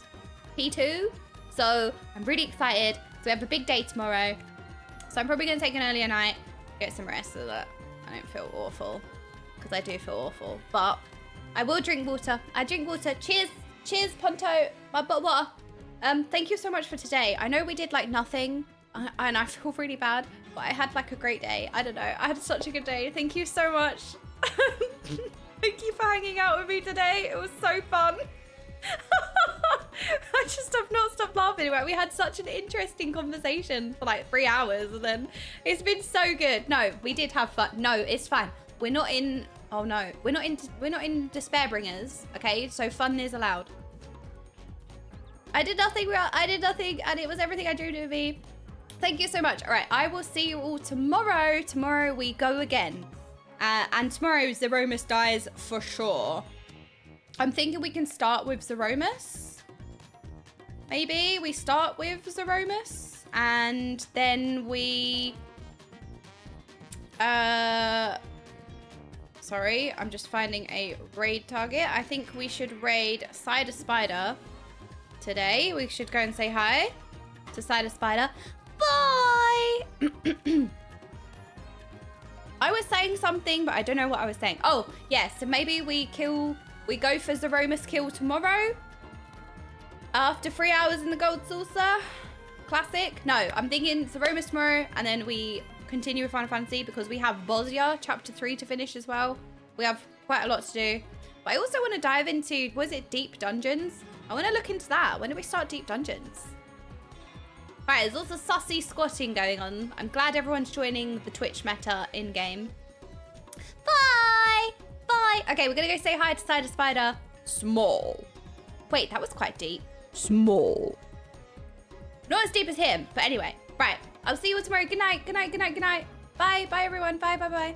P2. So I'm really excited. So we have a big day tomorrow. So I'm probably going to take an earlier night, get some rest so that I don't feel awful. Because I do feel awful. But I will drink water. I drink water. Cheers. Cheers, Ponto. My bottle of water. Thank you so much for today. I know we did like nothing. And I feel really bad. But I had like a great day. I don't know. I had such a good day. Thank you so much. Thank you for hanging out with me today. It was so fun. I just have not stopped laughing. We had such an interesting conversation for like 3 hours, and then it's been so good. No, we did have fun. No, it's fine. We're not in. Oh no, we're not in despair bringers. Okay, so fun is allowed. I did nothing, and it was everything I dreamed it would be. Thank you so much. All right, I will see you all tomorrow. Tomorrow we go again, and tomorrow Zeromus dies for sure. I'm thinking we can start with Zeromus. Maybe we start with Zeromus and then we... Sorry, I'm just finding a raid target. I think we should raid Cider Spider today. We should go and say hi to Cider Spider. Bye! I was saying something, but I don't know what I was saying. Oh, yes, so maybe we go for Zeromus kill tomorrow. After 3 hours in the gold saucer. Classic. No, I'm thinking Zeromus tomorrow, and then we continue with Final Fantasy because we have Bosnia chapter 3 to finish as well. We have quite a lot to do. But I also want to dive into, was it Deep Dungeons? I want to look into that. When do we start Deep Dungeons? Right, there's also sussy squatting going on. I'm glad everyone's joining the Twitch meta in-game. Bye! Bye! Okay, we're going to go say hi to Cider Spider. Small. Wait, that was quite deep. Small. Not as deep as him, but anyway. Right, I'll see you all tomorrow. Good night, good night, good night, good night. Bye, bye everyone. Bye, bye, bye.